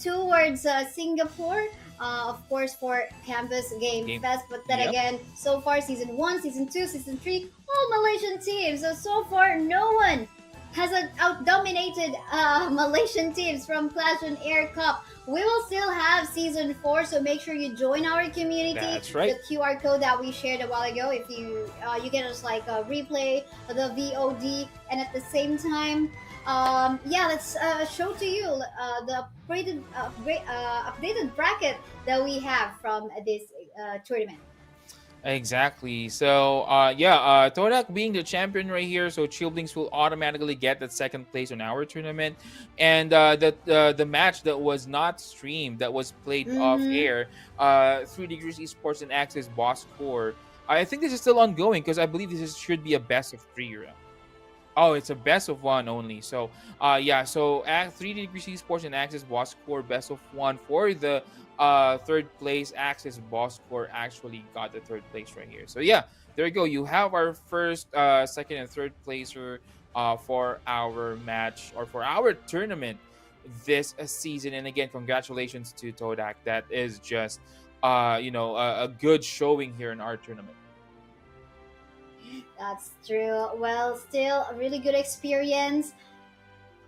towards Singapore. Of course, for Campus Game Game. Fest, but then Yep. again, so far, season 1, season 2, season 3, all Malaysian teams. So far, no one has out dominated Malaysian teams from Clash on Air Cup. We will still have season 4, so make sure you join our community. That's right. The QR code that we shared a while ago, if you can just like replay the VOD, and at the same time, yeah, let's show to you the updated bracket that we have from this tournament. Exactly. So, Todak being the champion right here, so Chillblinks will automatically get that second place on our tournament, and the match that was not streamed, that was played off Mm-hmm. air, 3 Degrees Esports and Access Boss Core. I think this is still ongoing because I believe should be a best of three. Oh, it's a best of one only. So, yeah. So, at 3 Degrees Esports and Access Boss Core best of one for the third place. Access Boss Core actually got the third place right here. So, yeah, there you go. You have our first, second, and third placer for our match or for our tournament this season. And again, congratulations to Todak. That is just, a good showing here in our tournament. That's true. Well, still a really good experience.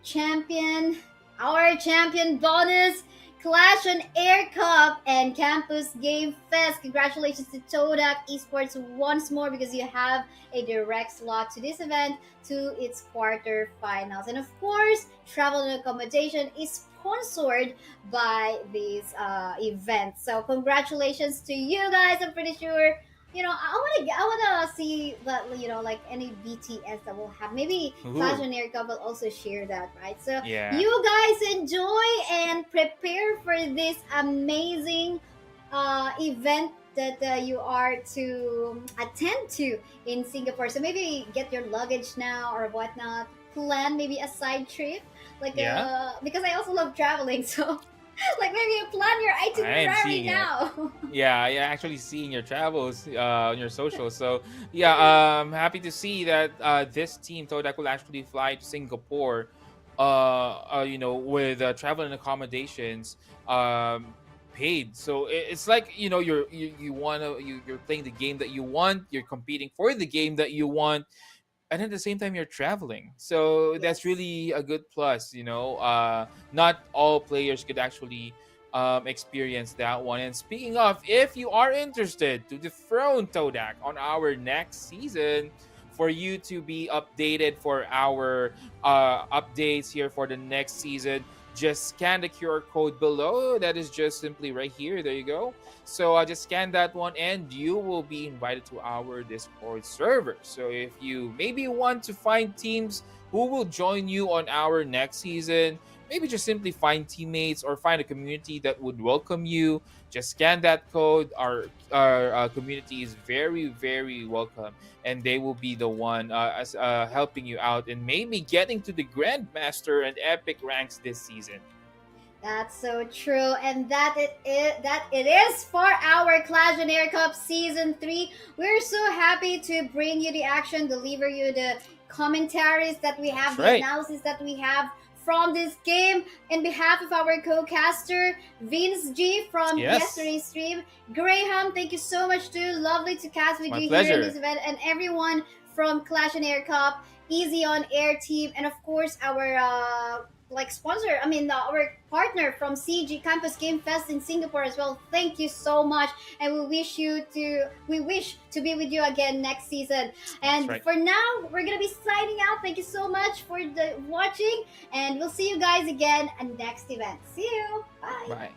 Champion. our champion bonus, Clash on Air Cup and Campus Game Fest. Congratulations to Todak Esports once more because you have a direct slot to this event to its quarterfinals. And of course, travel and accommodation is sponsored by these events. So congratulations to you guys. I'm pretty sure I wanna see that, like any BTS that will have. Maybe Clash Ooh. on Air Cup will also share that, right? So Yeah. you guys enjoy and prepare for this amazing event that you are to attend to in Singapore. So maybe get your luggage now or whatnot. Plan maybe a side trip, like Yeah. because I also love traveling. So like maybe you plan your I am itinerary seeing it. now. Yeah, actually seeing your travels on your socials. So yeah, happy to see that this team Todak will actually fly to Singapore. With travel and accommodations paid. So it's like you wanna you're playing the game that you want. You're competing for the game that you want, and at the same time you're traveling, so that's Yes. really a good plus. Not all players could actually experience that one. And speaking of, if you are interested to dethrone Todak on our next season, for you to be updated for our updates here for the next season, just scan the QR code below. That is just simply right here. There you go. So just scan that one and you will be invited to our Discord server. So if you maybe want to find teams who will join you on our next season, maybe just simply find teammates or find a community that would welcome you. Just scan that code. Our community is very, very welcome, and they will be the one as helping you out and maybe getting to the Grandmaster and Epic ranks this season. That's so true, and that it is for our Clash and Air Cup Season 3. We're so happy to bring you the action, deliver you the commentaries that we have, That's the right. analysis that we have from this game. In behalf of our co-caster, Vince G from Yes. yesterday's stream, Graham, thank you so much too. Lovely to cast with My you here in this pleasure. event, and everyone from Clash and Air Cup, Easy on Air team, and of course our like sponsor, our partner from CG Campus Game Fest in Singapore as well. Thank you so much, and we wish to be with you again next season. That's And right. for now, we're gonna be signing out. Thank you so much for the watching, and we'll see you guys again at next event. See you. Bye. Bye.